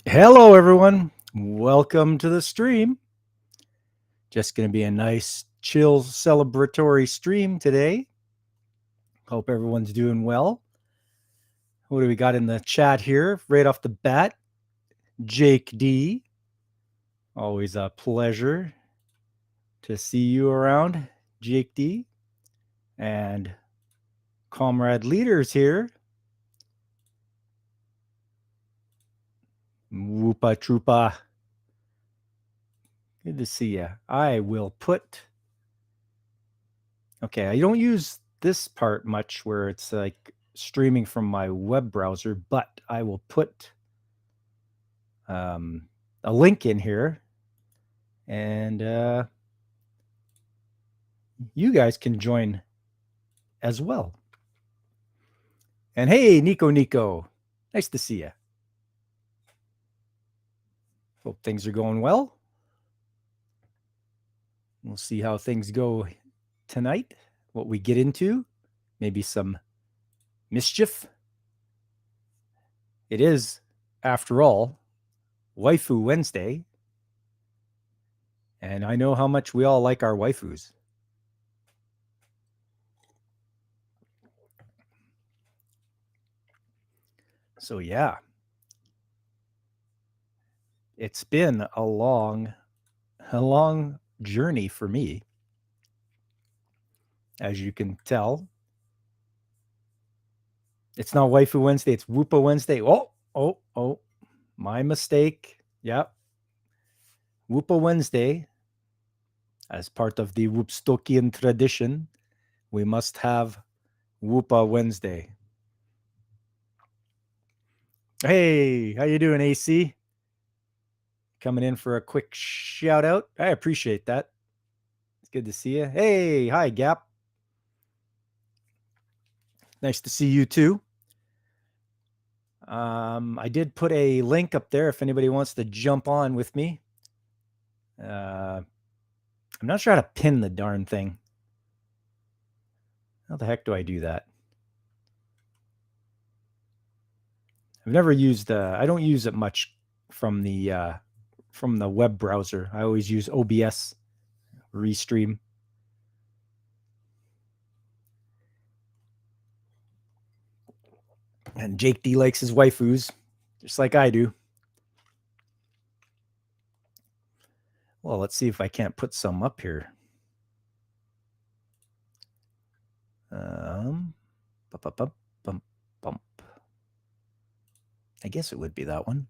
Hello, everyone. Welcome to the stream. Just going to be a nice, chill, celebratory stream today. Hope everyone's doing well. What do we got in the chat here? Right off the bat, Jake D. Always a pleasure to see you around, Jake D. And Comrade Leaders here. Whoopa troopa. Good to see you. I will put. Okay, I don't use this part much where it's like streaming from my web browser, but I will put a link in here and you guys can join as well. And hey, Nico, nice to see you. Hope things are going well. We'll see how things go tonight, what we get into, maybe some mischief. It is, after all, Waifu Wednesday. And I know how much we all like our waifus. So yeah, it's been a long journey for me, as you can tell. It's not Waifu Wednesday, it's Whoopa Wednesday. Oh, my mistake. Yep. Whoopa Wednesday, as part of the Whoopstokian tradition, we must have Whoopa Wednesday. Hey, how you doing, AC? Coming in for a quick shout out. I appreciate that. It's good to see you. Hey, hi, Gap. Nice to see you too. I did put a link up there if anybody wants to jump on with me. I'm not sure how to pin the darn thing. How the heck do I do that? I've never used. I don't use it much from the web browser. I always use OBS Restream. And Jake D likes his waifus, just like I do. Well, let's see if I can't put some up here. Bump. I guess it would be that one.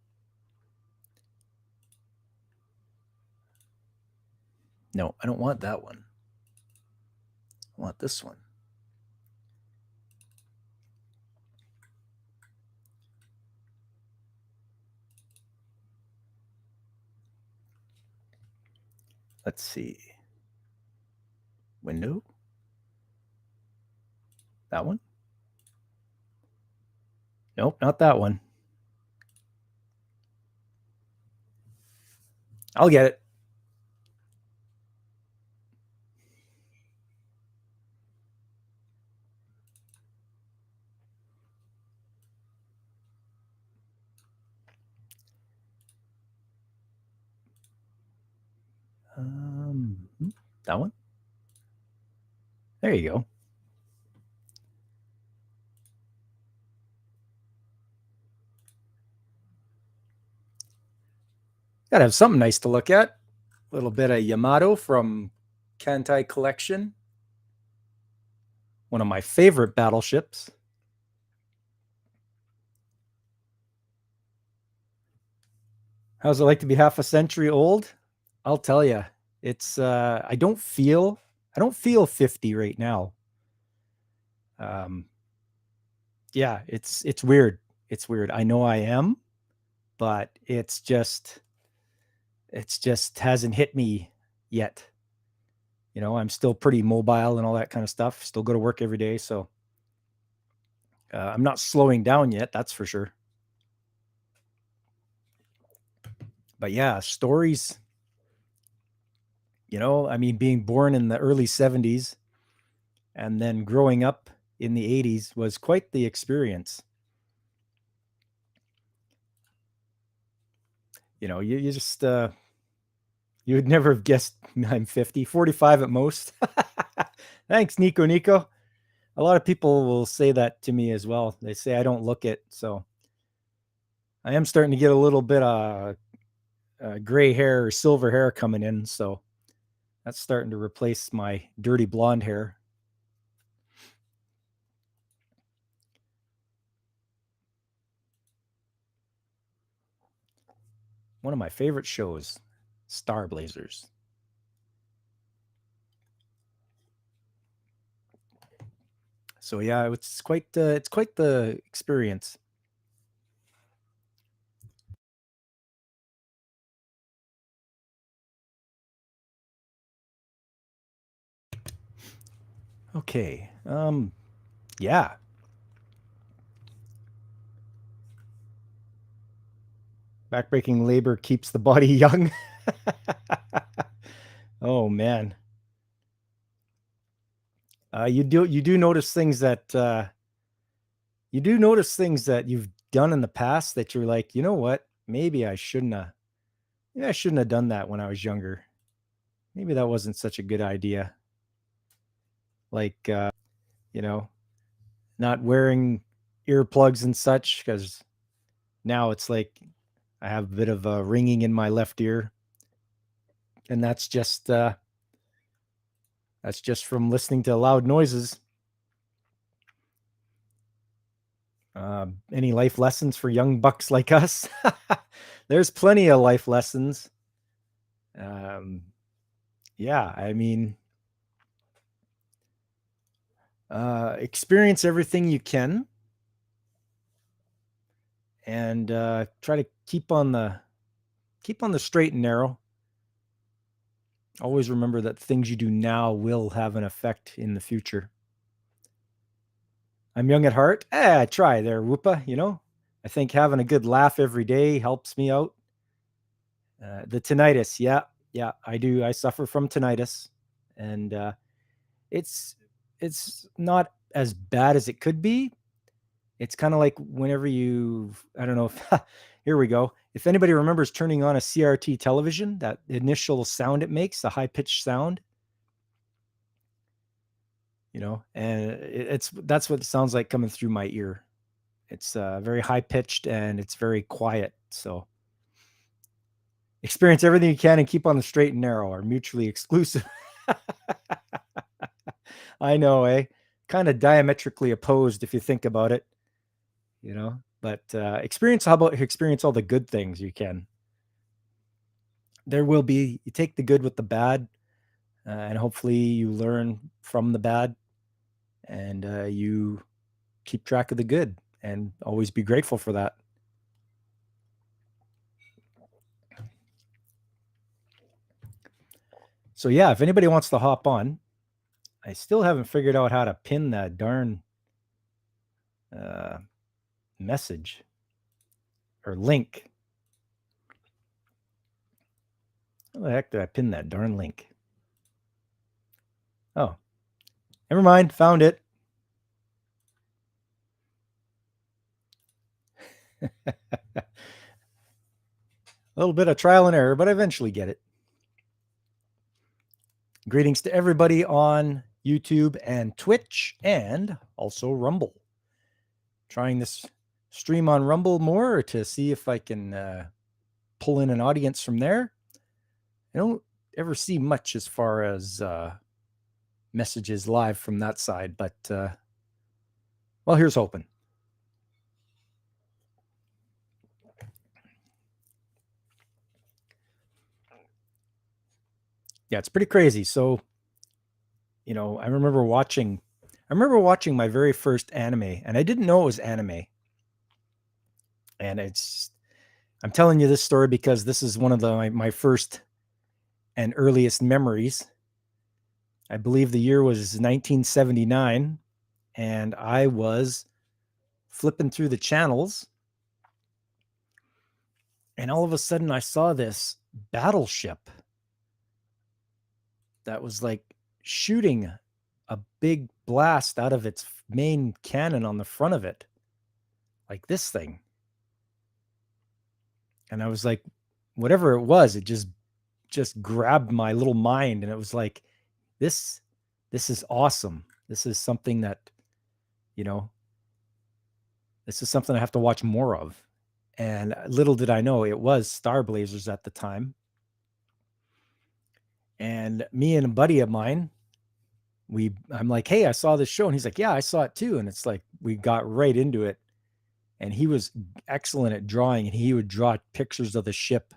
No, I don't want that one. I want this one. Let's see. Window. That one? Nope, not that one. I'll get it. That one? There you go. Gotta have something nice to look at. A little bit of Yamato from Kantai Collection. One of my favorite battleships. How's it like to be half a century old? I'll tell you, it's I don't feel 50 right now. Yeah, it's weird. It's weird. I know I am, but it's just hasn't hit me yet. You know, I'm still pretty mobile and all that kind of stuff. Still go to work every day, so I'm not slowing down yet, that's for sure. But yeah, stories. You know, I mean, being born in the early 70s and then growing up in the 80s was quite the experience. you just you would never have guessed I'm 50, 45 at most. Thanks, Nico. A lot of people will say that to me as well. They say I don't look it, so I am starting to get a little bit of gray hair or silver hair coming in, so that's starting to replace my dirty blonde hair. One of my favorite shows, Star Blazers. So yeah, it's quite the experience. Okay. Yeah. Backbreaking labor keeps the body young. Oh man. You do notice things that you've done in the past that you're like, you know what? Maybe I shouldn't have done that when I was younger. Maybe that wasn't such a good idea. Like not wearing earplugs and such, because now it's like I have a bit of a ringing in my left ear, and that's just from listening to loud noises. Any life lessons for young bucks like us? There's plenty of life lessons. Yeah, I mean, experience everything you can, and try to keep on the straight and narrow. Always remember that things you do now will have an effect in the future. I'm young at heart. Try there, Whoopa. I think having a good laugh every day helps me out. The tinnitus, yeah, I do. I suffer from tinnitus, and it's not as bad as it could be. It's kind of like whenever I don't know if here we go. If anybody remembers turning on a CRT television, that initial sound it makes, the high pitched sound, and that's what it sounds like coming through my ear. It's very high pitched and it's very quiet. So experience everything you can and keep on the straight and narrow are mutually exclusive. I know, eh? Kind of diametrically opposed if you think about it, but how about experience all the good things you can? You take the good with the bad, and hopefully you learn from the bad, and you keep track of the good and always be grateful for that. So yeah, if anybody wants to hop on, I still haven't figured out how to pin that darn message or link. How the heck did I pin that darn link? Oh, never mind. Found it. A little bit of trial and error, but I eventually get it. Greetings to everybody on YouTube and Twitch, and also Rumble. Trying this stream on Rumble more to see if I can pull in an audience from there. I don't ever see much as far as messages live from that side, but well, here's hoping. Yeah, it's pretty crazy. So, I remember watching my very first anime, and I didn't know it was anime. And I'm telling you this story because this is one of my first and earliest memories. I believe the year was 1979, and I was flipping through the channels, and all of a sudden I saw this battleship that was like shooting a big blast out of its main cannon on the front of it, like this thing. And I was like, whatever it was, it just grabbed my little mind, and it was like, this is awesome. This is something that, this is something I have to watch more of. And little did I know it was Star Blazers at the time. And me and a buddy of mine, I'm like, hey, I saw this show. And he's like, yeah, I saw it too. And it's like, we got right into it. And he was excellent at drawing, and he would draw pictures of the ship.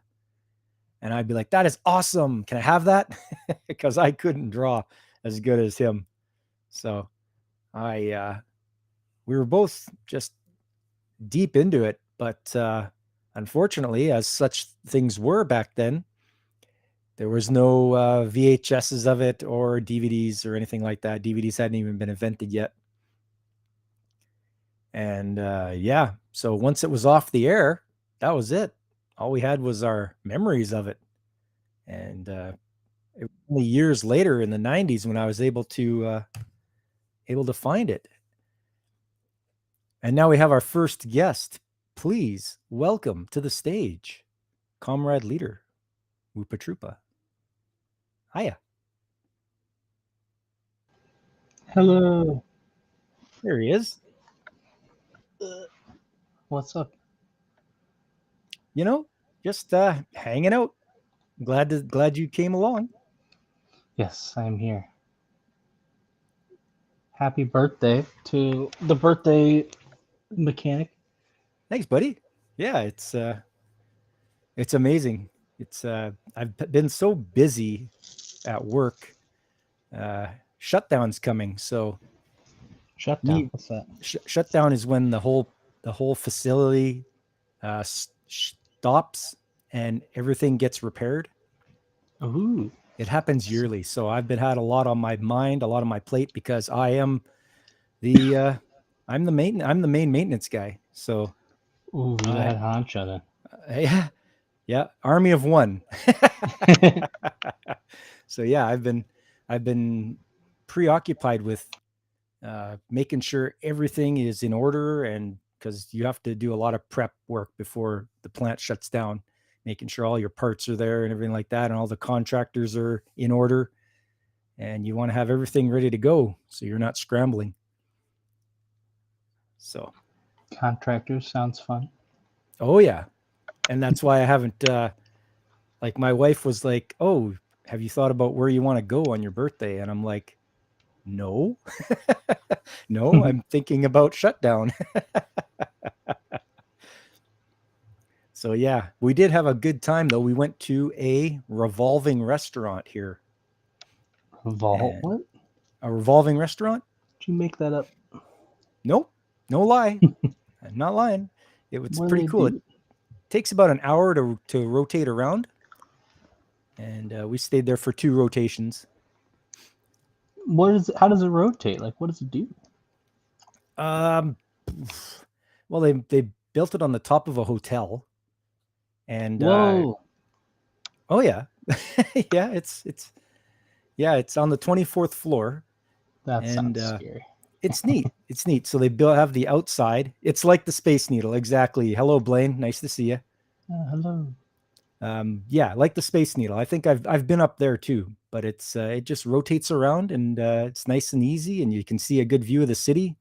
And I'd be like, that is awesome. Can I have that? Because I couldn't draw as good as him. So we were both just deep into it. But unfortunately, as such things were back then, there was no VHSs of it or DVDs or anything like that. DVDs hadn't even been invented yet. And so once it was off the air, that was it. All we had was our memories of it. And it was only years later in the 90s when I was able to find it. And now we have our first guest. Please welcome to the stage, Comrade Leader, Woopa Troopa. Hiya. Hello. There he is. What's up? Just hanging out. Glad you came along. Yes, I'm here. Happy birthday to the birthday mechanic. Thanks, buddy. Yeah, it's amazing. It's I've been so busy at work. Shutdown's coming, so Shutdown. What's that? Shutdown is when the whole facility stops and everything gets repaired. Ooh. It happens yearly, so I've had a lot on my mind, a lot on my plate, because I am I'm the main maintenance guy. So Ooh, you had honcho then. Yeah, army of one. So yeah, I've been preoccupied with making sure everything is in order, and because you have to do a lot of prep work before the plant shuts down, making sure all your parts are there and everything like that, and all the contractors are in order, and you want to have everything ready to go so you're not scrambling. So contractors sounds fun. Oh yeah. And that's why I haven't like, my wife was like, oh, have you thought about where you want to go on your birthday? And I'm like, no. No, I'm thinking about shutdown. So yeah, we did have a good time though. We went to a revolving restaurant here. What? A revolving restaurant? Did you make that up? Nope. No lie. I'm not lying. It was pretty cool. It takes about an hour to rotate around. And we stayed there for 2 rotations. How does it rotate? Like, what does it do? Well, they built it on the top of a hotel. And whoa. Oh yeah. Yeah, it's on the 24th floor. That sounds scary. It's neat. It's neat. So they have the outside. It's like the Space Needle. Exactly. Hello, Blaine. Nice to see you. Hello. Yeah, like the Space Needle. I think I've been up there too, but it's it just rotates around, and it's nice and easy, and you can see a good view of the city.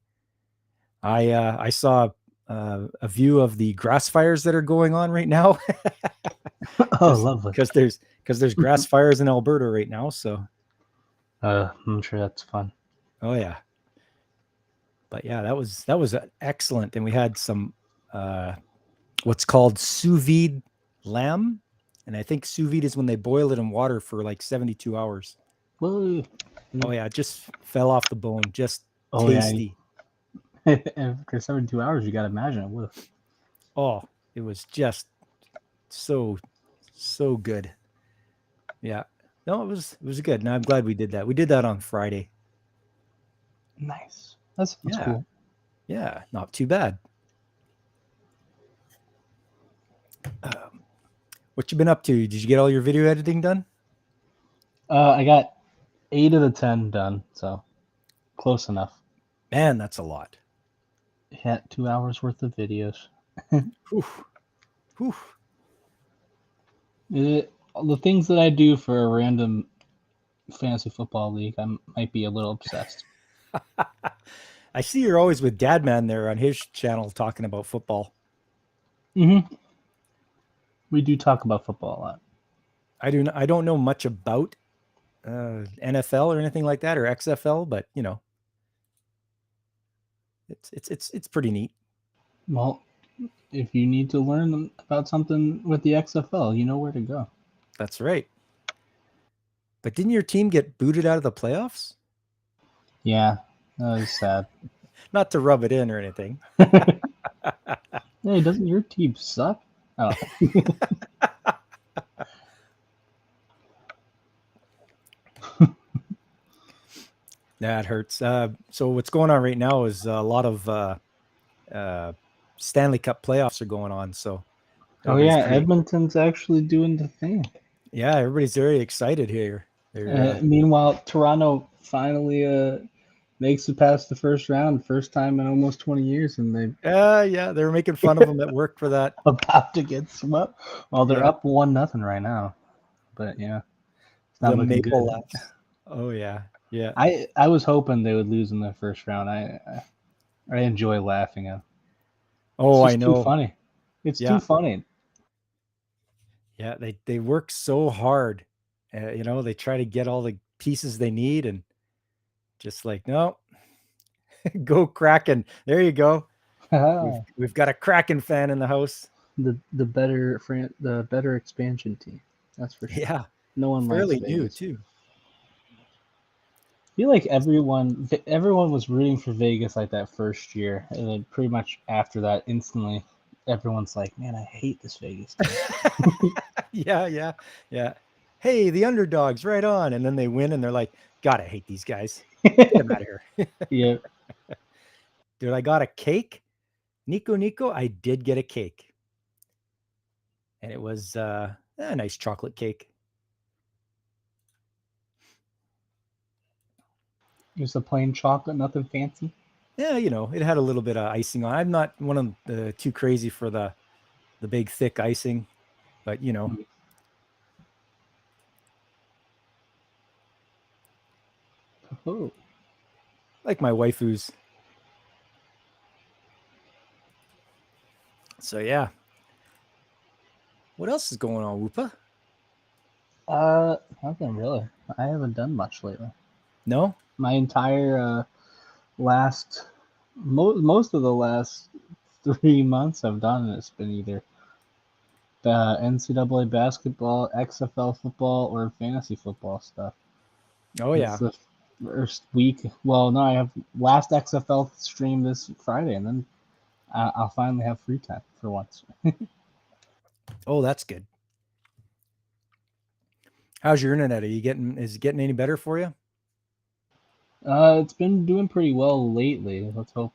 I saw a view of the grass fires that are going on right now. Oh, lovely. Because there's grass fires in Alberta right now, so I'm sure that's fun. Oh yeah. But yeah, that was excellent, and we had some what's called sous vide lamb, and I think sous vide is when they boil it in water for like 72 hours. Whoa. Oh yeah, it just fell off the bone, just tasty. Yeah. After 72 hours, you gotta imagine it would have. Oh, it was just so good. Yeah. No, it was good, and I'm glad we did that. We did that on Friday. Nice. That's cool. Yeah, not too bad. What you been up to? Did you get all your video editing done? I got 8 of the 10 done, so close enough. Man, that's a lot. Yeah, 2 hours worth of videos. Oof. The things that I do for a random fantasy football league, I might be a little obsessed. I see you're always with Dadman there on his channel talking about football. Mm-hmm. We do talk about football a lot. I don't know much about NFL or anything like that or XFL, but you know, it's pretty neat. Well, if you need to learn about something with the XFL, you know where to go. That's right. But didn't your team get booted out of the playoffs? Yeah, that was sad. Not to rub it in or anything. Hey, doesn't your team suck? Oh. That hurts. So what's going on right now is a lot of Stanley Cup playoffs are going on. So Oh yeah, pretty, Edmonton's actually doing the thing. yeah, everybody's very excited here. Meanwhile, Toronto finally makes it past the first round, first time in almost 20 years, and yeah, they were making fun of them at work for that. about to get swept. Well, they're up 1-0 right now, but yeah, it's not The looking Maple good. Leafs. Oh yeah, yeah. I was hoping they would lose in the first round. I enjoy laughing at. Oh, It's I just too know. funny. It's Yeah. too funny. Yeah, they work so hard. You know, they try to get all the pieces they need, and just like no, go Kraken. There you go. We've got a Kraken fan in the house. the better expansion team. That's for sure. Yeah, No one likes fairly new Vegas. too. I feel like everyone was rooting for Vegas like that first year, and then pretty much after that, instantly, everyone's like, "Man, I hate this Vegas team." Yeah. Hey, the underdogs, right on. And then they win, and they're like, God, I hate these guys. Get them out of here. Yeah. Dude, I got a cake. Nico, I did get a cake. And it was a nice chocolate cake. Just a plain chocolate, nothing fancy. Yeah, you know, it had a little bit of icing on. I'm not one of the too crazy for the big thick icing, but you know. Oh. Like my waifus. So yeah. What else is going on, Whoopa? Nothing really. I haven't done much lately. No? My entire most of the last 3 months I've done it's been either NCAA basketball, XFL football, or fantasy football stuff. Oh yeah. It's the first week. Well, no, I have last XFL stream this Friday, and then I'll finally have free time for once. Oh, that's good. How's your internet? Is it getting any better for you? It's been doing pretty well lately. Let's hope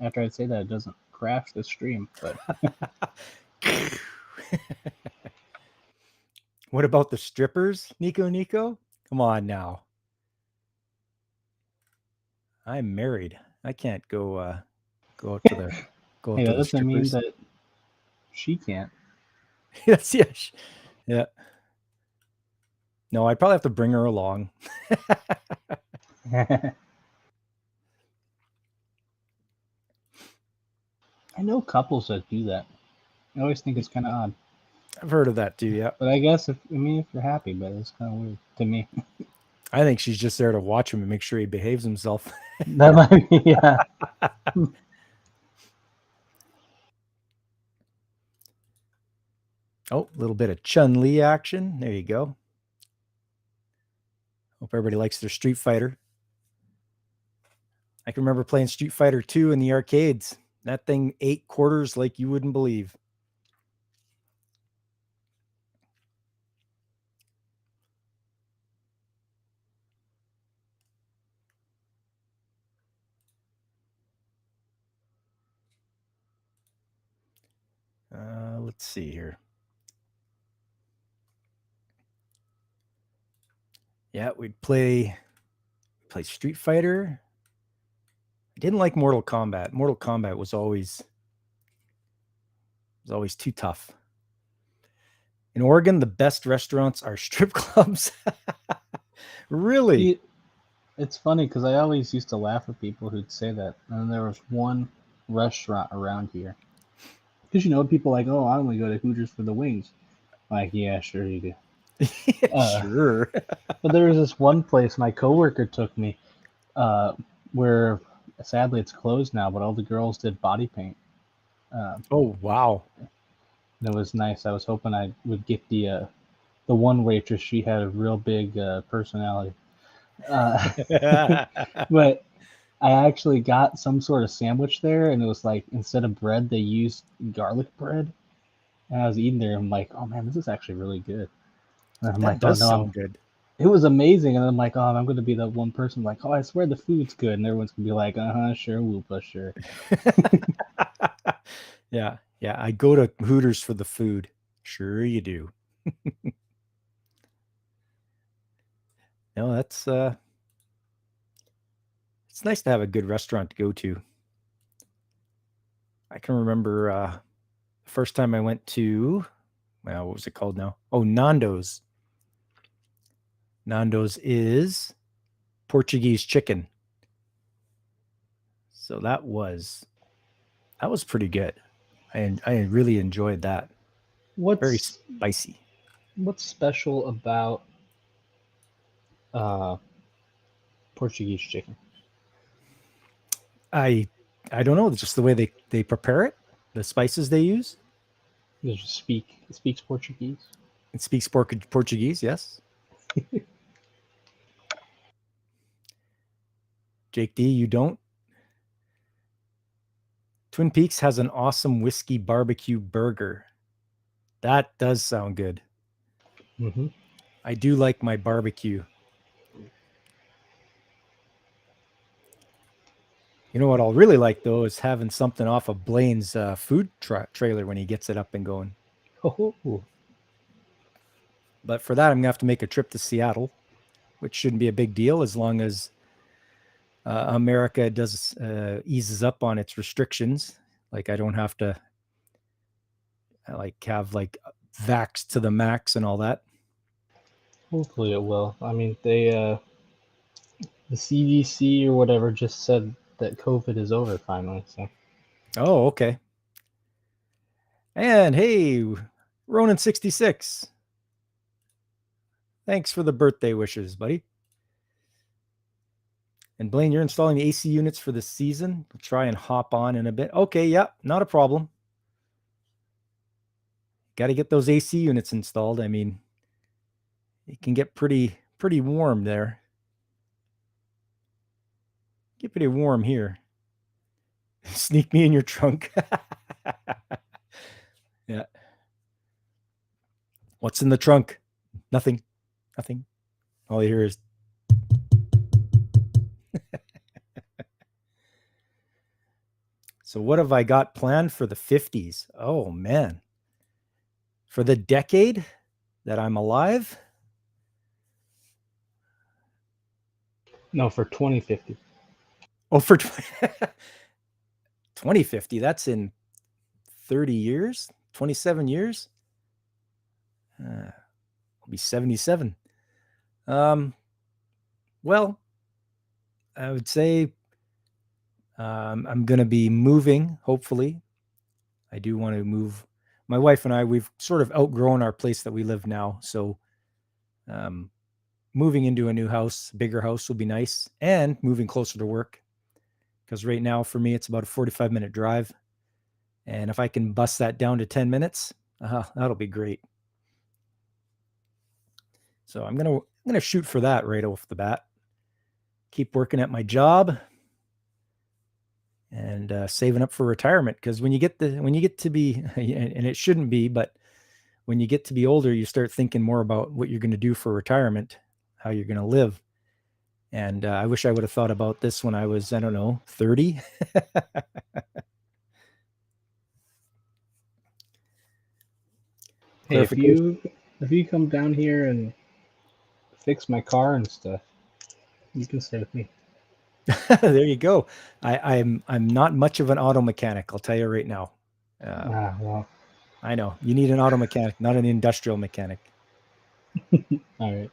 after I say that it doesn't crash the stream. But What about the strippers, Nico? Come on now. I'm married. I can't go out to the hey, that the doesn't mean strippers. that she can't. Yes, yeah. No, I'd probably have to bring her along. I know couples that do that. I always think it's kind of odd. I've heard of that too, yeah. But I guess if you're happy, but it's kind of weird to me. I think she's just there to watch him and make sure he behaves himself. That might be, yeah. Oh, a little bit of Chun-Li action. There you go. Hope everybody likes their Street Fighter. I can remember playing Street Fighter 2 in the arcades. That thing 8 quarters like you wouldn't believe. Let's see here. Yeah, we'd play Street Fighter. I didn't like Mortal Kombat. Mortal Kombat was always too tough. In Oregon, the best restaurants are strip clubs. Really? It's funny because I always used to laugh at people who'd say that. And there was one restaurant around here. Because, people like, oh, I only go to Hooters for the wings. Like, yeah, sure you do. Sure. But there was this one place my coworker took me where sadly it's closed now, but all the girls did body paint. Oh, wow. And it was nice. I was hoping I would get the one waitress. She had a real big personality. But I actually got some sort of sandwich there, and it was like instead of bread, they used garlic bread. And I was eating there, and I'm like, oh man, this is actually really good. And I'm That like, oh does no, sound good. it was amazing. And I'm like, oh, I'm going to be that one person like, oh, I swear the food's good. And everyone's going to be like, sure, Whoopa, sure. Yeah. Yeah. I go to Hooters for the food. Sure you do. No, that's it's nice to have a good restaurant to go to. I can remember the first time I went to, well, what was it called now? Oh, Nando's. Nando's is Portuguese chicken. So that was pretty good. I really enjoyed that. Very spicy. What's special about Portuguese chicken? I don't know. It's just the way they prepare it, the spices they use. It speaks Portuguese. It speaks Portuguese, yes. Jake D, you don't? Twin Peaks has an awesome whiskey barbecue burger. That does sound good. Mm-hmm. I do like my barbecue. You know what I'll really like, though, is having something off of Blaine's food trailer when he gets it up and going. Oh. But for that, I'm going to have to make a trip to Seattle, which shouldn't be a big deal as long as America eases up on its restrictions. Like I don't have to have vax to the max and all that. Hopefully it will. I mean, the CDC or whatever just said that COVID is over finally. So. Oh, okay. And hey, Ronan66. Thanks for the birthday wishes, buddy. And Blaine, you're installing the AC units for the season. We'll try and hop on in a bit. Okay, yeah, not a problem. Got to get those AC units installed. I mean, it can get pretty warm there. Get pretty warm here. Sneak me in your trunk. Yeah. What's in the trunk? Nothing. All you hear is So what have I got planned for the 50s? Oh man. For the decade that I'm alive? No, for 2050. Oh, for 2050. That's in 30 years, 27 years. I'll be 77. Well, I would say I'm going to be moving, hopefully. I do want to move. My wife and I, we've sort of outgrown our place that we live now. So moving into a new house, bigger house will be nice, and moving closer to work. Because right now, for me, it's about a 45-minute drive. And if I can bust that down to 10 minutes, that'll be great. So I'm gonna shoot for that right off the bat. Keep working at my job and saving up for retirement. Because when you get to be, and it shouldn't be, but when you get to be older, you start thinking more about what you're going to do for retirement, how you're going to live. And I wish I would have thought about this when I was, 30. Hey, if you come down here and fix my car and stuff, you can stay with me. There you go. I'm not much of an auto mechanic, I'll tell you right now. Well, I know. You need an auto mechanic, not an industrial mechanic. All right.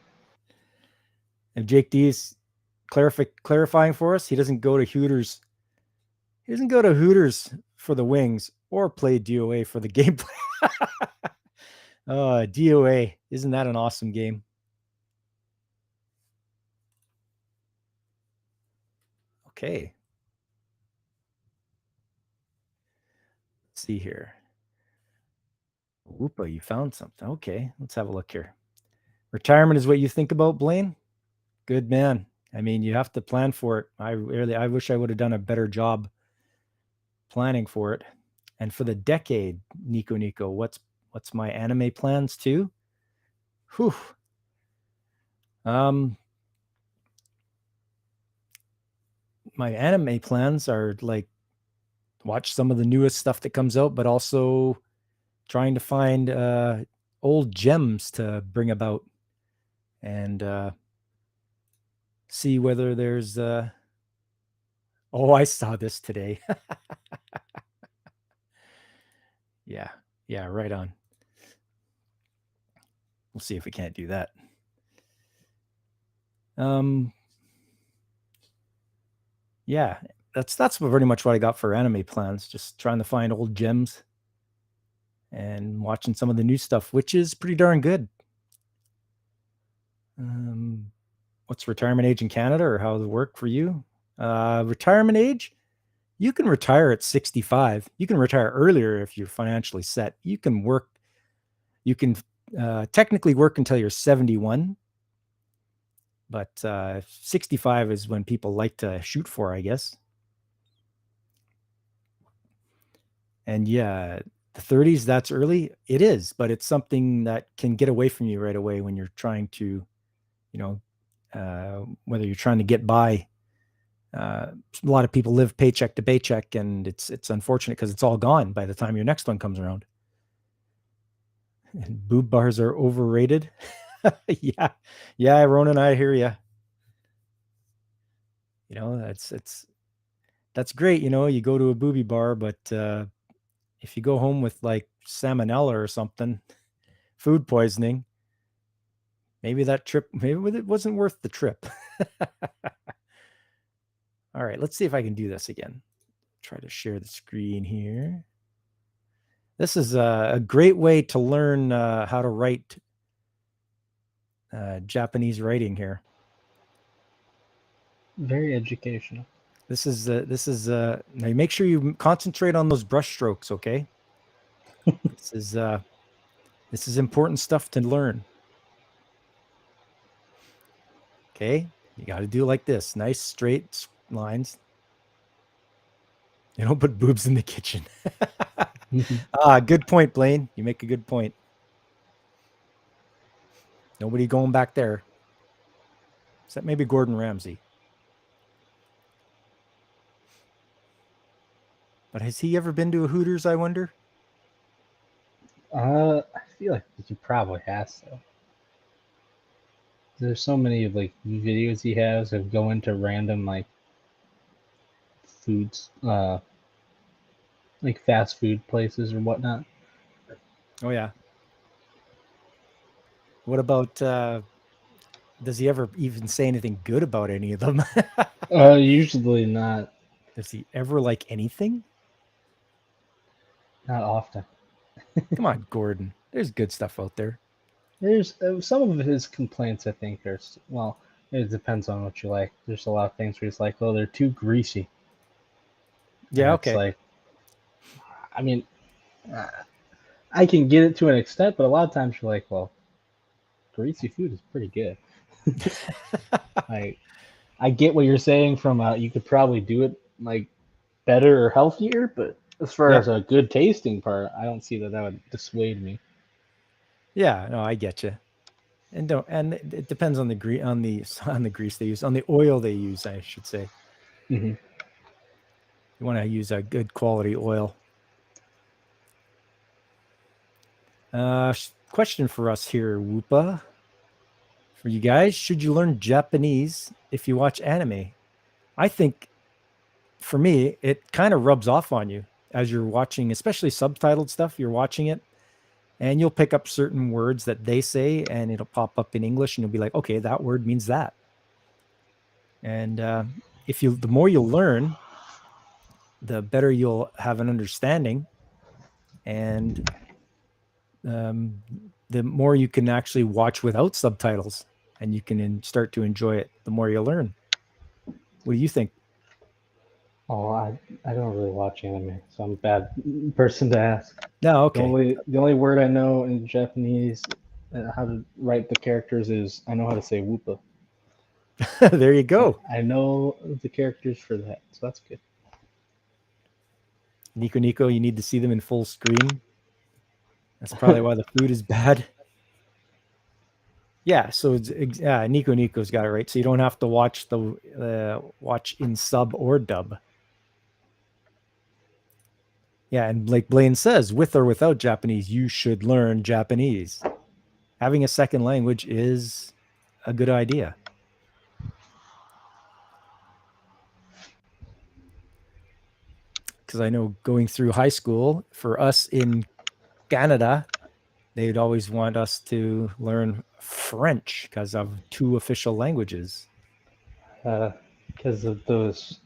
And Jake D is clarifying for us. He doesn't go to Hooters. He doesn't go to Hooters for the wings or play DOA for the gameplay. DOA. Isn't that an awesome game? Okay. Let's see here. Whoopa, you found something. Okay, let's have a look here. Retirement is what you think about, Blaine? Good man. I mean, you have to plan for it. I wish I would have done a better job planning for it. And for the decade, Nico, what's my anime plans too? Whew. My anime plans are like watch some of the newest stuff that comes out, but also trying to find old gems to bring about and see whether there's oh, I saw this today. Yeah, right on. We'll see if we can't do that. Yeah, that's pretty much what I got for anime plans. Just trying to find old gems and watching some of the new stuff, which is pretty darn good. What's retirement age in Canada, or how does it work for you? Retirement age, you can retire at 65. You can retire earlier if you're financially set. You can work. You can technically work until you're 71. But 65 is when people like to shoot for, I guess. And yeah, the 30s, that's early. It is, but it's something that can get away from you right away when you're trying to, whether you're trying to get by. A lot of people live paycheck to paycheck, and it's unfortunate because it's all gone by the time your next one comes around. And boob bars are overrated. Yeah, Ronan, I hear you. That's great. You go to a booby bar, but if you go home with like salmonella or something, food poisoning, maybe it wasn't worth the trip. All right, let's see if I can do this again. Try to share the screen here. This is a great way to learn how to write Japanese writing here. Very educational. This is now make sure you concentrate on those brush strokes, okay? This is important stuff to learn. Okay, you got to do like this, nice straight lines. You don't put boobs in the kitchen. Good point, Blaine. You make a good point. Nobody going back there. Except maybe Gordon Ramsay. But has he ever been to a Hooters, I wonder? I feel like he probably has, though. There's so many like videos he has of going to random like foods, like fast food places or whatnot. Oh yeah. What about does he ever even say anything good about any of them? Usually not. Does he ever like anything? Not often. Come on, Gordon. There's good stuff out there. There's some of his complaints, I think, well, it depends on what you like. There's a lot of things where he's like, oh, they're too greasy. Yeah, It's okay. like, I mean, I can get it to an extent, but a lot of times you're like, well, greasy food is pretty good. I get what you're saying from you could probably do it like better or healthier, but as far as a good tasting part, I don't see that would dissuade me. Yeah, no, I get you. And it depends on the grease they use, on the oil they use, I should say. Mm-hmm. You want to use a good quality oil. Question for us here, Whoopa. For you guys, should you learn Japanese if you watch anime? I think, for me, it kind of rubs off on you as you're watching, especially subtitled stuff. You're watching it, and you'll pick up certain words that they say, and it'll pop up in English, and you'll be like, okay, that word means that. And the more you learn, the better you'll have an understanding, and the more you can actually watch without subtitles, and you can start to enjoy it the more you learn. What do you think? Oh, I don't really watch anime, so I'm a bad person to ask. No, okay. The only word I know in Japanese, how to write the characters is I know how to say whoopa. There you go. I know the characters for that, so that's good. Nico Nico, you need to see them in full screen. That's probably why the food is bad. Yeah, so Nico Nico's got it right. So you don't have to watch watch in sub or dub. Yeah, and like Blaine says, with or without Japanese, you should learn Japanese. Having a second language is a good idea. Because I know going through high school, for us in Canada, they'd always want us to learn French because of 2 official languages. Because of those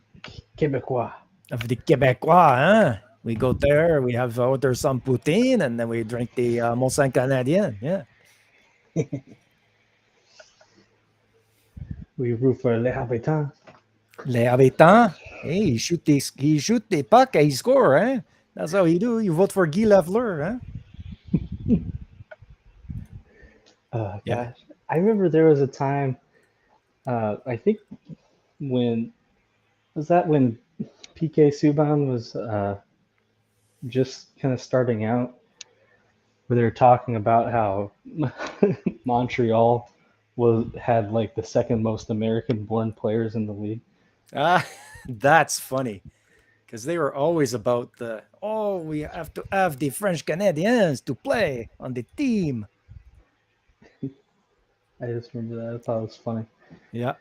Quebecois. Of the Quebecois, huh? We go there, we have order some poutine, and then we drink the Mont Saint Canadien. Yeah. We root for Les Habitants. Les habitants. Hey, he shoot the puck, he score, huh? That's how you do. You vote for Guy Lafleur, huh? Gosh, Yeah. I remember there was a time. I think when PK Subban was just kind of starting out, where they were talking about how Montreal had like the second most American-born players in the league. That's funny, because they were always about we have to have the French Canadians to play on the team. I just remember that. I thought it was funny. Yeah.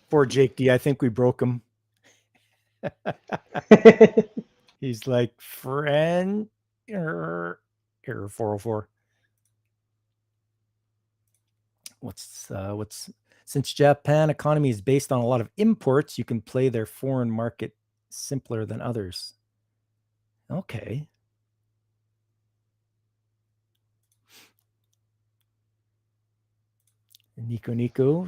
Poor Jake D. I think we broke him. He's like, friend, error 404. Since Japan economy is based on a lot of imports, you can play their foreign market simpler than others. Okay. Nico Nico,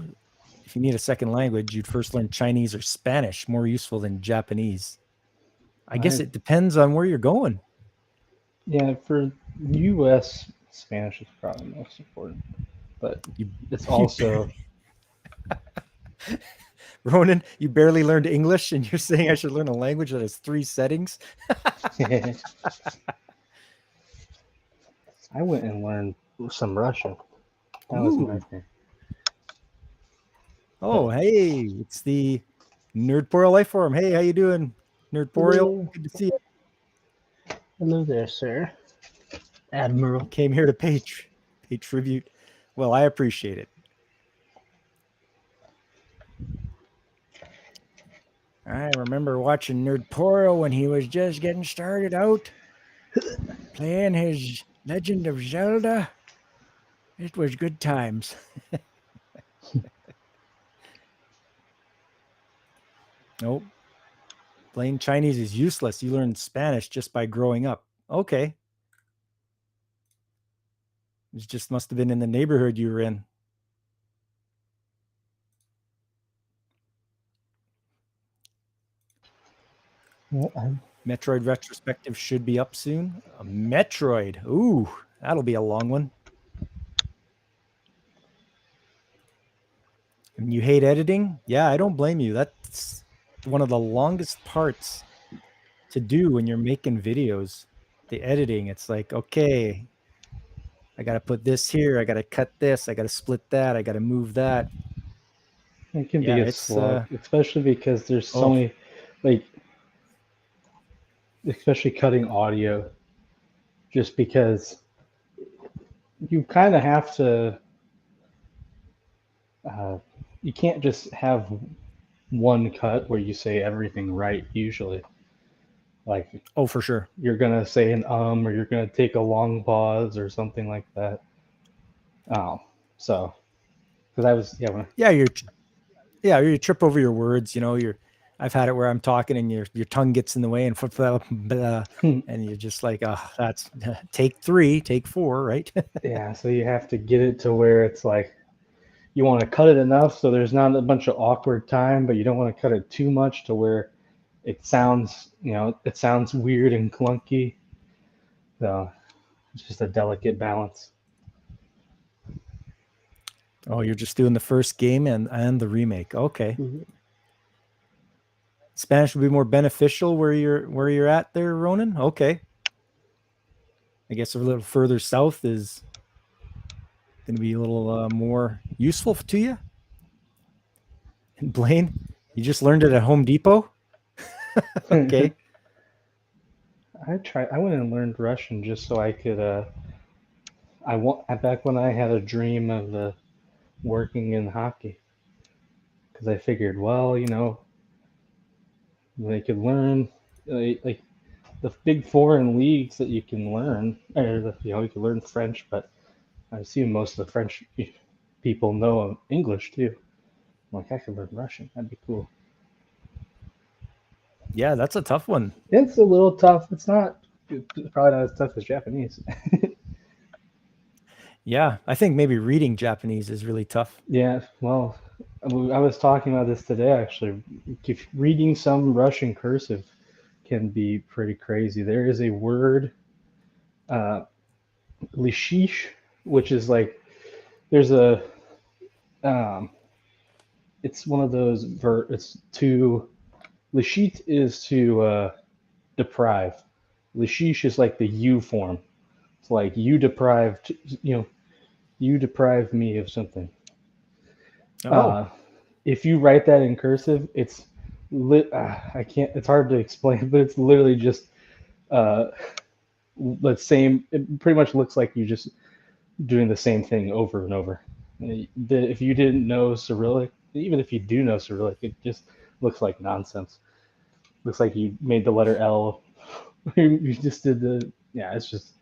if you need a second language, you'd first learn Chinese or Spanish, more useful than Japanese. I guess it depends on where you're going. Yeah, for U.S., Spanish is probably most important, but it's also. Ronan, you barely learned English, and you're saying I should learn a language that has 3 settings? I went and learned some Russian. That was my thing. Oh, hey, it's the Nerdporial Life Forum. Hey, how you doing, Nerdporial? Good to see you. Hello there, sir. Admiral. Came here to pay tribute. Well, I appreciate it. I remember watching Nerdporial when he was just getting started out, playing his Legend of Zelda. It was good times. Nope. Playing Chinese is useless. You learn Spanish just by growing up. Okay. It just must have been in the neighborhood you were in. Metroid retrospective should be up soon. A Metroid. Ooh, that'll be a long one. And you hate editing? Yeah, I don't blame you. That's one of the longest parts to do when you're making videos. The editing, it's like, okay, I got to put this here. I got to cut this. I got to split that. I got to move that. It can be a slog, especially because there's so many, like, especially cutting audio, just because you kind of have to, you can't just have one cut where you say everything right usually. Like Oh, for sure. you're gonna say an or you're gonna take a long pause or something like that. So because I was Yeah, you trip over your words. I've had it where I'm talking and your tongue gets in the way and and you're just like, oh, that's take 3, take 4, right? yeah. So you have to get it to where it's like you want to cut it enough so there's not a bunch of awkward time, but you don't want to cut it too much to where it sounds weird and clunky. So it's just a delicate balance. Oh, you're just doing the first game and the remake. Okay. Spanish would be more beneficial where you're at there, Ronan. Okay. I guess a little further south is going to be a little more useful to you. And Blaine, you just learned it at Home Depot. Okay. I went and learned Russian just so I could. Back when I had a dream of working in hockey, because I figured, well, they could learn like the big foreign leagues that you can learn, or you can learn French, but I assume most of the French people know English too. I'm like, I could learn Russian. That'd be cool. Yeah, that's a tough one. It's a little tough. It's probably not as tough as Japanese. Yeah, I think maybe reading Japanese is really tough. Yeah, well, I was talking about this today actually. Reading some Russian cursive can be pretty crazy. There is a word, uh, lishish, which is like there's a it's one of those it's to lishit is to deprive. Lishish is like the you form. It's like you deprived me of something. Oh, Uh, if you write that in cursive, it's I can't. It's hard to explain, but it's literally just uh, the same. It pretty much looks like you just doing the same thing over and over. If you didn't know Cyrillic, even if you do know Cyrillic, it just looks like nonsense. Looks like you made the letter L. You just did yeah. It's just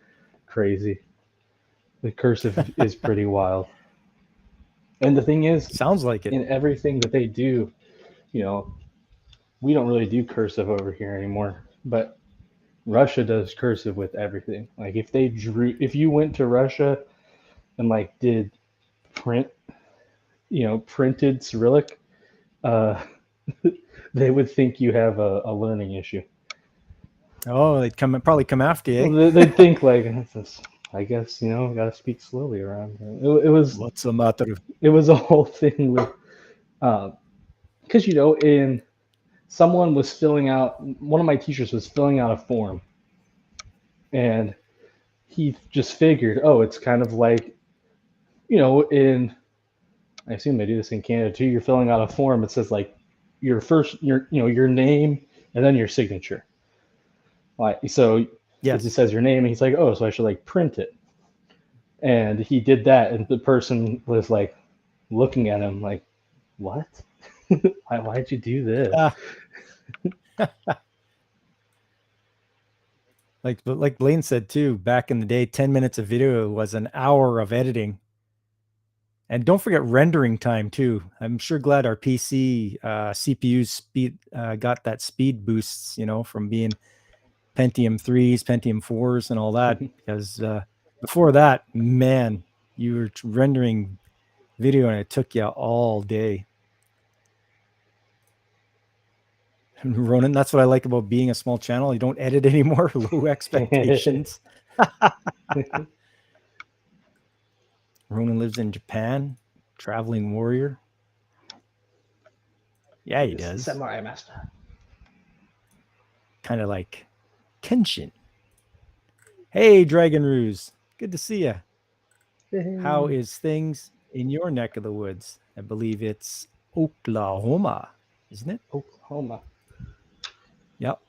crazy. The cursive is pretty wild. And the thing is, sounds like it. in everything that they do, you know, we don't really do cursive over here anymore, but Russia does cursive with everything. Like if you went to Russia and like did print, printed Cyrillic, uh, they would think you have a learning issue. Oh, they'd probably come after you. Well, they'd think like, I guess got to speak slowly around here. What's the matter? It was a whole thing with, because in someone was filling out one of my teachers was filling out a form, and he just figured, oh, it's kind of like, in I assume they do this in Canada too. You're filling out a form. It says like your name and then your signature. Like so, it Yes. just says your name, and he's like, oh, so I should like print it. And he did that, and the person was like looking at him like, what? Why'd you do this? Like Blaine said too, back in the day, 10 minutes of video was an hour of editing. And don't forget rendering time too. I'm sure glad our PC CPU speed got that speed boosts, from being Pentium 3s, Pentium 4s, and all that. Because before that, man, you were rendering video and it took you all day. Ronan, that's what I like about being a small channel. You don't edit anymore. Low expectations. Ronan lives in Japan. Traveling warrior. Yeah, he does. Samurai master. Kind of like Kenshin. Hey, Dragon Ruse. Good to see you. How is things in your neck of the woods? I believe it's Oklahoma, isn't it? Oklahoma. Yep.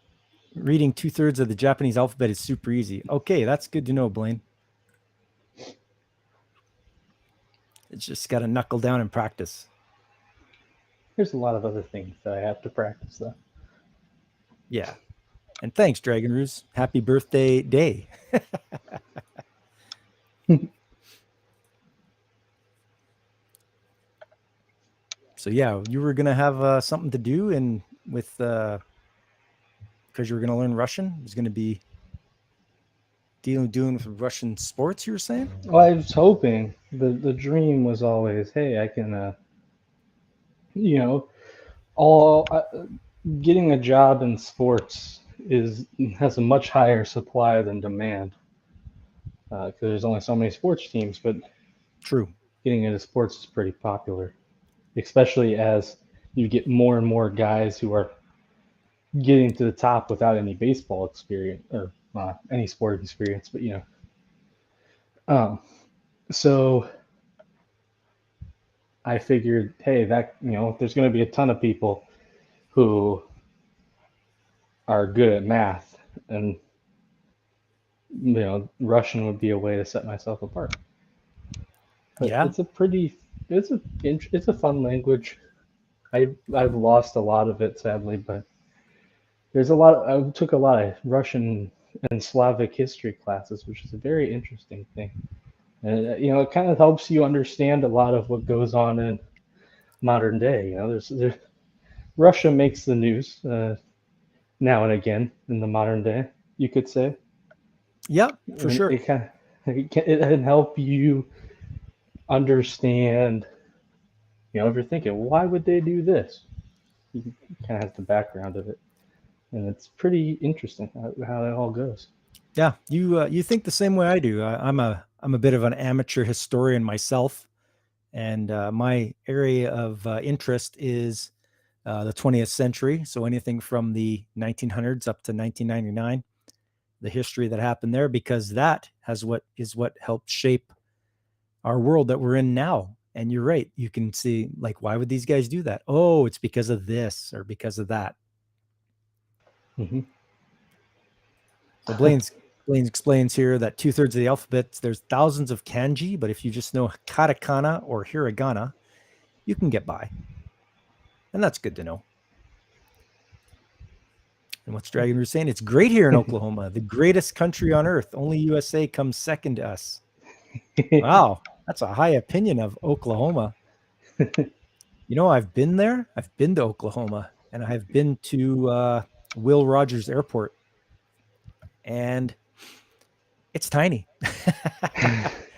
Reading 2/3 of the Japanese alphabet is super easy. Okay, that's good to know, Blaine. It's just got to knuckle down and practice. There's a lot of other things that I have to practice, though. Yeah. And thanks, Dragon Ruse. Happy birthday day. So yeah, you were gonna have something to do, and with because you were gonna learn Russian, it was gonna be doing with Russian sports. You were saying? Well, I was hoping the dream was always, hey, I can, you know, all getting a job in sports has a much higher supply than demand because there's only so many sports teams. But True. getting into sports is pretty popular, especially as you get more and more guys who are getting to the top without any baseball experience or any sport experience. But so I figured, hey, that there's going to be a ton of people who are good at math, and Russian would be a way to set myself apart. But Yeah. it's a fun language. I've lost a lot of it sadly, but I took a lot of Russian and Slavic history classes, which is a very interesting thing. And it kind of helps you understand a lot of what goes on in modern day. Russia makes the news now and again in the modern day, you could say. Yeah, for sure. It can help you understand. If you're thinking, why would they do this? You kind of has the background of it, and it's pretty interesting how it all goes. Yeah, you think the same way I do. I'm a bit of an amateur historian myself, and my area of interest is the 20th century. So anything from the 1900s up to 1999, the history that happened there, because that is what helped shape our world that we're in now. And you're right. You can see, like, why would these guys do that? Oh, it's because of this or because of that. Mm-hmm. So Blaine explains here that 2/3 of the alphabet, there's thousands of kanji, but if you just know katakana or hiragana, you can get by. And that's good to know. And what's Dragon Roost saying? It's great here in Oklahoma, the greatest country on earth. Only USA comes second to us. Wow, that's a high opinion of Oklahoma. I've been there. I've been to Oklahoma, and I've been to Will Rogers Airport, and it's tiny.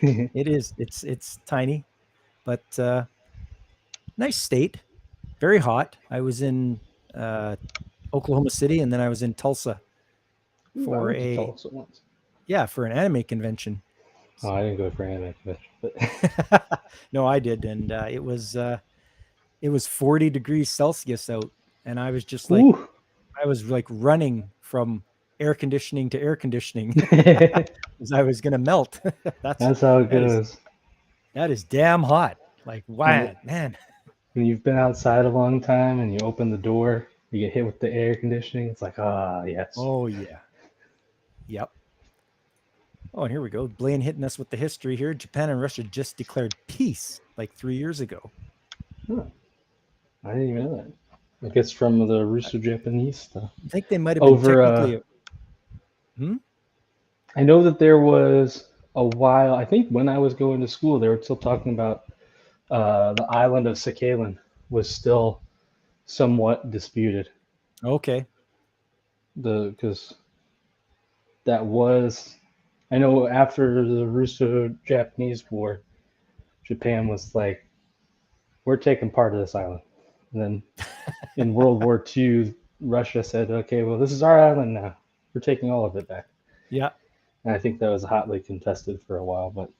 It is. It's tiny, but nice state. Very hot. I was in Oklahoma City, and then I was in Tulsa for Tulsa once. Yeah, for an anime convention. Oh, I didn't go for an anime convention, but no, I did, and it was 40 degrees Celsius out, and I was just like, ooh. I was like running from air conditioning to air conditioning because I was gonna melt. That's how it goes. That is damn hot. Like, wow, man. When you've been outside a long time and you open the door, you get hit with the air conditioning. It's like, yes. Oh yeah. Yep. Oh, and here we go. Blaine hitting us with the history here. Japan and Russia just declared peace like 3 years ago. Huh. I didn't even know that. I guess from the Russo-Japanese stuff. I think they might have been technically. I know that there was a while. I think when I was going to school, they were still talking about the island of Sakhalin was still somewhat disputed. Okay. Because that was, I know after the Russo-Japanese War, Japan was like, we're taking part of this island. And then in World War II, Russia said, okay, well, this is our island now. We're taking all of it back. Yeah. And I think that was hotly contested for a while, but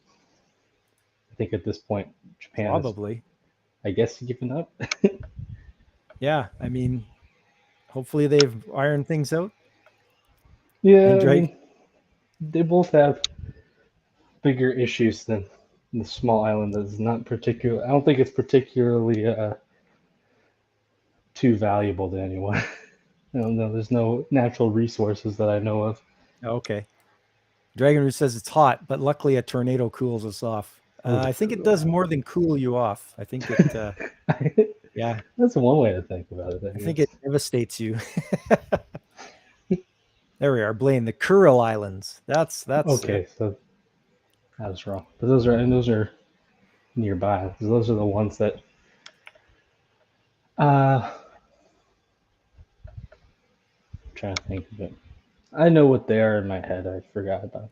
I think at this point, Japan probably, I guess, given up. Yeah, I mean, hopefully they've ironed things out. Yeah, they both have bigger issues than the small island that is not particular. I don't think it's particularly too valuable to anyone. I don't know. There's no natural resources that I know of. Okay. Dragon Root says it's hot, but luckily a tornado cools us off. I think it does more than cool you off. I think it, yeah. That's one way to think about it. I think it devastates you. There we are, Blaine. The Kuril Islands. That's Okay, so I was wrong. But those are nearby. Those are the ones that I'm trying to think of it. I know what they are in my head. I forgot about.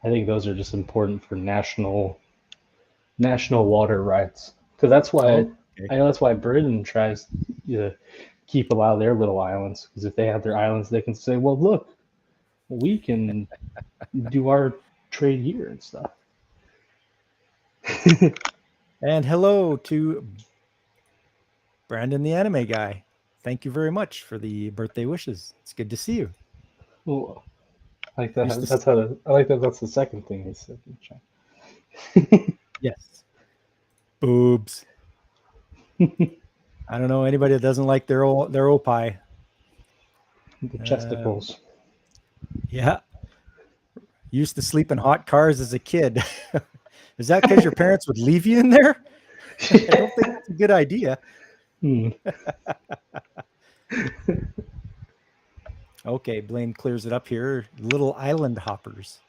I think those are just important for national water rights. Because that's why okay. I know that's why Britain tries to keep a lot of their little islands. Because if they have their islands, they can say, "Well, look, we can do our trade here and stuff." And hello to Brandon, the anime guy. Thank you very much for the birthday wishes. It's good to see you. Well, I like that. Used to, That's how. I like that. That's the second thing he said. yes. Boobs. I don't know anybody that doesn't like their opie. The chesticles. Yeah. Used to sleep in hot cars as a kid. Is that because your parents would leave you in there? I don't think that's a good idea. Okay, Blaine clears it up here. Little island hoppers.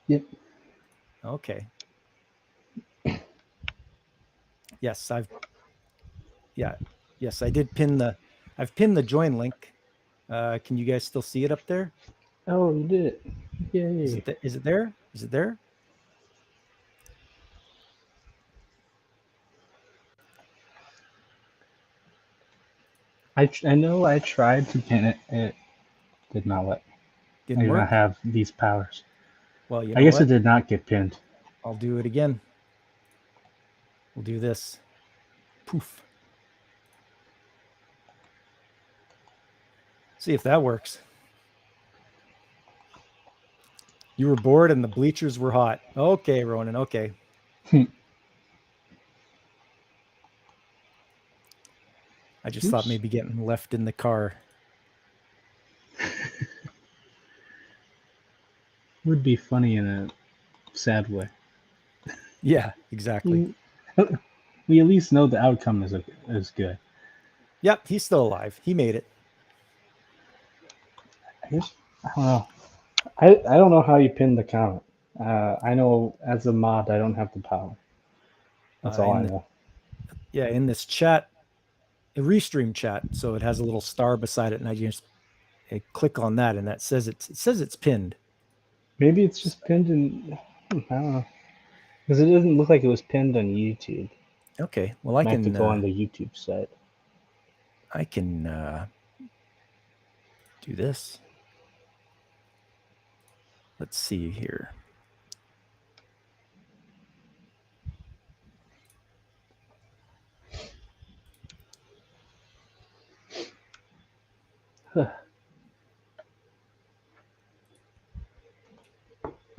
Yep. Okay. Yes, I did I've pinned the join link. Can you guys still see it up there? Oh, you did it. Yay. Is it there? Is it there? I know I tried to pin it. It did not let. I Didn't do not work? have these powers. Well, you I know guess it what? did not get pinned. I'll do it again. We'll do this. Poof. See if that works. You were bored and the bleachers were hot. Okay, Ronan. Okay. I just thought maybe getting left in the car. Would be funny in a sad way. Yeah, exactly. We at least know the outcome is good. Yep, he's still alive. He made it. I guess I don't know. I don't know how you pin the comment. I know as a mod I don't have the power. That's all I know. Yeah, in this chat, a restream chat, so it has a little star beside it, and I just click on that, and that says it says it's pinned. Maybe it's just pinned in. I don't know, because it doesn't look like it was pinned on YouTube. Okay, well I have to can go on the YouTube site. I can do this. Let's see here.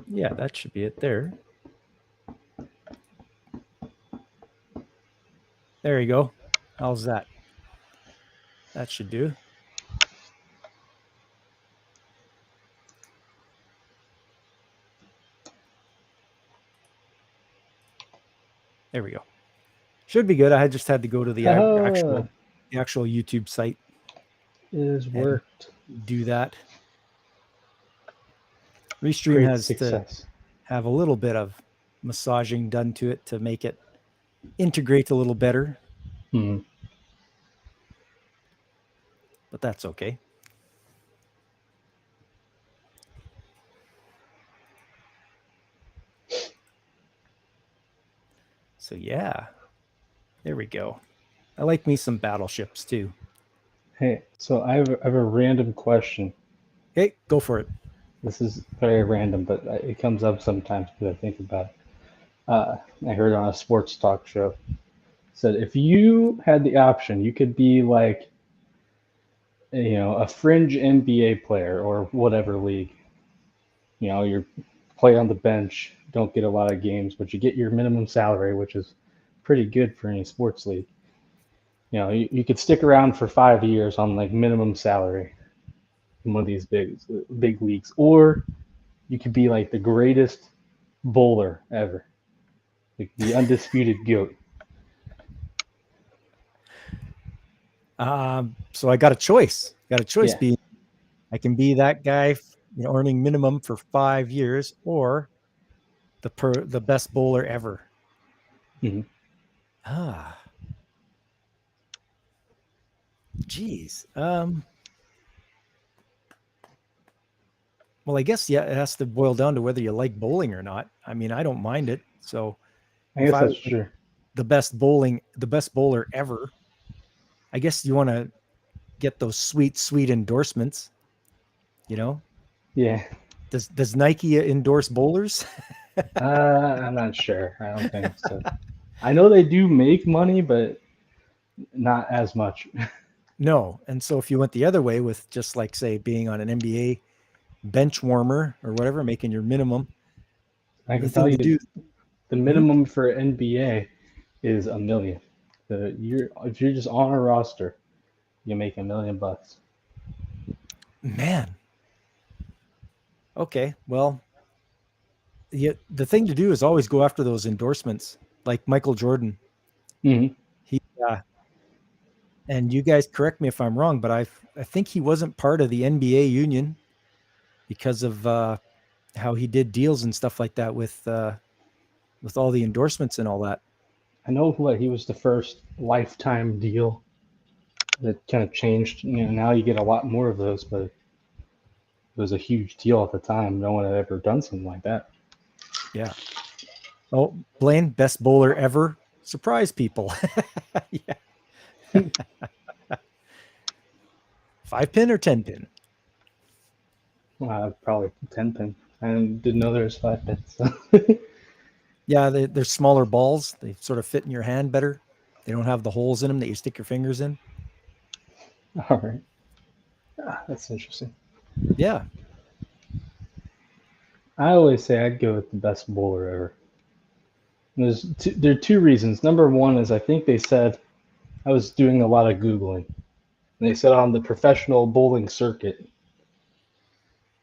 Yeah, that should be it there. There you go. How's that? That should do. There we go. Should be good. I just had to go to the actual YouTube site. It has worked. Do that. Restream has to have a little bit of massaging done to it to make it integrate a little better. But that's okay. So yeah, there we go. I like me some battleships too. Hey, so I have a random question. Hey, go for it. This is very random, but it comes up sometimes because I think about it. I heard on a sports talk show. It said if you had the option, you could be like, a fringe NBA player or whatever league. You're play on the bench, don't get a lot of games, but you get your minimum salary, which is pretty good for any sports league. You could stick around for 5 years on like minimum salary in one of these big leagues, or you could be like the greatest bowler ever, like the undisputed GOAT. So I got a choice. Got a choice. Yeah. I can be that guy, earning minimum for 5 years, or the best bowler ever. Hmm. Ah, geez. Well, I guess it has to boil down to whether you like bowling or not. I mean, I don't mind it. So I if guess I that's was true. the best bowler ever, I guess you want to get those sweet, sweet endorsements. You know, Yeah. does Nike endorse bowlers? I'm not sure. I don't think so. I know they do make money, but not as much. No. And so if you went the other way with just like say being on an NBA bench warmer or whatever, making your minimum, I the can tell thing to you do. the Hmm? minimum for NBA is $1 million. If you're just on a roster, you make $1 million. Man, okay. Well, the thing to do is always go after those endorsements, like Michael Jordan. Hmm. He and you guys correct me if I'm wrong, but I think he wasn't part of the NBA union because of how he did deals and stuff like that with all the endorsements and all that. I know what he was the first lifetime deal that kind of changed. Now you get a lot more of those, but it was a huge deal at the time. No one had ever done something like that. Yeah. Oh, Blaine, best bowler ever. Surprise people. Yeah. 5 pin or 10 pin? Probably 10 pin. I didn't know there was 5 pins. So. Yeah, they're smaller balls. They sort of fit in your hand better. They don't have the holes in them that you stick your fingers in. All right. That's interesting. Yeah. I always say I'd go with the best bowler ever. There are two reasons. Number one is I think they said I was doing a lot of Googling. And they said on the professional bowling circuit,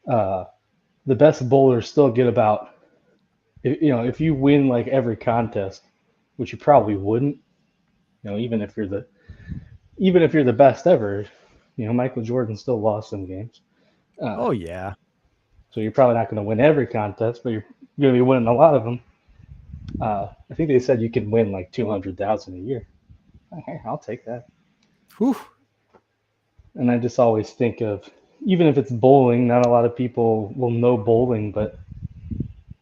uh, the best bowlers still get about, if you win like every contest, which you probably wouldn't, even if you're the best ever, Michael Jordan still lost some games. Uh, Oh yeah. so you're probably not going to win every contest, but you're going to be winning a lot of them. I think they said you can win like 200,000 a year. Okay, I'll take that. Whew. And I just always think of, even if it's bowling, not a lot of people will know bowling, but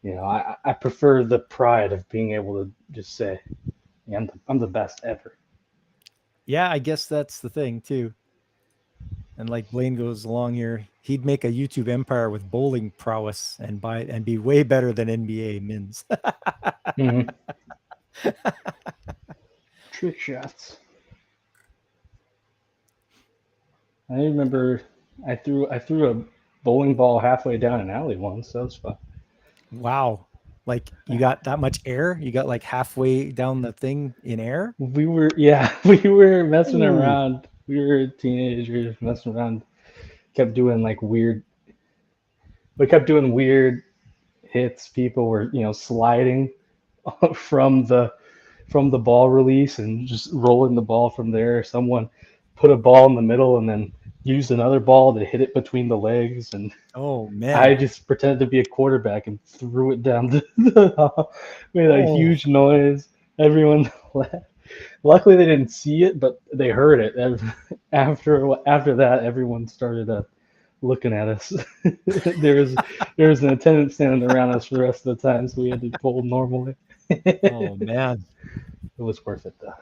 I prefer the pride of being able to just say, yeah, I'm the best ever. Yeah, I guess that's the thing too. And like Blaine goes along here, he'd make a YouTube empire with bowling prowess and be way better than NBA mins. Mm-hmm. Trick shots. I remember I threw a bowling ball halfway down an alley once. That was fun. Wow. Like you got that much air? You got like halfway down the thing in air? We were messing Ooh. around. We were teenagers messing around. Kept doing like weird. We kept doing weird hits. People were sliding from the ball release and just rolling the ball from there. Someone put a ball in the middle and then used another ball to hit it between the legs, and Oh I man. just pretended to be a quarterback and threw it down the hall. Made a Oh. huge noise. Everyone laughed. Luckily, they didn't see it, but they heard it. After that, everyone started looking at us. there was there was an attendant standing around us for the rest of the time, so we had to bowl normally. Oh It man. was worth it though.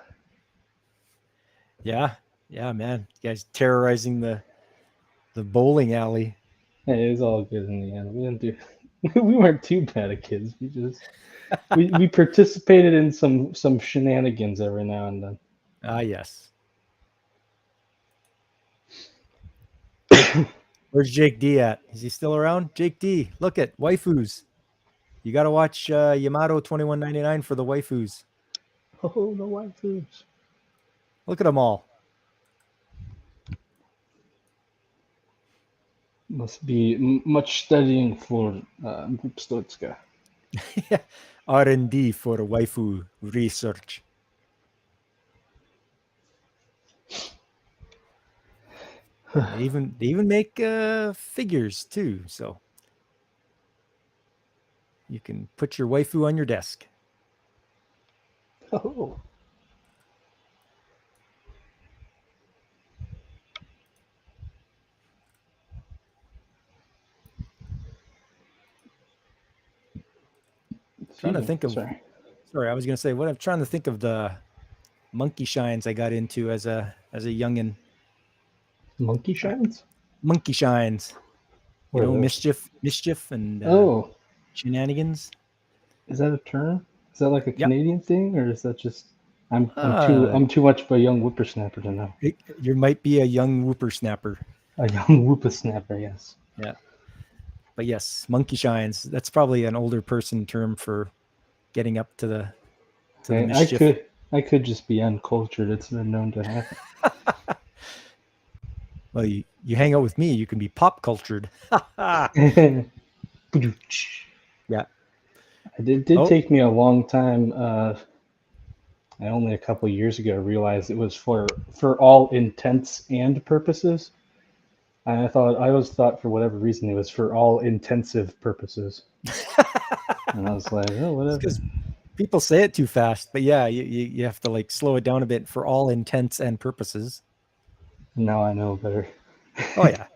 Yeah. Yeah, man. You guys terrorizing the bowling alley. Hey, it was all good in the end. We didn't do. We weren't too bad at kids. We participated in some shenanigans every now and then. Ah, yes. Where's Jake D at? Is he still around? Jake D, look at waifus. You got to watch Yamato 2199 for the waifus. Oh, the white foods. Look at them all. Must be much studying for Stoitska. R&D for waifu research. And they even make figures too, so you can put your waifu on your desk. Oh. Trying to think of. Sorry, I was gonna say what I'm trying to think of the monkey shines I got into as a youngin. Monkey shines? Monkey shines. You What are know, those? mischief, and Oh, shenanigans. is that a term? Is that like a Yep. Canadian thing, or is that just Uh, I'm too much of a young whippersnapper to know. you might be a young whippersnapper. A young whippersnapper, yes. Yeah. But yes, monkey shines. That's probably an older person term for getting up to the mischief. I could just be uncultured. It's been known to happen. Well, you hang out with me, you can be pop cultured. Yeah. It did take me a long time. I only a couple years ago realized it was for all intents and purposes. And I always thought for whatever reason it was for all intensive purposes. And I was like, oh, whatever. Because people say it too fast, but yeah, you have to like slow it down a bit for all intents and purposes. Now I know better. Oh yeah.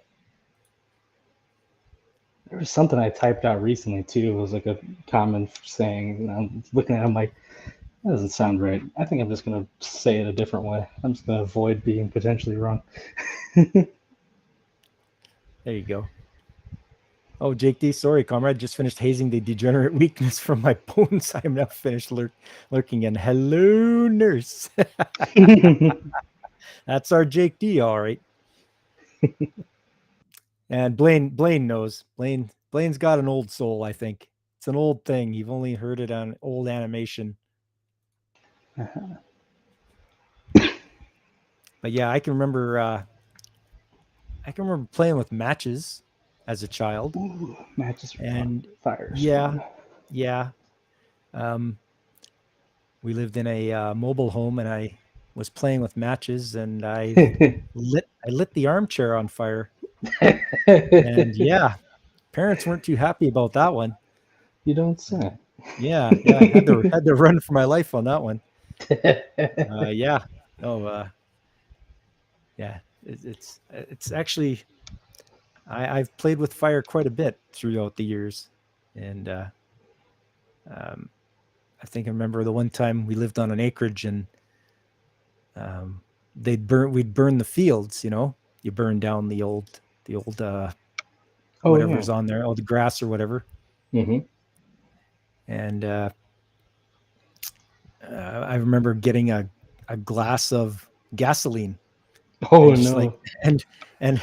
There was something I typed out recently too. It was like a common saying. And I'm looking at it, I'm like, that doesn't sound right. I think I'm just gonna say it a different way. I'm just gonna avoid being potentially wrong. There you go. Oh, Jake D, sorry, comrade. Just finished hazing the degenerate weakness from my bones. I am now finished lurking in. Hello, nurse. That's our Jake D, all right. And Blaine knows. Blaine's got an old soul, I think. It's an old thing. You've only heard it on old animation. But yeah, I can remember playing with matches as a child. Ooh, matches and fire. Yeah. We lived in a mobile home, and I was playing with matches, and I lit the armchair on fire. And yeah, parents weren't too happy about that one. You don't say. Yeah, I had to run for my life on that one. Yeah. Oh, yeah. It's actually I've played with fire quite a bit throughout the years, and I think I remember the one time we lived on an acreage, and we'd burn the fields. You know, you burn down the old whatever's on there, all the grass or whatever. Mm-hmm. And I remember getting a glass of gasoline. Oh no! And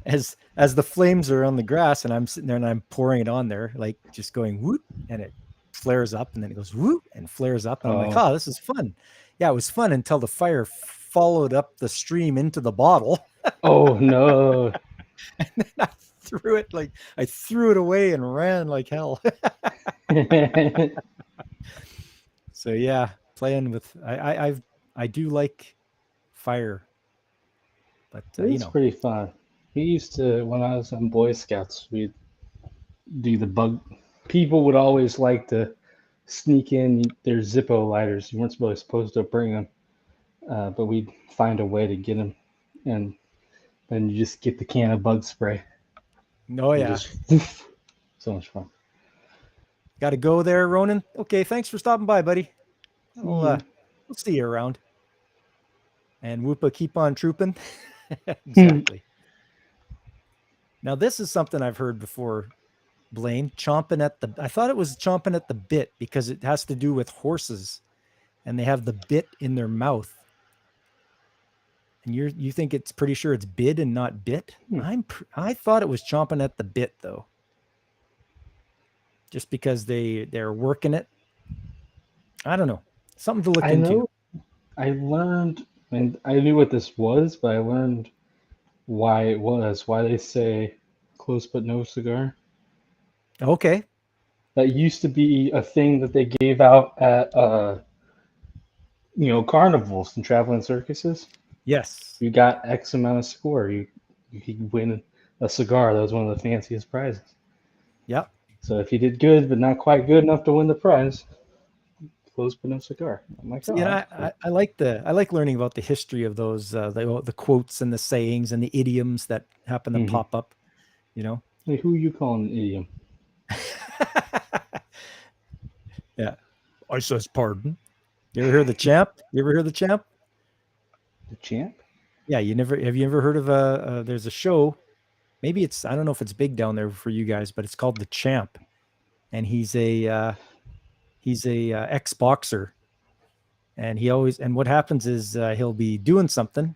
as the flames are on the grass, and I'm sitting there and I'm pouring it on there, like just going whoop, and it flares up, and then it goes whoop and flares up, and I'm like, oh, this is fun. Yeah, it was fun until the fire followed up the stream into the bottle. Oh no! And then I threw it away and ran like hell. So yeah, playing with I do like fire, but it's pretty fun. We used to, when I was in Boy Scouts, we'd do the bug. People would always like to sneak in their Zippo lighters. You weren't really supposed to bring them, but we'd find a way to get them, and then you just get the can of bug spray. Oh yeah, so much fun. Got to go there, Ronan. Okay, thanks for stopping by, buddy. We'll see you around. And Whoopa, keep on trooping. Exactly. Now, this is something I've heard before, Blaine. I thought it was chomping at the bit because it has to do with horses, and they have the bit in their mouth. And you think it's pretty sure it's bid and not bit? I thought it was chomping at the bit, though. Just because they're working it. I don't know. Something to look into. I learned, and I knew what this was, but I learned why they say close but no cigar. Okay. That used to be a thing that they gave out at carnivals and traveling circuses. Yes. You got X amount of score. You could win a cigar. That was one of the fanciest prizes. Yep. So if you did good but not quite good enough to win the prize, close but no cigar. I'm like, oh, You know, that's cool. I like learning about the history of those the quotes and the sayings and the idioms that happen to pop up. You know. Hey, who you calling an idiom? Yeah. I says pardon. You ever hear the champ? You ever hear the champ? The champ? Yeah, have you ever heard of there's a show, maybe it's, I don't know if it's big down there for you guys, but it's called The Champ. And he's a ex-boxer. And what happens is he'll be doing something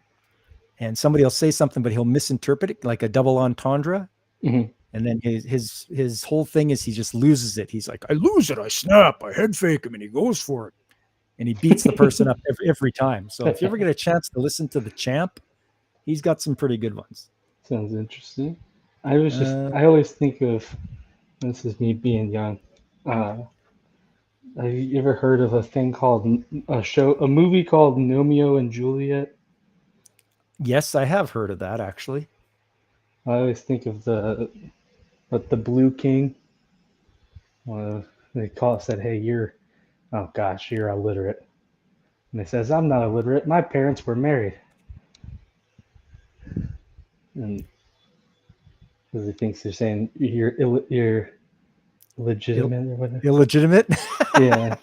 and somebody will say something, but he'll misinterpret it like a double entendre. Mm-hmm. And then his whole thing is he just loses it. He's like, I lose it, I snap, I head fake him, and he goes for it. And he beats the person up every time. So if you ever get a chance to listen to The Champ, he's got some pretty good ones. Sounds interesting. I always think of, this is me being young. Have you ever heard of a movie called Romeo and Juliet? Yes, I have heard of that actually. I always think of the Blue King. They said, hey, you're illiterate. And he says, I'm not illiterate. My parents were married. And because he thinks they're saying you're legitimate or whatever. Illegitimate? Yeah.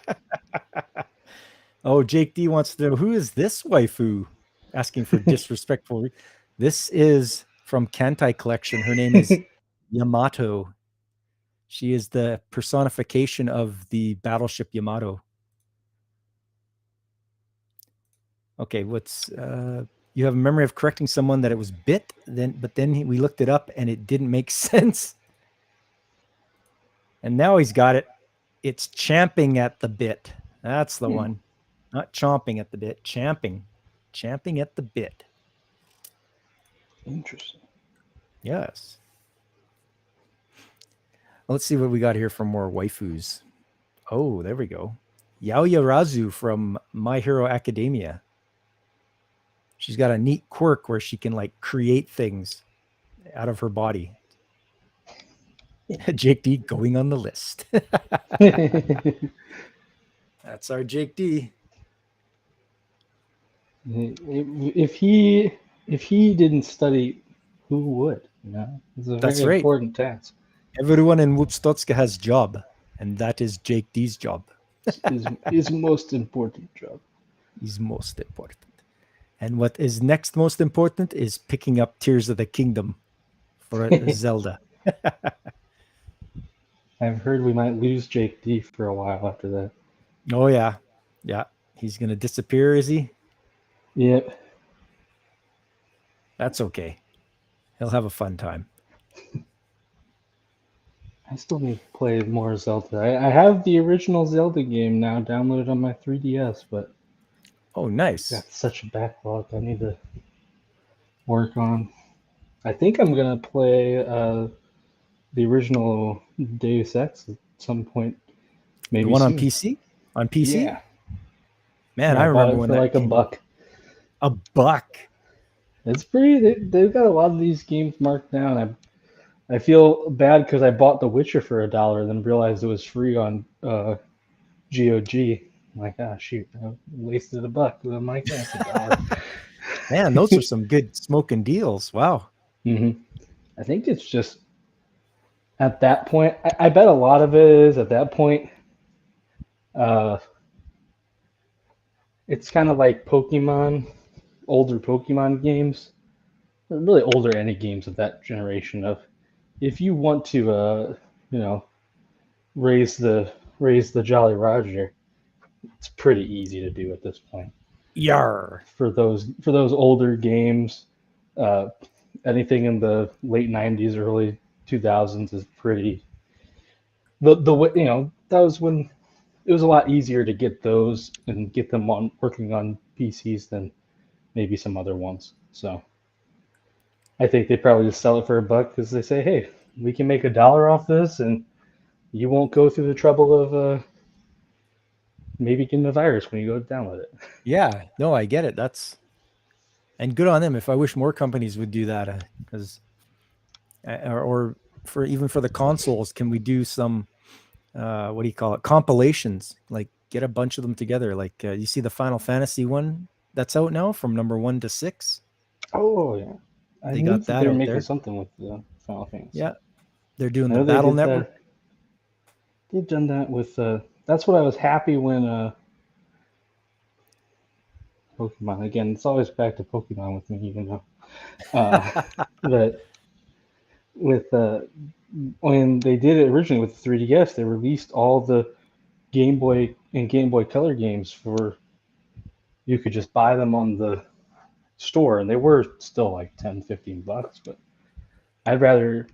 Oh, Jake D wants to know, who is this waifu? Asking for disrespectful. This is from Kantai Collection. Her name is Yamato. She is the personification of the battleship Yamato. Okay, you have a memory of correcting someone that it was bit, but then we looked it up and it didn't make sense. And now he's got it. It's champing at the bit. That's the one. Not chomping at the bit, champing. Champing at the bit. Interesting. Yes. Let's see what we got here for more waifus. Oh, there we go. Yaoyarazu from My Hero Academia. She's got a neat quirk where she can like create things out of her body. Jake D going on the list. That's our Jake D. If he didn't study, who would? You know, it's a very important task. Everyone in Wupstotska has job, and that is Jake D's job. His most important job. He's most important. And what is next most important is picking up Tears of the Kingdom for Zelda. I've heard we might lose Jake D for a while after that. Oh, yeah. Yeah. He's going to disappear, is he? Yep. That's okay. He'll have a fun time. I still need to play more Zelda. I have the original Zelda game now downloaded on my 3DS, but oh, nice. got such a backlog I need to work on. I think I'm gonna play the original Deus Ex at some point. Maybe the one soon. on PC? On PC? Yeah. Man, I remember when that like came $1. A buck. It's pretty. They've got a lot of these games marked down. I feel bad because I bought The Witcher for $1 and then realized it was free on GOG. I'm like, shoot, I wasted $1. I'm like, that's $1. Man, those are some good smoking deals. Wow. Mm-hmm. I think it's just at that point. I bet a lot of it is at that point. It's kind of like Pokemon, older Pokemon games, or really older any games of that generation. Of if you want to, raise the Jolly Roger, it's pretty easy to do at this point. Yar. For those older games, anything in the late 90s, early 2000s is pretty. That was when it was a lot easier to get those and get them working on PCs than maybe some other ones. So I think they probably just sell it for $1 because they say, hey, we can make $1 off this and you won't go through the trouble of maybe getting a virus when you go to download it. Yeah, no, I get it. That's And good on them. If I wish more companies would do that, because or for even for the consoles, can we do some what do you call it, compilations, like get a bunch of them together, like you see the Final Fantasy one that's out now from number 1 to 6. Oh yeah, I They knew got that that they were out making there. something with the Final Fantasy. Yeah, they're doing I the know they Battle did Network. that. They've done that with. That's what I was happy when Pokemon again. It's always back to Pokemon with me, even though. But with when they did it originally with the 3DS, they released all the Game Boy and Game Boy Color games for. You could just buy them on the store, and they were still like 10, $15, but I'd rather.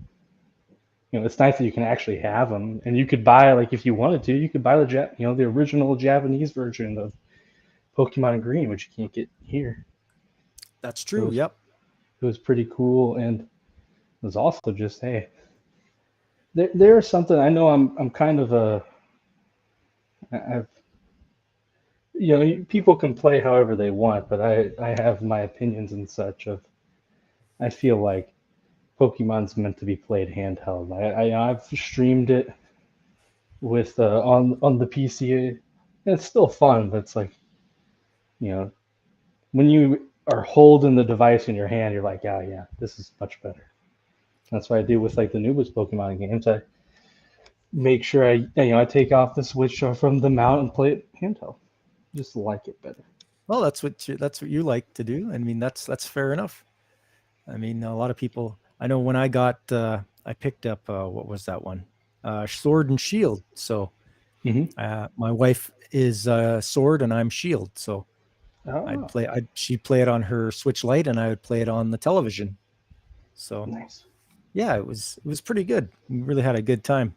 It's nice that you can actually have them, and you could buy, like, if you wanted to, you could buy the original Japanese version of Pokemon Green, which you can't get here. That's It true. was Yep. it was pretty cool, and it was also just, hey, there's something I know. I'm kind of I've people can play however they want, but I have my opinions and such of. I feel like Pokemon's meant to be played handheld. I've streamed it with on the PC. And it's still fun, but it's like, you know when you are holding the device in your hand, you're like, oh yeah, this is much better. That's what I do with like the newest Pokemon games. I make sure I take off the Switch from the mount and play it handheld. Just like it better. Well, that's what you like to do. I mean, that's fair enough. I mean, a lot of people. I know when I picked up what was that one, Sword and Shield. So Mm-hmm. my wife is Sword and I'm Shield. So Oh, she'd play it on her Switch Lite and I would play it on the television. So nice. yeah, it was pretty good. We really had a good time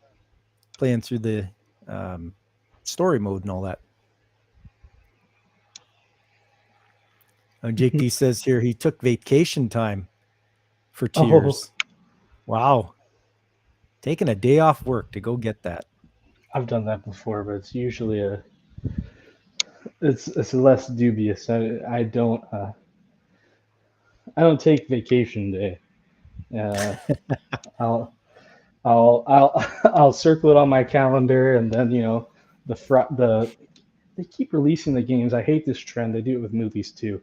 playing through the um, story mode and all that. Jake D says here he took vacation time for Oh, Tears. Wow, taking a day off work to go get that. I've done that before, but it's usually it's less dubious. I don't take vacation day. Uh, I'll I'll circle it on my calendar, and then they keep releasing the games. I hate this trend. They do it with movies too,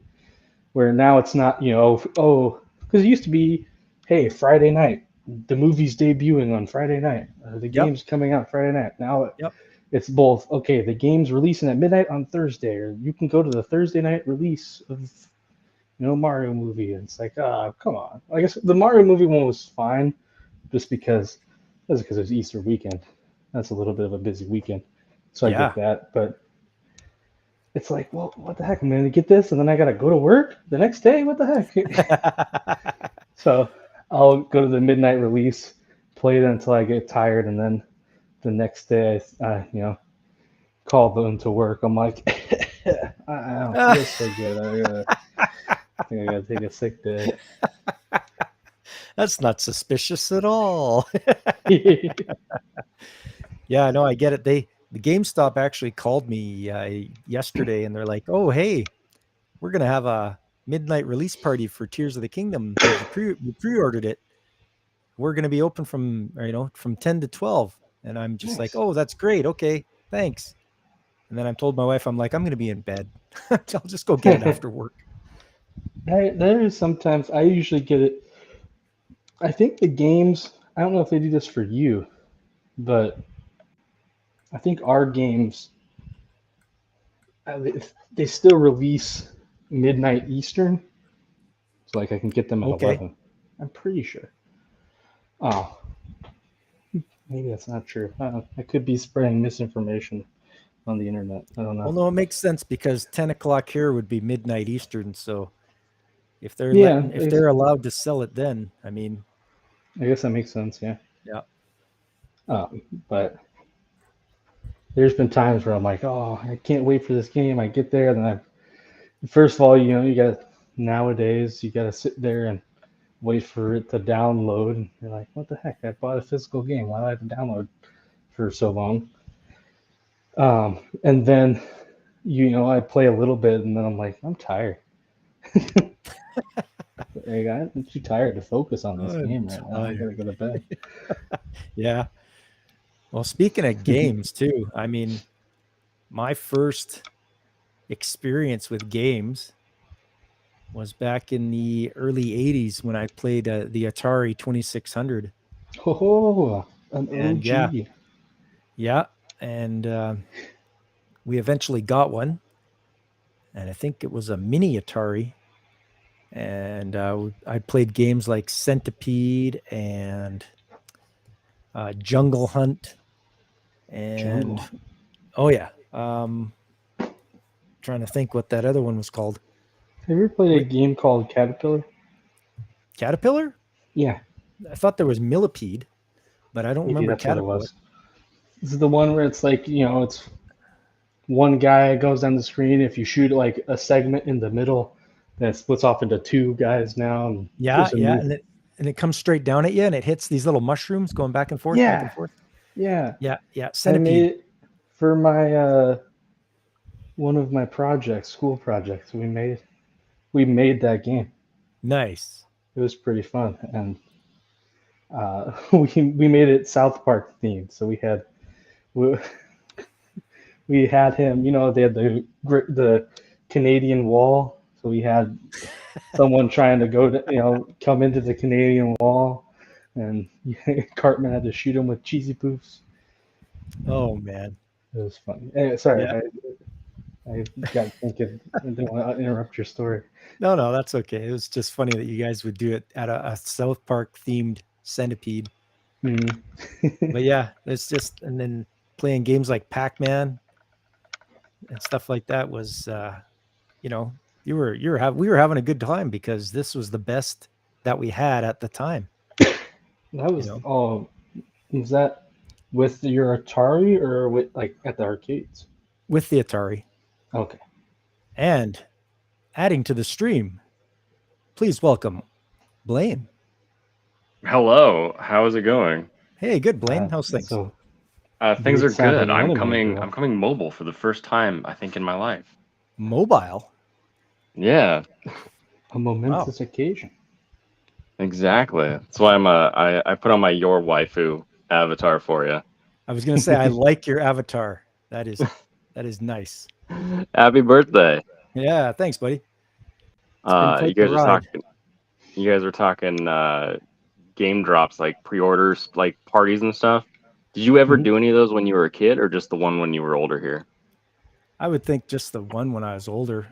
where now it's not because it used to be, hey, Friday night, the movie's debuting on Friday night, the Yep, game's coming out Friday night. Now yep. it's both. Okay, the game's releasing at midnight on Thursday, or you can go to the Thursday night release of Mario movie. And it's like, come on. I guess the Mario movie one was fine, just because it was Easter weekend. That's a little bit of a busy weekend, so I get Yeah. that. But it's like, well, what the heck? I'm gonna get this, and then I gotta go to work the next day. What the heck? So I'll go to the midnight release, play it until I get tired, and then the next day, call them to work. I'm like, I don't feel so good. I think I gotta take a sick day. That's not suspicious at all. Yeah, no, I get it. The GameStop actually called me yesterday, and they're like, "Oh, hey, we're gonna have a midnight release party for Tears of the Kingdom because you pre-ordered it. We're gonna be open from 10 to 12." And I'm just like, Nice. "Oh, that's great. Okay, thanks." And then I told my wife, I'm like, "I'm gonna be in bed. I'll just go get it after work." There is sometimes I usually get it. I think the games. I don't know if they do this for you, but I think our games they still release midnight Eastern, so like I can get them at Okay. 11. I'm pretty sure. Oh, maybe that's not true. I could be spreading misinformation on the internet. I don't Well, know. no, it makes sense because 10 o'clock here would be midnight Eastern. So Yeah, if they're allowed to sell it, then I mean, I guess that makes sense. Yeah. yeah, But there's been times where I'm like, oh, I can't wait for this game. I get there, and then first of all, you got nowadays you got to sit there and wait for it to download. And you're like, what the heck? I bought a physical game. Why do I have to download for so long? And then I play a little bit, and then I'm like, I'm tired. Hey, I'm too tired to focus on this I'm game right now. I tired. gotta go to bed. Yeah. Well, speaking of games too, I mean, my first experience with games was back in the early 80s when I played the Atari 2600. Oh, an And yeah, OG. yeah. And we eventually got one. And I think it was a mini Atari. And I played games like Centipede and Jungle Hunt. And Jungle. oh, yeah. Trying to think what that other one was called. Have you ever played a Wait, game called Caterpillar? Caterpillar? Yeah, I thought there was Millipede, but I don't maybe remember that's what it Caterpillar. was. This is the one where it's like, it's one guy goes on the screen. If you shoot like a segment in the middle, then it splits off into two guys now. And Yeah, there's a yeah, new. and it comes straight down at you, and it hits these little mushrooms going back and forth, back and Yeah, forth. yeah. Yeah, yeah, I made Centipede. it for my one of my projects, school projects. We made that game. Nice. It was pretty fun, and we made it South Park themed. So we, we had him. They had the Canadian Wall. So we had someone trying to go to come into the Canadian Wall, and Cartman had to shoot him with cheesy poofs. Oh man. It was funny. Sorry, Yeah. I got thinking. I didn't want to interrupt your story. No, no, that's okay. It was just funny that you guys would do it at a South Park themed Centipede. Mm. But yeah, it's just, and then playing games like Pac-Man and stuff like that was you know, we were having a good time because this was the best that we had at the time, That you was know, was that with your Atari or with like at the arcades? with the Atari. Okay. And adding to the stream, please welcome Blaine. Hello, how's it going? Hey, good Blaine. How's things? So Things are dude good. sounding I'm anime coming. girl. I'm coming mobile for the first time, I think, in my life. Mobile. Yeah, A Wow. momentous occasion. exactly. That's why I put on my your waifu avatar for you. I was gonna say I like your avatar. That is nice. Happy birthday. Yeah, thanks, buddy. It's been You quite the guys are ride. talking. You guys were talking game drops, like pre-orders, like parties and stuff. Did you ever Mhm. do any of those when you were a kid, or just the one when you were older here? I would think just the one when I was older.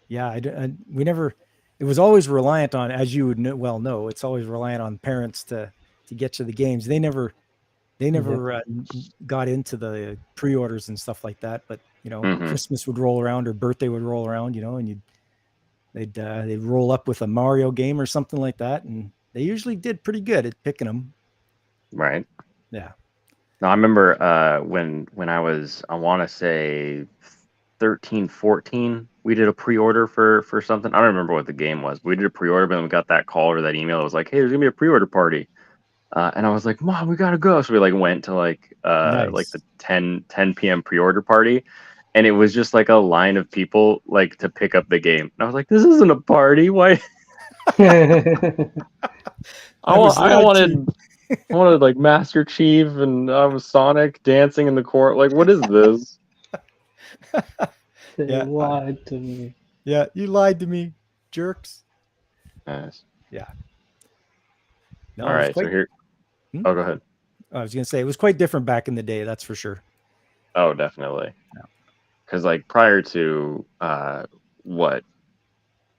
Yeah, we never. It was always reliant on, as you would well know, it's always reliant on parents to get you the games. They Yeah. never got into the pre-orders and stuff like that. But Mm-hmm. Christmas would roll around or birthday would roll around, and they'd roll up with a Mario game or something like that, and they usually did pretty good at picking them. Right. Yeah. No, I remember when I was, I want to say 13, 14, we did a pre-order for something. I don't remember what the game was, but we did a pre-order, but then we got that call or that email. It was like, hey, there's gonna be a pre-order party. And I was like, Mom, we gotta go. So we like went to like Nice. the 10 p.m. pre-order party, and it was just like a line of people like to pick up the game. And I was like, this isn't a party. Why? I was I there too. wanted like Master Chief and I was Sonic dancing in the court. Like, what is this? They Yeah. lied to me. Yeah, you lied to me, jerks. Nice. Yeah. No, All it was right, so quite. here. Hmm? Oh, go ahead. I was gonna say it was quite different back in the day. That's for sure. Oh, definitely. Yeah. Because like prior to what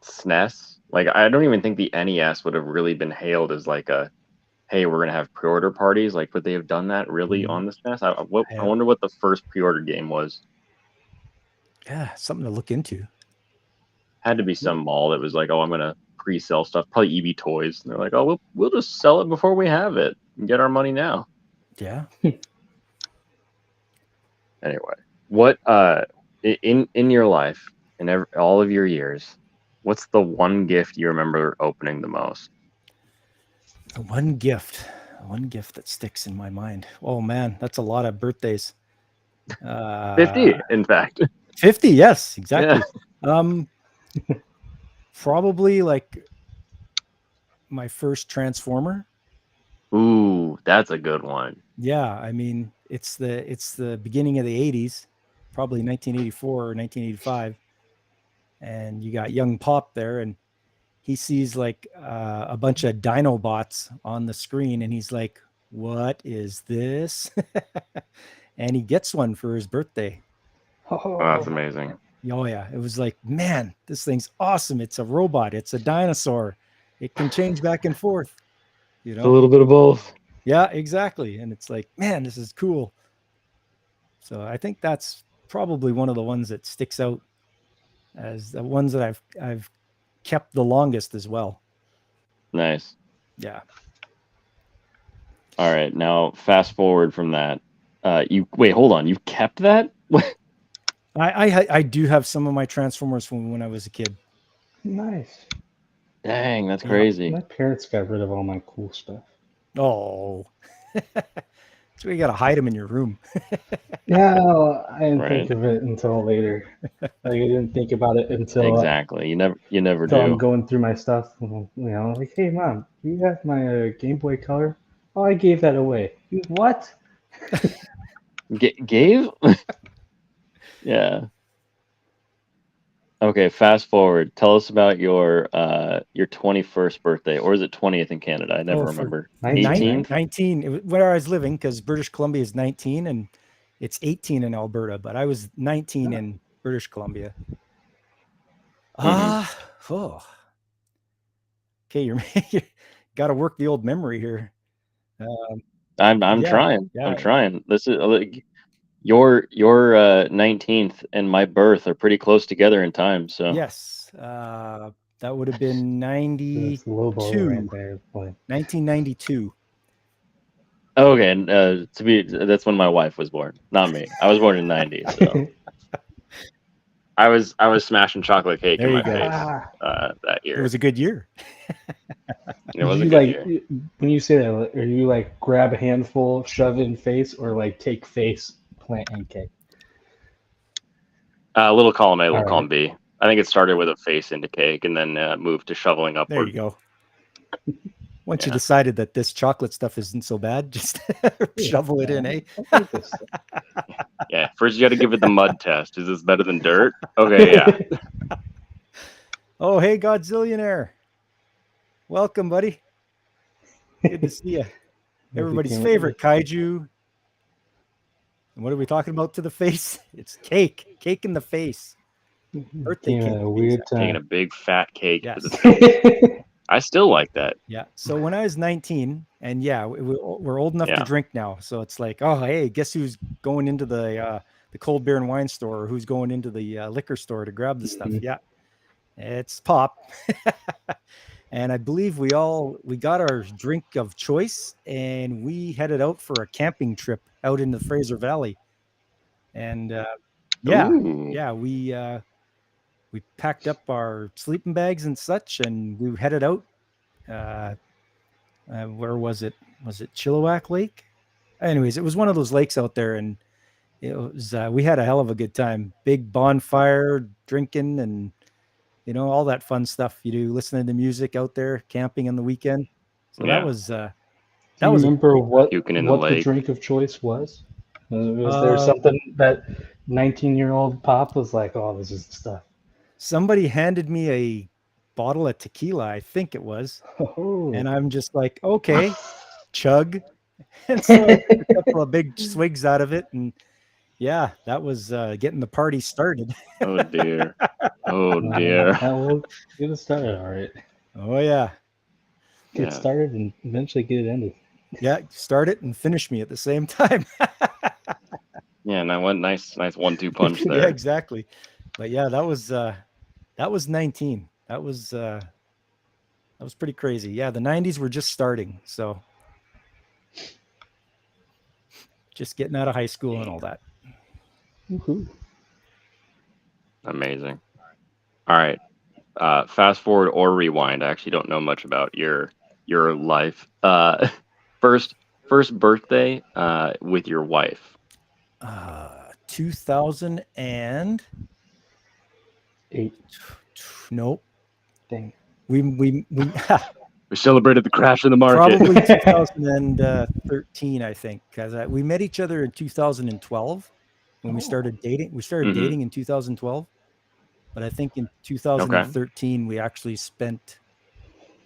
SNES, like I don't even think the NES would have really been hailed as like a, hey, we're gonna have pre-order parties. Like, would they have done that really Mm, on the SNES? I yeah. wonder what the first pre-order game was. Yeah, something to look into. Had to be some mall that was like, oh, I'm gonna pre-sell stuff. Probably EB Toys. And they're like, oh, we'll just sell it before we have it and get our money now. Yeah. Anyway, what in your life, in all of your years, what's the one gift you remember opening the most? The one gift that sticks in my mind. Oh man, that's a lot of birthdays. 50, in fact. 50, yes, exactly. probably like my first Transformer. Ooh, that's a good one. Yeah, I mean, it's the beginning of the 80s, probably 1984 or 1985. And you got young Pop there, and he sees like a bunch of Dinobots on the screen, and he's like, "What is this?" And he gets one for his birthday. Oh, that's amazing. Oh yeah, it was like, man, this thing's awesome. It's a robot. It's a dinosaur. It can change back and forth. You It's a know? little bit of both. Yeah, exactly. And it's like, man, this is cool. So I think that's probably one of the ones that sticks out as the ones that I've kept the longest as well. Nice. Yeah. All right, now fast forward from that. Hold on. You kept that? I do have some of my Transformers from when I was a kid. Nice. Dang, that's Yeah. crazy. My parents got rid of all my cool stuff. Oh. So you got to hide them in your room. Yeah, well, I didn't Right. think of it until later. Like I didn't think about it until Exactly. You never until I'm do. going through my stuff. You know, like, hey, mom, do you have my Game Boy Color? Oh, I gave that away. You, what? Gave? Yeah. Okay, fast forward. Tell us about your 21st birthday, or is it 20th in Canada? I never Oh, for remember. 19, 18th? 19, it was where I was living, because British Columbia is 19 and it's 18 in Alberta, but I was 19 in British Columbia. Oh. Okay, you got to work the old memory here. I'm Yeah, trying. yeah. I'm trying. This is like your 19th and my birth are pretty close together in time. So Yes, that would have been That's Lobo 92, right there. Boy. 1992. okay, and that's when my wife was born, not me. I was born in '90, so I was smashing chocolate cake There in you my go. face that year. It was a good year. It was a you good like year. when you say that? Are you like grab a handful, shove it in face, or like take face, plant in cake? Little column A, little All right. column B. I think it started with a face into cake and then moved to shoveling There upward. you go. Once you Yeah. decided that this chocolate stuff isn't so bad, just shovel it in, eh? I like this stuff. Yeah. First, you got to give it the mud test. Is this better than dirt? Okay, yeah. Oh, hey, Godzillionaire. Welcome, buddy. Good to see you. Everybody's became- favorite kaiju. And what are we talking about to the face? It's cake. Cake in the face. Birthday Came cake. at a to be weird exact. Taking a time. big fat cake to Yes. the face. I still like that. Yeah. So when I was 19, and yeah, we're old enough Yeah. to drink now. So it's like, oh, hey, guess who's going into the cold beer and wine store, or who's going into the liquor store to grab the stuff? Mhm. Yeah, it's Pop. And I believe we got our drink of choice, and we headed out for a camping trip out in the Fraser Valley. And Ooh. we packed up our sleeping bags and such, and we headed out. Where was it? Was it Chilliwack Lake? Anyways, it was one of those lakes out there, and it was we had a hell of a good time. Big bonfire, drinking, and all that fun stuff you do, listening to music out there, camping on the weekend. So Yeah. that was Do you remember what Puking in the the lake. drink of choice was? Was there something that 19-year-old Pop was like, "Oh, this is the stuff"? somebody handed me a bottle of tequila, I think it was, Oh. and I'm just like, okay, chug. And so I took a couple of big swigs out of it, and yeah, that was getting the party started. Oh dear. Oh dear. That will get it started, all right. Oh yeah, Get Yeah. started and eventually get it ended. yeah, start it and finish me at the same time. Yeah, and I went nice 1-2 punch there. Yeah, exactly. But yeah, that was 19. That was pretty crazy. Yeah, the 90s were just starting, so just getting out of high school and all that. Woohoo. Amazing. All right. Fast forward or rewind. I actually don't know much about your life. First birthday with your wife. 2000 and8. nope, Dang. we We celebrated the crash in the market. probably 2013, I think, because we met each other in 2012 when we started dating. We started Mhm. dating in 2012, but I think in 2013 we actually spent.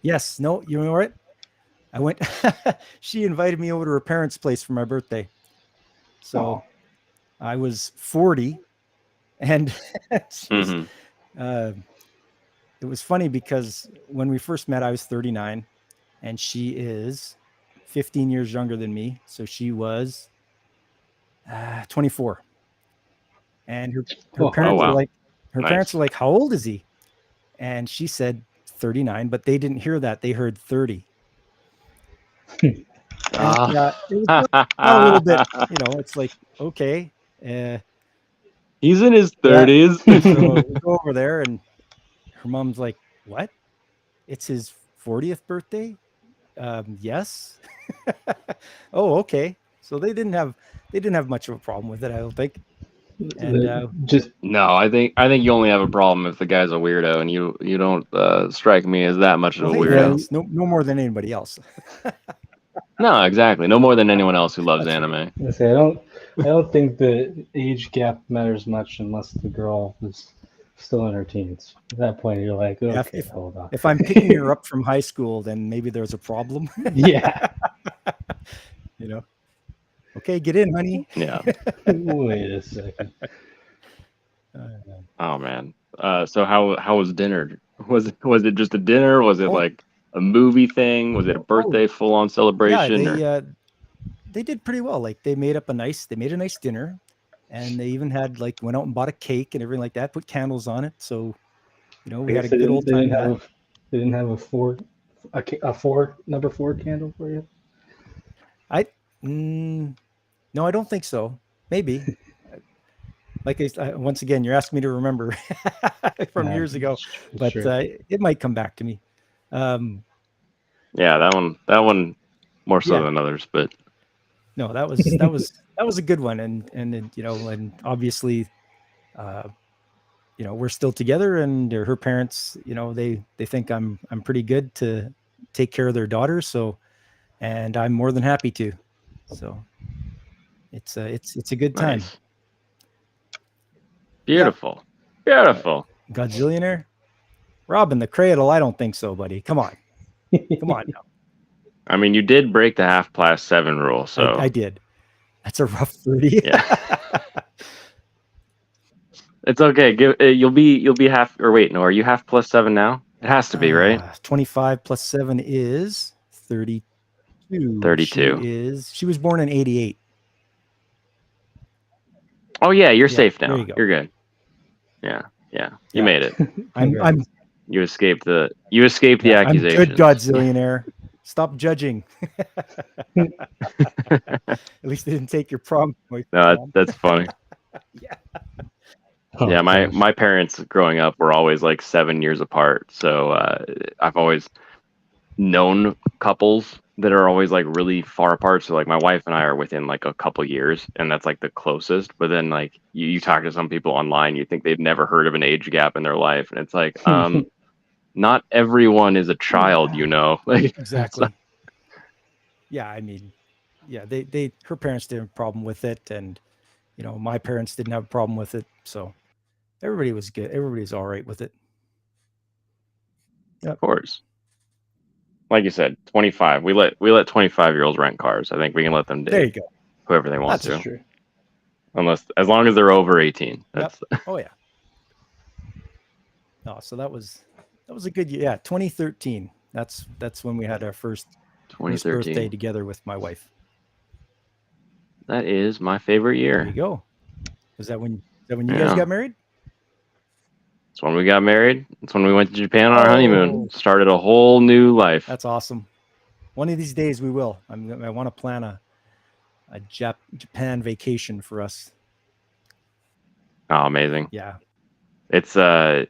Yes, no, you know what? I went. She invited me over to her parents' place for my birthday, so Aw. I was 40, and she was. Mhm. It was funny because when we first met, I was 39, and she is 15 years younger than me. So she was 24, and her Oh, parents wow. were like, Nice. "How old is he?" And she said 39, but they didn't hear that; they heard 30. And it was a little bit, it's like, okay. He's in his Yeah. 30s. So we go over there, and her mom's like, "What? It's his 40th birthday?" Yes. Oh, okay. So they didn't have much of a problem with it, I don't think. And Just No, I think you only have a problem if the guy's a weirdo, and you don't strike me as that much of well, a hey, weirdo. thanks. No more than anybody else. No, exactly. No more than anyone else who loves That's right. anime. I say I don't think the age gap matters much unless the girl is still in her teens. At that point, you're like, Yeah, okay, hold on. If I'm picking her up from high school, then maybe there's a problem. Yeah. Okay, get in, honey. Yeah. Wait a second. Oh man. So how was dinner? Was it just a dinner? Was it Oh. like a movie thing? Was it a birthday full on Yeah, celebration? or- they did pretty well. Like they made a nice dinner, and they even had went out and bought a cake and everything like that, put candles on it. So, we had a good old time. They didn't have a number 4 candle for you. No, I don't think so. Maybe. Once again, you're asking me to remember from years ago, but Sure. it might come back to me. Yeah, that one more so Yeah. than others, but No, that was a good one, and obviously, we're still together, and her parents, they think I'm pretty good to take care of their daughter, so, and I'm more than happy to. So it's a good time. nice. Beautiful. Beautiful. Godzillionaire, Robin the Cradle. I don't think so, buddy. Come on now. I mean, you did break the half past 7 rule, so I did. That's a rough 30. yeah. It's okay. You'll be half, or wait, no, are you half plus 7 now? It has to be, right? 25 plus 7 is 32. 32. She was born in 88. Oh yeah, you're safe there now. you go. You're good. Yeah. You Yeah. made it. I'm You escaped the accusation. I'm good, Godzillionaire. Stop judging. At least they didn't take your prom. No, that's funny. Oh, Yeah, gosh. my parents growing up were always like 7 years apart, so I've always known couples that are always like really far apart. So like my wife and I are within like a couple years, and that's like the closest. But then like you talk to some people online, you think they've never heard of an age gap in their life, and it's like not everyone is a child, like Exactly. Yeah, I mean, yeah, her parents didn't have a problem with it, and my parents didn't have a problem with it, so everybody was good. Everybody's all right with it. Of course. Like you said, 25. We let 25-year-olds rent cars. I think we can let them date There you go. whoever they want That's to, true. as long as they're over 18. That's Oh yeah. No, so that was a good year. Yeah, 2013. That's when we had our first 2013. birthday together with my wife. That is my favorite There you year. go. Is that when you guys got married? It's when we got married. It's when we went to Japan on our Oh. honeymoon. Started a whole new life. That's awesome. One of these days we will. I want to plan a Japan vacation for us. Oh, amazing. Yeah. It's a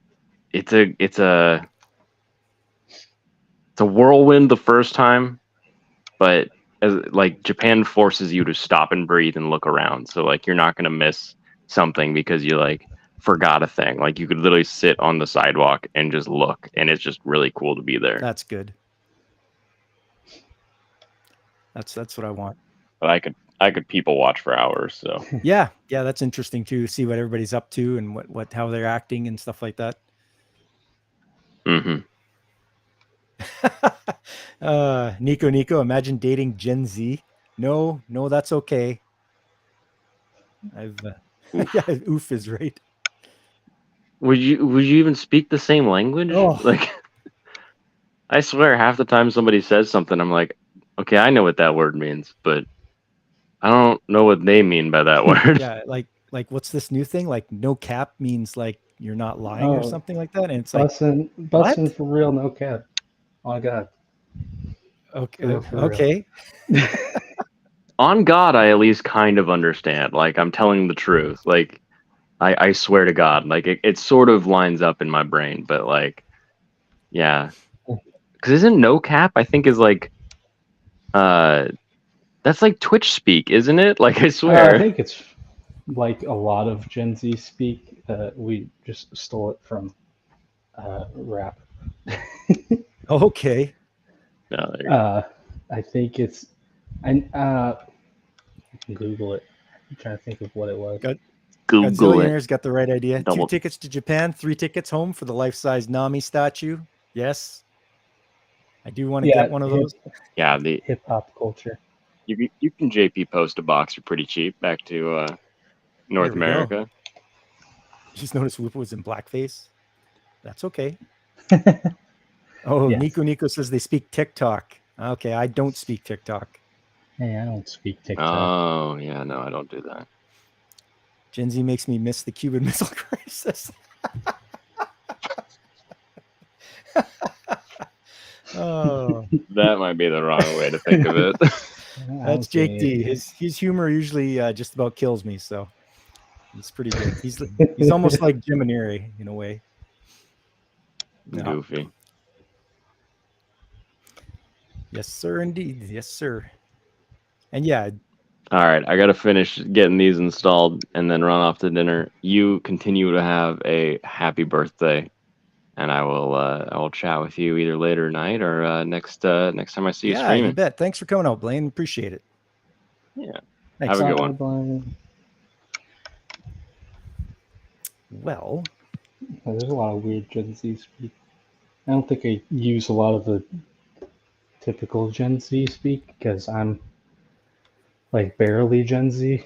whirlwind the first time, but like Japan forces you to stop and breathe and look around. So like you're not going to miss something because you like forgot a thing. Like you could literally sit on the sidewalk and just look, and it's just really cool to be there. That's good. That's what I want. But I could people watch for hours. So Yeah, that's interesting too. See what everybody's up to and what how they're acting and stuff like that. Nico, imagine dating Gen Z. No, that's okay. I've yeah, oof is right. would you even speak the same language? Oh. Like, I swear, half the time somebody says something, I'm like, okay, I know what that word means, but I don't know what they mean by that word. Yeah, like what's this new thing? Like no cap means like you're not lying or Oh, something like that. And it's like bussin' for real, no cap. Oh my god. okay, for real. okay. On God, I at least kind of understand. Like, I'm telling the truth. Like, I swear to God, like it sort of lines up in my brain, but like, yeah, because isn't no cap? I think is like, that's like Twitch speak, isn't it? Like, I swear. I think it's like a lot of Gen Z speak. We just stole it from rap. Okay. No, there you go. I think it's, I can Google it. I'm trying to think of what it was. Google it. Godzillionaire's got the right idea. Double- 2 tickets to Japan, 3 tickets home for the life-size Nami statue. Yes. I do want to get one of those. Yeah, the Hip hop culture. you can JP post a box for pretty cheap back to North There we go. America. Just noticed Whoop was in blackface. That's okay. Oh, Yes. Nico says they speak TikTok. Okay, I don't speak TikTok. Hey, I don't speak TikTok. Oh yeah, no, I don't do that. Gen Z makes me miss the Cuban Missile Crisis. Oh, That might be the wrong way to think of it. that's Jake D. His humor usually just about kills me, so he's pretty good. He's almost like Jim and Erie in a way. No. Goofy. Yes, sir, indeed. Yes, sir. And yeah, All right, I gotta finish getting these installed and then run off to dinner. You continue to have a happy birthday, and I will chat with you either later tonight or next time I see you yeah, streaming. you bet. Thanks for coming out, Blaine. Appreciate it. Yeah. Thanks. Have a good one. Bye. Well, There's a lot of weird Gen Z speak. I don't think I use a lot of the typical Gen Z speak because I'm like barely Gen Z.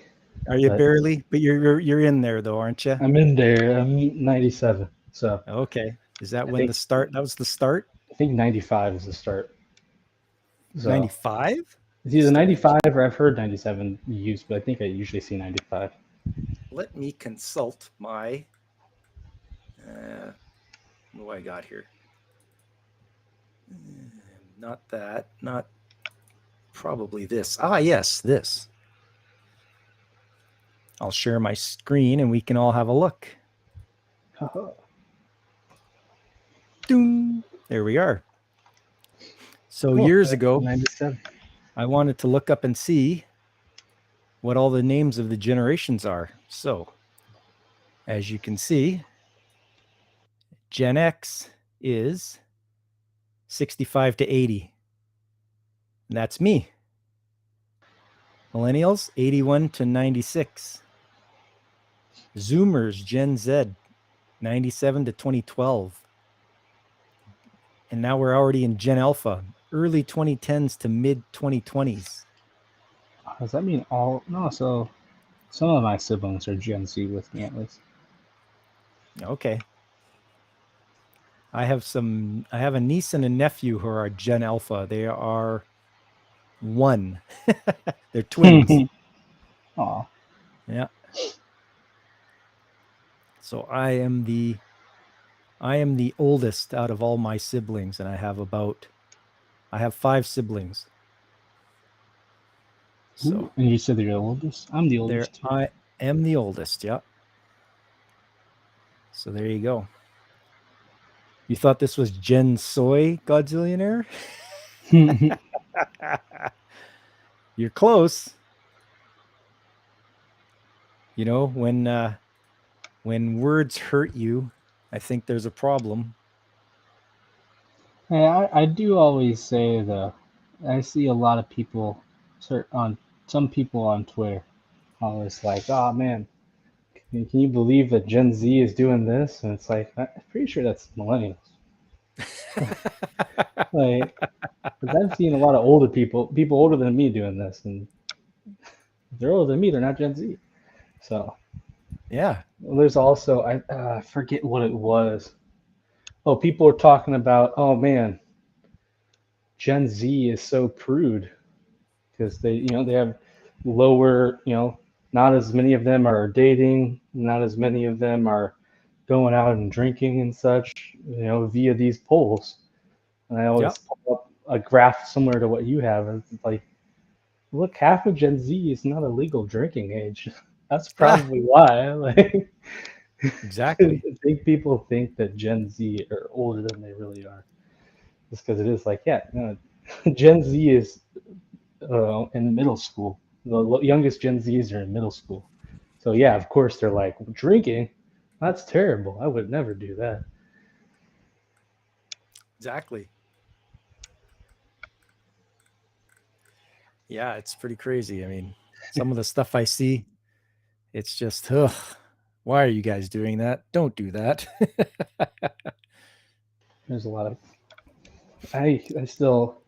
are you But- barely? But you're in there though, aren't you? I'm in there. I'm 97. So Okay. Is that I when think- the start? That was the start. I think 95 is the start. So 95. it's either 95 or I've heard 97 used, but I think I usually see 95. Let me consult my. What do I got here? Not that. Not probably this. Ah, yes, this. I'll share my screen and we can all have a look. Doom. There we are. So Cool. years ago, 97. I wanted to look up and see what all the names of the generations are. So, as you can see, Gen X is 65 to 80. And that's me. Millennials, 81 to 96. Zoomers, Gen Z, 97 to 2012. And now we're already in Gen Alpha, early 2010s to mid 2020s. Does that mean all? No, so some of my siblings are Gen Z with me at least. Okay. I have a niece and a nephew who are Gen Alpha. They are 1. They're twins. Aw. Yeah. So I am the oldest out of all my siblings, and I have 5 siblings. So And you said you're the oldest? I'm the there oldest. too. I am the oldest, yeah. So there you go. You thought this was Gen Soy Godzillionaire? You're close. You know, when when words hurt you, I think there's a problem. Yeah, I do always say though, I see a lot of people, on some people on Twitter, always like, "Oh man, can you believe that Gen Z is doing this?" And it's like, I'm pretty sure that's millennials. Like, because I've seen a lot of older people older than me doing this, and if they're older than me, they're not Gen Z. So Yeah. there's also I forget what it was. Oh, people are talking about, oh man, Gen Z is so prude because they have lower, not as many of them are dating, not as many of them are going out and drinking and such, via these polls. And I always Yep. pull up a graph similar to what you have, and it's like, look, half of Gen Z is not a legal drinking age. That's probably why. Like, Exactly. I think people think that Gen Z are older than they really are, just because it is like, yeah, no, Gen Z is in middle school. The youngest Gen Zs are in middle school. So yeah, of course they're like, drinking. That's terrible. I would never do that. Exactly. Yeah, it's pretty crazy. I mean, some of the stuff I see, it's just, ugh, why are you guys doing that? Don't do that. There's a lot of I still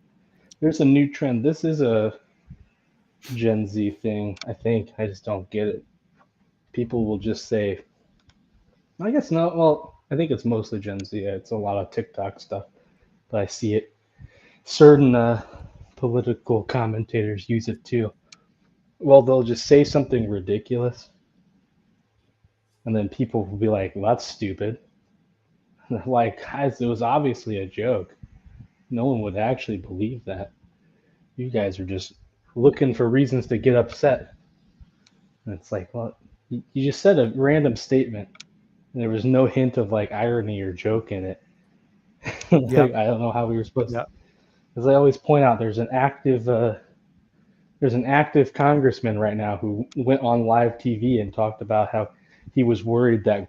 there's a new trend. This is a Gen Z thing, I think. I just don't get it. People will just say, I guess not. Well, I think it's mostly Gen Z. It's a lot of TikTok stuff, but I see it. Certain political commentators use it too. Well, they'll just say something ridiculous, and then people will be like, well, "That's stupid." Like, guys, it was obviously a joke. No one would actually believe that. You guys are just looking for reasons to get upset. And it's like, well, you just said a random statement. And there was no hint of like irony or joke in it. Yep. Like, I don't know how we were supposed to. Yep. As I always point out, there's an active congressman right now who went on live TV and talked about how he was worried that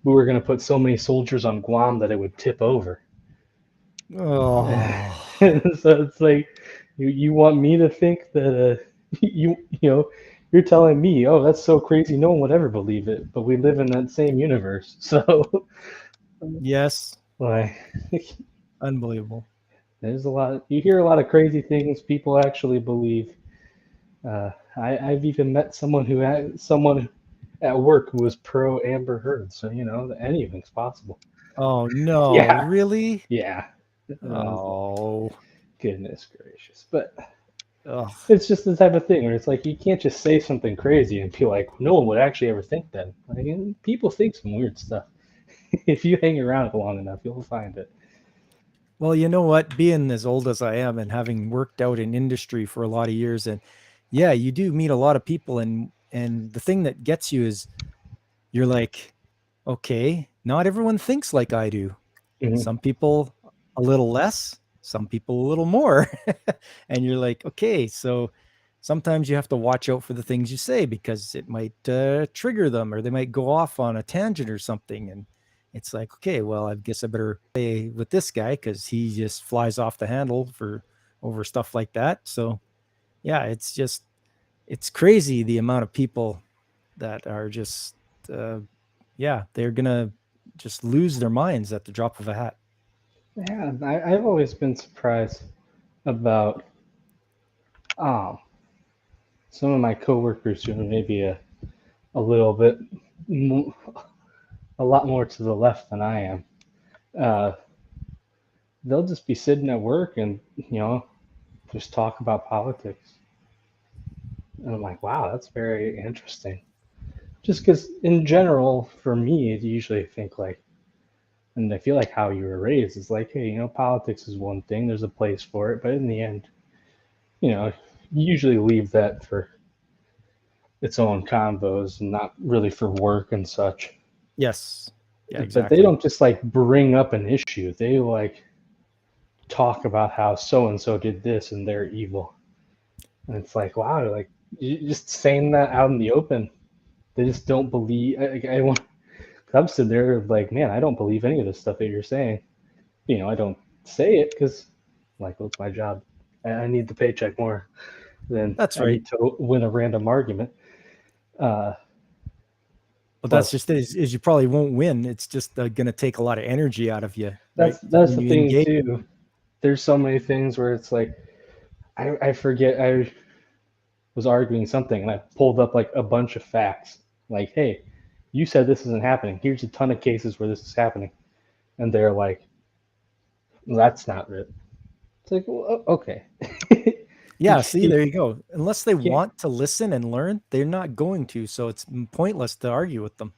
we were going to put so many soldiers on Guam that it would tip over. Oh, So it's like, you want me to think that you're telling me, oh, that's so crazy, no one would ever believe it, but we live in that same universe. So yes. like, Unbelievable. you hear a lot of crazy things people actually believe. I've even met someone at work who was pro Amber Heard, so anything's possible. Oh, no. Yeah, Really? yeah. Oh, Goodness gracious, but ugh. it's just the type of thing where it's like you can't just say something crazy and be like, no one would actually ever think that. Like, people think some weird stuff. If you hang around long enough, you'll find it. Well, you know what? Being as old as I am and having worked out in industry for a lot of years, and yeah, you do meet a lot of people, and the thing that gets you is you're like, okay, not everyone thinks like I do. Mhm. Some people a little less, some people a little more. And you're like, okay, so sometimes you have to watch out for the things you say because it might trigger them or they might go off on a tangent or something. And it's like, okay, well, I guess I better stay with this guy because he just flies off the handle for over stuff like that. So yeah, it's crazy the amount of people that are just uh, yeah, they're gonna just lose their minds at the drop of a hat. Yeah, I've always been surprised about um, some of my coworkers who are maybe a little bit, a lot more to the left than I am. Uh, they'll just be sitting at work and just talk about politics, and I'm like, wow, that's very interesting. Just because, in general, for me, I usually think like, and I feel like how you were raised is like, hey, politics is one thing. There's a place for it, but in the end, you usually leave that for its own convos and not really for work and such. Yes. Yeah, But they exactly. don't just like bring up an issue. They like talk about how so and so did this and they're evil. And it's like, wow, like, you just saying that out in the open They just don't believe. I want. I'm sitting there like, man, I don't believe any of this stuff that you're saying. I don't say it because, like, well, it's my job. I need the paycheck more than That's I right. need to win a random argument. But that's Plus, just it, is you probably won't win. It's just going to take a lot of energy out of you, right? that's When the you thing engage. too. There's so many things where it's like, I forget I was arguing something and I pulled up like a bunch of facts. Like, hey, you said this isn't happening. Here's a ton of cases where this is happening. And they're like, that's not it. It's like, well, okay. Yeah, see, You there you go. Unless they can't- want to listen and learn, they're not going to. So it's pointless to argue with them.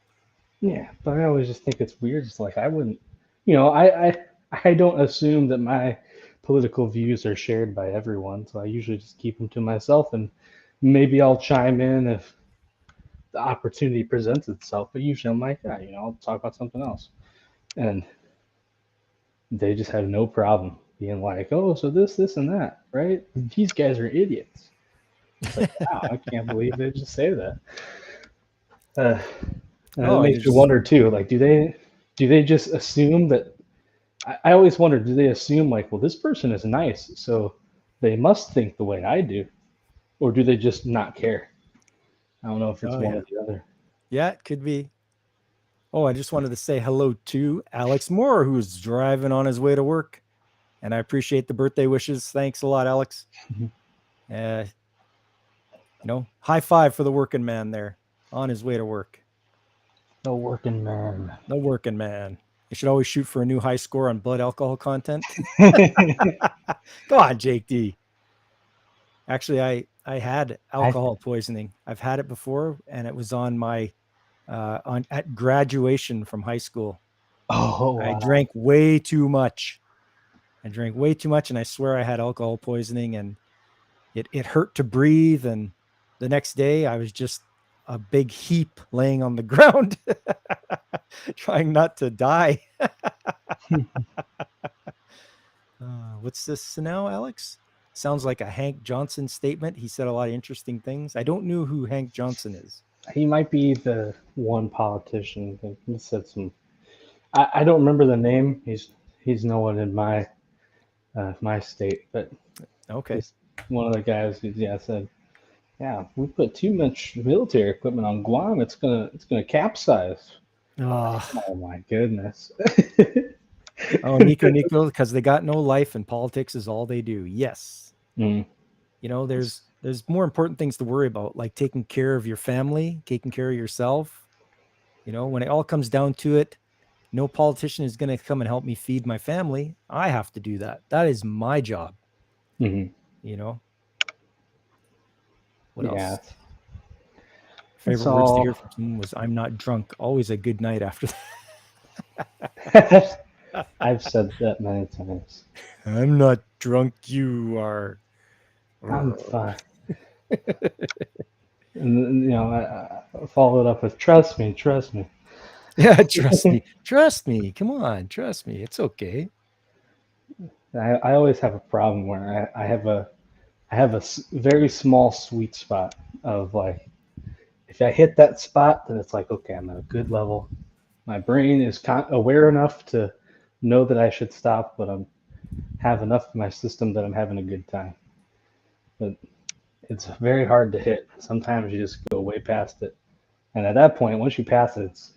Yeah, but I always just think it's weird. It's like I wouldn't, I don't assume that my political views are shared by everyone, so I usually just keep them to myself, and maybe I'll chime in if the opportunity presents itself. But usually I'm like, yeah, I'll talk about something else, and they just have no problem being like, oh, so this, and that, right? These guys are idiots. It's like, wow, I can't believe they just say that. And it Oh, makes you wonder too, like, do they just assume that? I always wonder, do they assume like, well, this person is nice, so they must think the way I do, or do they just not care? I don't know if it's one yeah. or the other. Yeah, it could be. Oh, I just wanted to say hello to Alex Moore, who's driving on his way to work. And I appreciate the birthday wishes. Thanks a lot, Alex. High five for the working man there on his way to work. No working man. No working man. You should always shoot for a new high score on blood alcohol content. Go on, Jake D. Actually, I had alcohol poisoning. I've had it before, and it was on my at graduation from high school. Oh, wow. I drank way too much. And I swear I had alcohol poisoning, and it hurt to breathe. And the next day I was just a big heap laying on the ground, trying not to die. What's this now, Alex? Sounds like a Hank Johnson statement. He said a lot of interesting things. I don't know who Hank Johnson is. He might be the one politician that he said some. I don't remember the name. He's no one in my state, but Okay. he's one of the guys who said, yeah, we put too much military equipment on Guam, it's gonna capsize. Oh my goodness. Oh, Nico, because they got no life and politics is all they do. Yes. Mm. There's more important things to worry about, like taking care of your family, taking care of yourself. When it all comes down to it, no politician is going to come and help me feed my family. I have to do that. That is my job. Mm-hmm. What else? Favorite words to hear from him was, "I'm not drunk." Always a good night after that. I've said that many times. I'm not drunk. You are. I'm fine. And I followed up with, trust me. Yeah, trust me. Come on, trust me. It's okay. I always have a problem where I have a very small sweet spot of, like, if I hit that spot, then it's like, okay, I'm at a good level. My brain is aware enough to know that I should stop, but have enough in my system that I'm having a good time. But it's very hard to hit. Sometimes you just go way past it, and at that point, once you pass it, it's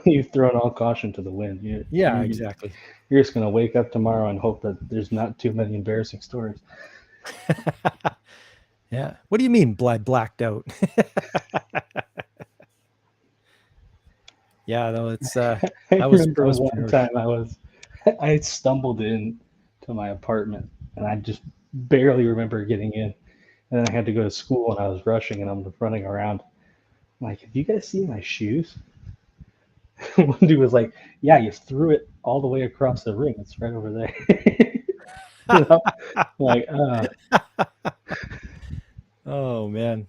you've thrown all caution to the wind. Exactly. You're just gonna wake up tomorrow and hope that there's not too many embarrassing stories. Yeah. What do you mean, blacked out? Yeah, though it's. I remember one time I stumbled in to my apartment, and I just barely remember getting in, and then I had to go to school, and I was rushing, and I'm running around. I'm like, have you guys seen my shoes? One dude was like, yeah, you threw it all the way across the room. It's right over there. Like, oh man.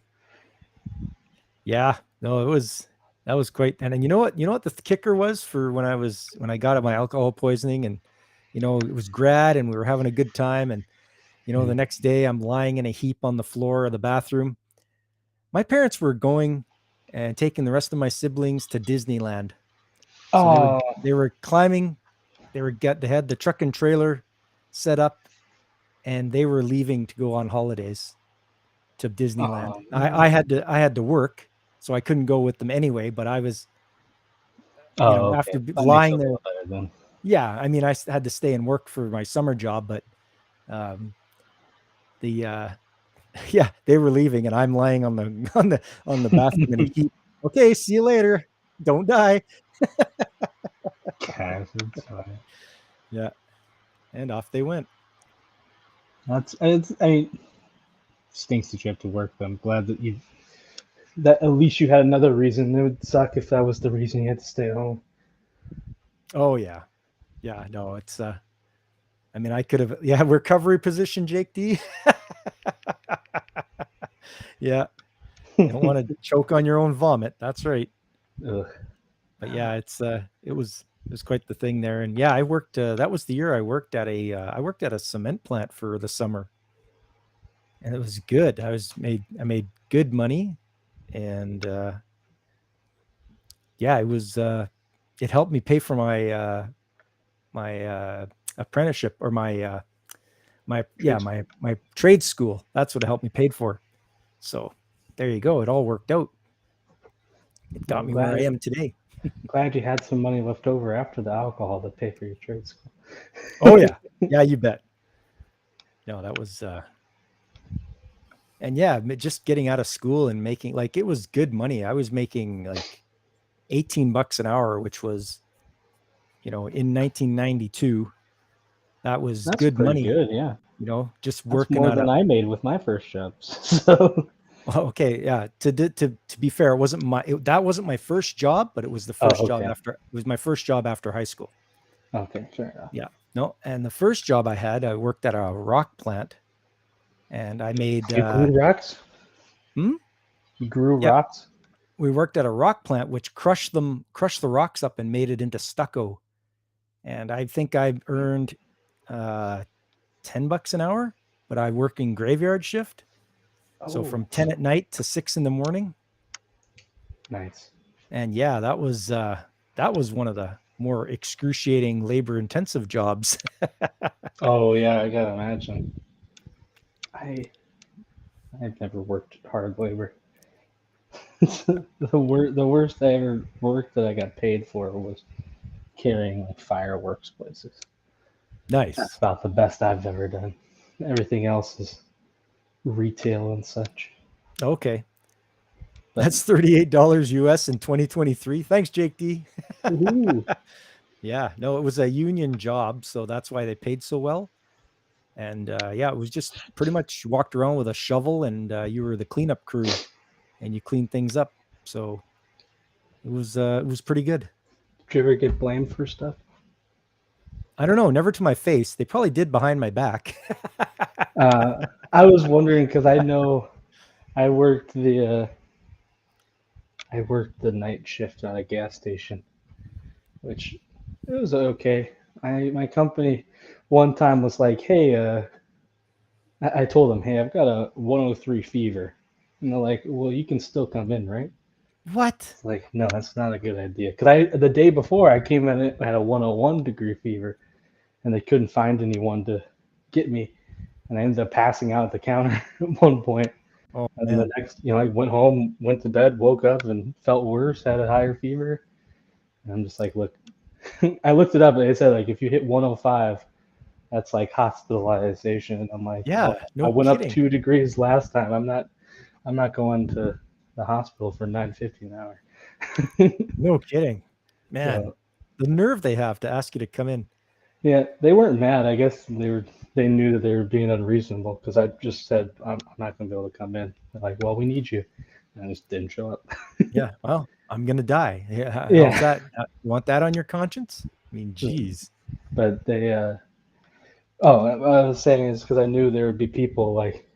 Yeah, no, that was quite. And you know what the kicker was for when I got my alcohol poisoning, and it was grad and we were having a good time, and the next day I'm lying in a heap on the floor of the bathroom. my parents were going and taking the rest of my siblings to Disneyland. So Oh, they were climbing. They had the truck and trailer set up, and they were leaving to go on holidays to Disneyland. oh, I had to work, so I couldn't go with them anyway. But I was, oh, okay. after That makes it lying a there, little better then. yeah. I mean, I had to stay and work for my summer job, but the yeah, they were leaving, and I'm lying on the bathroom in a heap. Okay, see you later. Don't die. Yeah, and off they went. It's. I mean, stinks that you have to work. But I'm glad that at least you had another reason. It would suck if that was the reason you had to stay home. Oh yeah, yeah. No, it's. I mean, I could have. Yeah, recovery position, Jake D. Yeah, you don't want to choke on your own vomit. That's right. Ugh. But yeah, it was quite the thing there. And yeah, I worked. That was the year I worked at a cement plant for the summer, and it was good. I made good money, and yeah, it was. It helped me pay for my apprenticeship, or my trade school. That's what it helped me paid for. So there you go. It all worked out. It got me where I am today. Glad you had some money left over after the alcohol to pay for your trade school. Oh yeah, yeah, you bet. No, that was, and yeah, just getting out of school and making, like, it was good money. I was making like $18 an hour, which was, in 1992, that was That's good pretty money. good, yeah. Just That's working more on than I made with my first job. So Okay, yeah. To be fair, that wasn't my first job, but it was the first job okay. after. It was my first job after high school. Okay, fair enough. Yeah. No, and the first job I worked at a rock plant, and I made. You grew rocks? Hmm? You grew Yeah. rocks? We worked at a rock plant, which crushed the rocks up and made it into stucco. And I think I earned $10 an hour, but I worked in graveyard shift. So from 10 at night to 6 in the morning. Nice. And yeah, that was one of the more excruciating labor intensive jobs. Oh yeah, I gotta imagine. I've never worked hard labor. The worst I ever worked that I got paid for was carrying like fireworks places. Nice. That's about the best I've ever done. Everything else is retail and such. Okay. That's $38 US in 2023. Thanks, Jake D. Yeah, no, it was a union job, so that's why they paid so well. And yeah, it was just pretty much walked around with a shovel, and you were the cleanup crew, and you cleaned things up. So it was pretty good. Did you ever get blamed for stuff? I don't know, never to my face. They probably did behind my back. I was wondering because I know I worked the night shift at a gas station, which it was okay. My company one time was like, hey, I told them, hey, I've got a 103 fever, and they're like, well, you can still come in, right? What? It's like, no, that's not a good idea. Because the day before I came in, I had a 101 degree fever, and they couldn't find anyone to get me, and I ended up passing out at the counter at one point. Oh, and man. the next, I went home, went to bed, woke up, and felt worse, had a higher fever. And I'm just like, look, I looked it up, and they said like if you hit 105, that's like hospitalization. And I'm like, yeah, well, no I went kidding. up 2 degrees last time. I'm not going to the hospital for $9.50 an hour. No kidding, man. So, the nerve they have to ask you to come in. yeah, they weren't mad. I guess they knew that they were being unreasonable because I just said I'm not going to be able to come in. They're like, well, we need you, and I just didn't show up. Yeah, well, I'm gonna die. Yeah, how's Yeah. that? You want that on your conscience? I mean, geez. But they, what I was saying is because I knew there would be people like,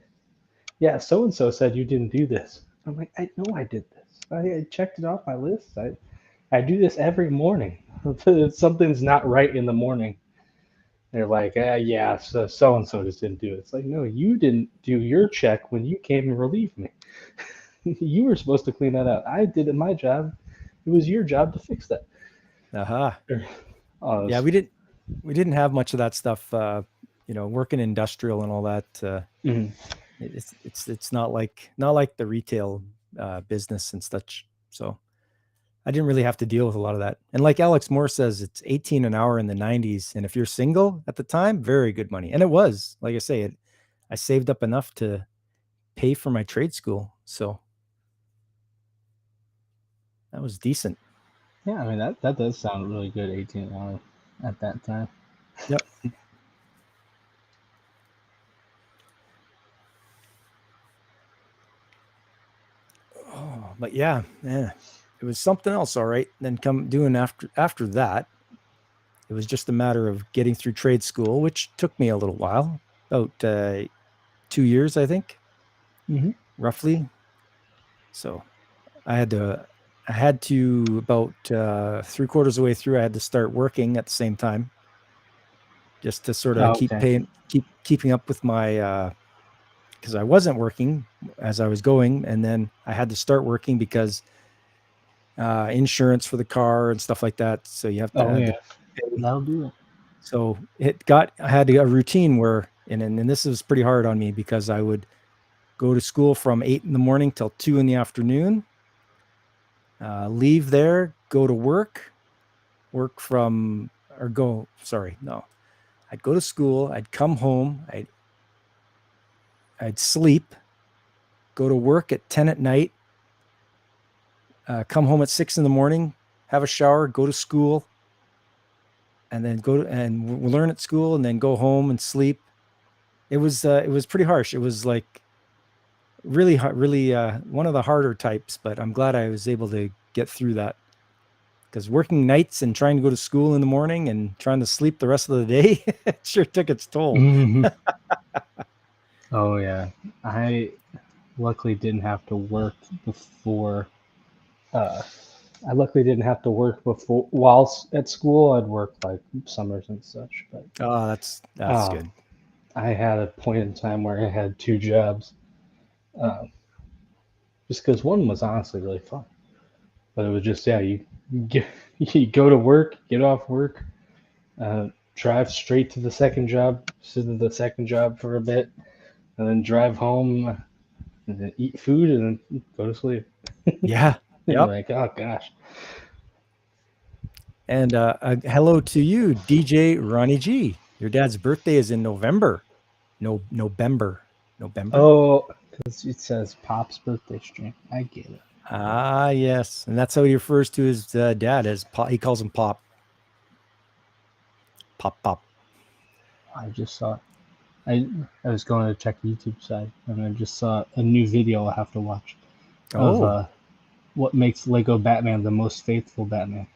yeah, so and so said you didn't do this. I'm like, I know I did this. I checked it off my list. I do this every morning. Something's not right in the morning. They're like, yeah, so and so just didn't do it. It's like, no, you didn't do your check when you came and relieved me. You were supposed to clean that out. I did it my job. It was your job to fix that. Aha. Oh, Yeah, we didn't have much of that stuff. Working industrial and all that. Mhm. It's not like the retail business and such. So I didn't really have to deal with a lot of that. And like Alex Moore says, it's 18 an hour in the 90s. And if you're single at the time, very good money. And it was, like I say, I saved up enough to pay for my trade school. So that was decent. Yeah, I mean that does sound really good. 18 an hour at that time. Yep. Oh, but yeah, it was something else. All right. Then come doing after that, it was just a matter of getting through trade school, which took me a little while, about 2 years, I think, Mhm. roughly. So I had to about 3/4 of the way through, I had to start working at the same time, just to sort of Oh, okay. keeping up with my, because I wasn't working as I was going, and then I had to start working because insurance for the car and stuff like that. So you have to Oh had yeah, to pay. that'll do it. So I had a routine where, and this was pretty hard on me because I would go to school from 8 in the morning till 2 in the afternoon, leave there, go to work from, or go, sorry, no, I'd go to school, I'd come home, I'd sleep, go to work at 10 at night, come home at 6 in the morning, have a shower, go to school, and then learn at school, and then go home and sleep. It was pretty harsh. It was like really one of the harder types, but I'm glad I was able to get through that, because working nights and trying to go to school in the morning and trying to sleep the rest of the day, it sure took its toll. Mhm. Oh yeah, I luckily didn't have to work before. I luckily didn't have to work before while at school. I'd work like summers and such, but Oh, that's uh, good. I had a point in time where I had 2 jobs, uh, just because one was honestly really fun, but it was just you go to work, get off work, drive straight to the second job, sit at the second job for a bit, and then drive home and then eat food and then go to sleep. Yeah. You're Yep. like, oh gosh. And hello to you, DJ Ronnie G. Your dad's birthday is in November. No, November. Oh, because it says Pop's birthday stream. I get it. Ah, yes. And that's how he refers to his dad, as Pop. He calls him Pop. Pop. I just saw it. I was going to check the YouTube side and I just saw a new video I have to watch of Oh, what makes Lego Batman the most faithful Batman.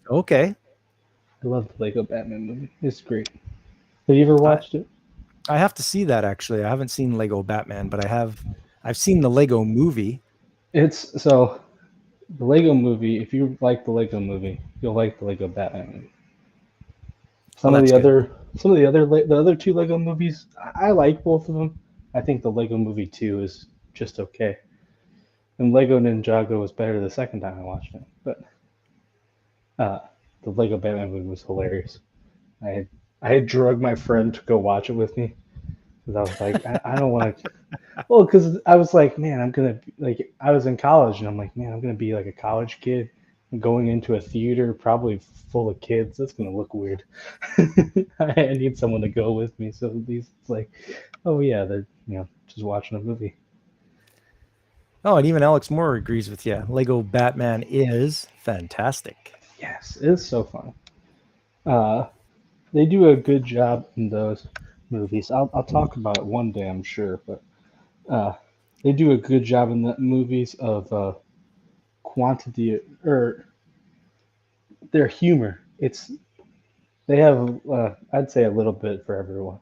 okay. I love the Lego Batman movie. It's great. Have you ever watched it? I have to see that, actually. I haven't seen Lego Batman, but I've seen the Lego movie. It's so the Lego movie. If you like the Lego movie, you'll like the Lego Batman movie. Oh, that's good. The other two Lego movies, I like both of them. I think the Lego Movie 2 is just okay, and Lego Ninjago was better the second time I watched it. But the Lego Batman movie was hilarious. I had drugged my friend to go watch it with me because I was like, I don't want to. Well, because I was like, man, I was in college and I'm like, man, I'm gonna be like a college kid going into a theater probably full of kids. That's gonna look weird. I need someone to go with me. So these, it's like, oh yeah, they're just watching a movie. Oh, and even Alex Moore agrees with you. Lego Batman is fantastic. Yes, it's so fun. They do a good job in those movies. I'll talk about it one day, I'm sure, but they do a good job in the movies of quantity or their humor. They have I'd say a little bit for everyone.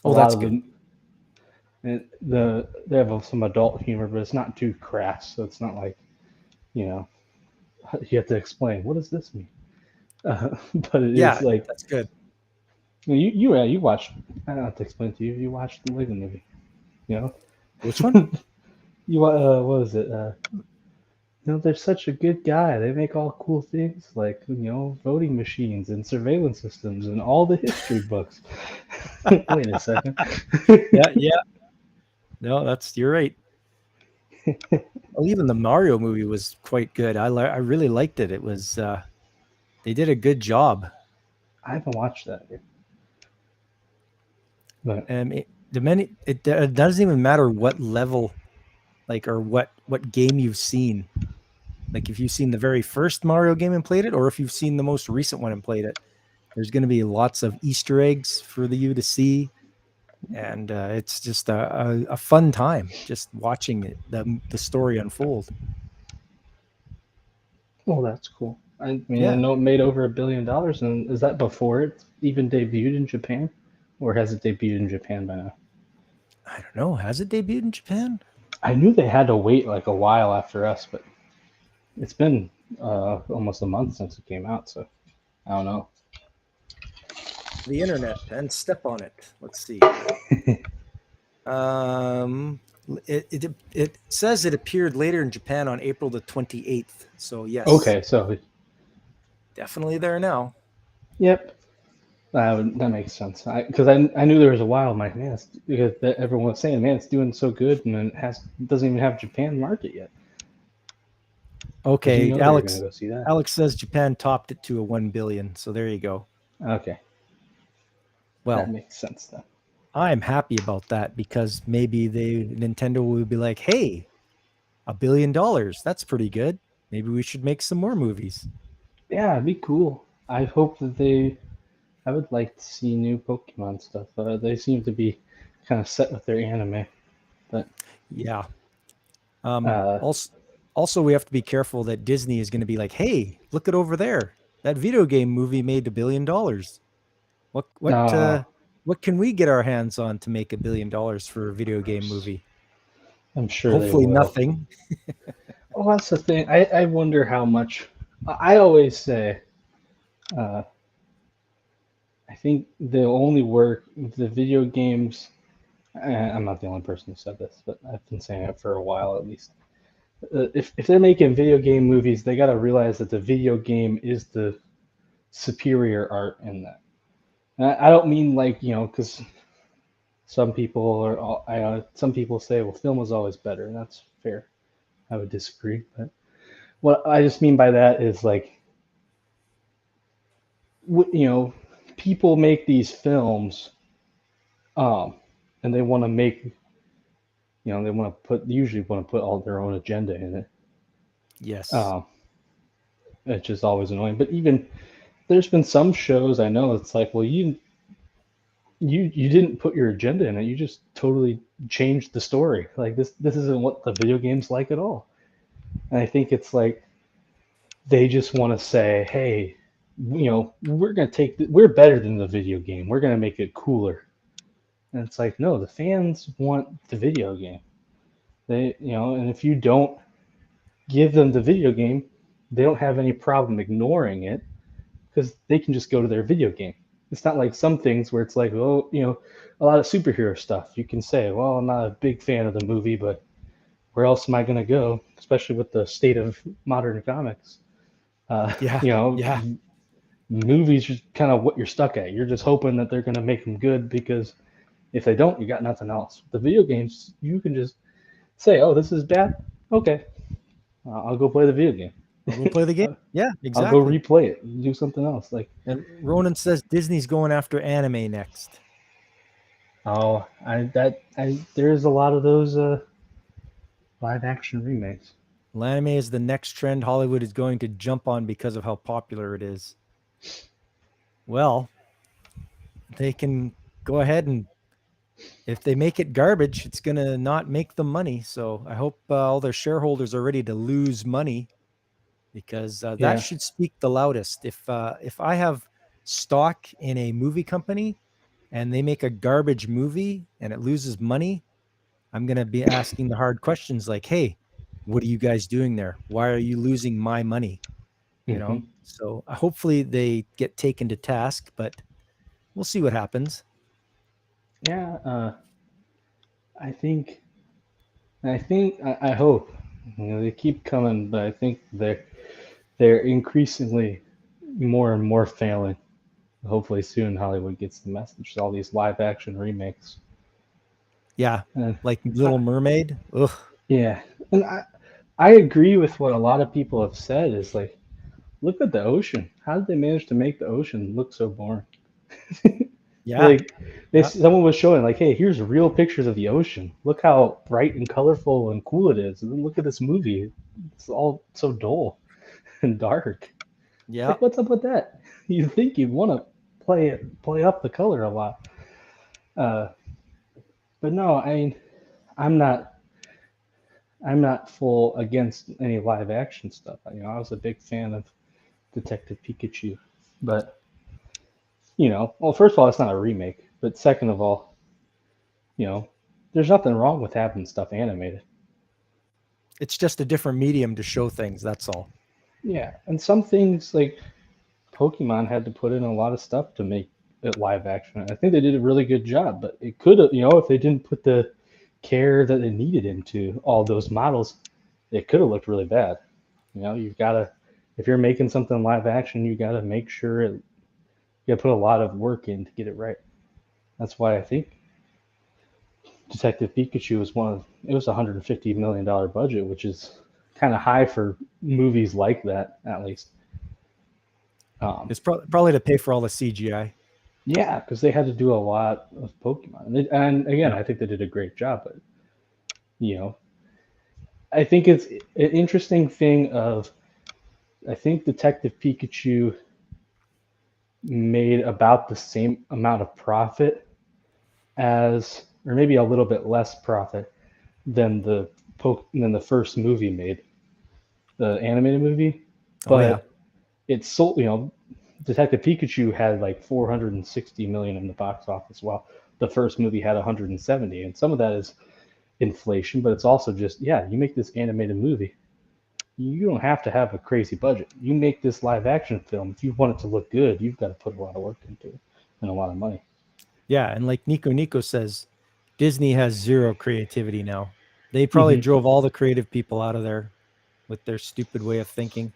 A Oh, lot that's of good. them, and they have some adult humor, but it's not too crass. So it's not like you know you have to explain what does this mean. But it is Yeah, like that's good. you watched. I don't have to explain to you. You watched the Lego movie. You know. Which one? what was it? They're such a good guy. They make all cool things like voting machines and surveillance systems and all the history books. Wait a second. Yeah. No, you're right. Well, even the Mario movie was quite good. I really liked it. It was they did a good job. I haven't watched that yet. But It doesn't even matter what level, like, or what game you've seen. Like if you've seen the very first Mario game and played it, or if you've seen the most recent one and played it, there's going to be lots of Easter eggs for you to see, and it's just a fun time just watching the story unfold. well, that's cool. I mean, Yeah. I know it made over $1 billion, and is that before it even debuted in Japan, or has it debuted in Japan by now? I don't know. Has it debuted in Japan? I knew they had to wait like a while after us, but it's been almost a month since it came out, so I don't know. The internet and step on it. Let's see. It says it appeared later in Japan on April the 28th. So yes. Okay, so Definitely there now. yep, that makes sense. Because I knew there was a while. I'm like, man, because everyone was saying, man, it's doing so good, and it doesn't even have Japan market yet. Okay, Alex. Gonna go see that. Alex says Japan topped it to a 1 billion. So there you go. Okay. Well, that makes sense then. I'm happy about that because maybe Nintendo will be like, hey, $1 billion. That's pretty good. Maybe we should make some more movies. Yeah, it'd be cool. I hope that I would like to see new Pokemon stuff. They seem to be kind of set with their anime, but yeah. Also, we have to be careful that Disney is going to be like, hey, look it over there. That video game movie made $1 billion. What can we get our hands on to make $1 billion for a video game movie? I'm sure Hopefully they will. nothing. Well, that's the thing. I wonder how much. I always say, I think they'll only work if the video games. I'm not the only person who said this, but I've been saying it for a while at least. If they're making video game movies, they got to realize that the video game is the superior art in that. And I don't mean like because some people some people say, well, film was always better, and that's fair. I would disagree, but what I just mean by that is like, people make these films, and they want to make, they want to usually want to put all their own agenda in it. Yes. It's just always annoying. But even there's been some shows I know it's like, well, you didn't put your agenda in it. You just totally changed the story. Like this isn't what the video game's like at all. And I think it's like they just want to say, hey, we're gonna we're better than the video game. We're gonna make it cooler. And it's like, no, the fans want the video game. They, and if you don't give them the video game, they don't have any problem ignoring it because they can just go to their video game. It's not like some things where it's like, well, a lot of superhero stuff. You can say, well, I'm not a big fan of the movie, but where else am I going to go? Especially with the state of modern comics. Yeah. Movies are kind of what you're stuck at. You're just hoping that they're going to make them good because if they don't, you got nothing else. The video games, you can just say, oh, this is bad. Okay. I'll go play the video game. We'll play the game. Yeah, exactly. I'll go replay it. Do something else. And Ronan says Disney's going after anime next. Oh, there's a lot of those live action remakes. Well, anime is the next trend Hollywood is going to jump on because of how popular it is. Well, they can go ahead and if they make it garbage, it's going to not make them money. So I hope all their shareholders are ready to lose money because that should speak the loudest. If I have stock in a movie company and they make a garbage movie and it loses money, I'm going to be asking the hard questions like, hey, what are you guys doing there? Why are you losing my money? So hopefully they get taken to task, but we'll see what happens. Yeah, I think And I think I hope they keep coming, but I think they're increasingly more and more failing. Hopefully soon Hollywood gets the message. All these live action remakes. Yeah, And like Little Mermaid. Ugh. yeah, and I agree with what a lot of people have said. Is like, look at the ocean. How did they manage to make the ocean look so boring? Yeah, Like, yeah, someone was showing like, hey, here's real pictures of the ocean. Look how bright and colorful and cool it is. And then look at this movie. It's all so dull and dark. It's yeah. like, what's up with that? You'd think you'd want to play up the color a lot. Uh, but no, I mean, I'm not I'm not full against any live action stuff. I was a big fan of Detective Pikachu, but well, first of all, it's not a remake, but second of all, you know, there's nothing wrong with having stuff animated. It's just a different medium to show things. That's all. Yeah, and some things like Pokemon had to put in a lot of stuff to make it live action. I think they did a really good job, but it could have, if they didn't put the care that they needed into all those models, it could have looked really bad. You've got to, if you're making something live action, you got to make sure you got to put a lot of work in to get it right. That's why I think Detective Pikachu was it was $150 million budget, which is kind of high for movies like that, at least. It's probably to pay for all the CGI. Yeah, because they had to do a lot of Pokemon, and again, Yeah. I think they did a great job. But I think it's an interesting thing of I think Detective Pikachu made about the same amount of profit as, or maybe a little bit less profit than the first movie made, the animated movie. Oh yeah. But it sold, Detective Pikachu had like 460 million in the box office, while the first movie had 170, and some of that is inflation, but it's also just, yeah, you make this animated movie, you don't have to have a crazy budget. You make this live action film, if you want it to look good, you've got to put a lot of work into it and a lot of money. Yeah, and like Nico says, Disney has zero creativity now. They probably drove all the creative people out of there with their stupid way of thinking.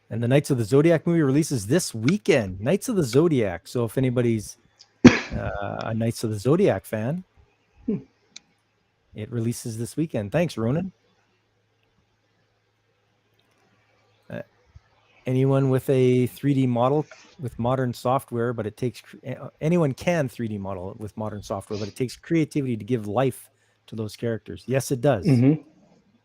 And the Knights of the Zodiac movie releases this weekend. Knights of the Zodiac. So if anybody's a Knights of the Zodiac fan, it releases this weekend. Thanks, Ronan. Anyone with a 3D model with modern software, but it takes anyone can 3D model with modern software, but it takes creativity to give life to those characters. Yes, it does.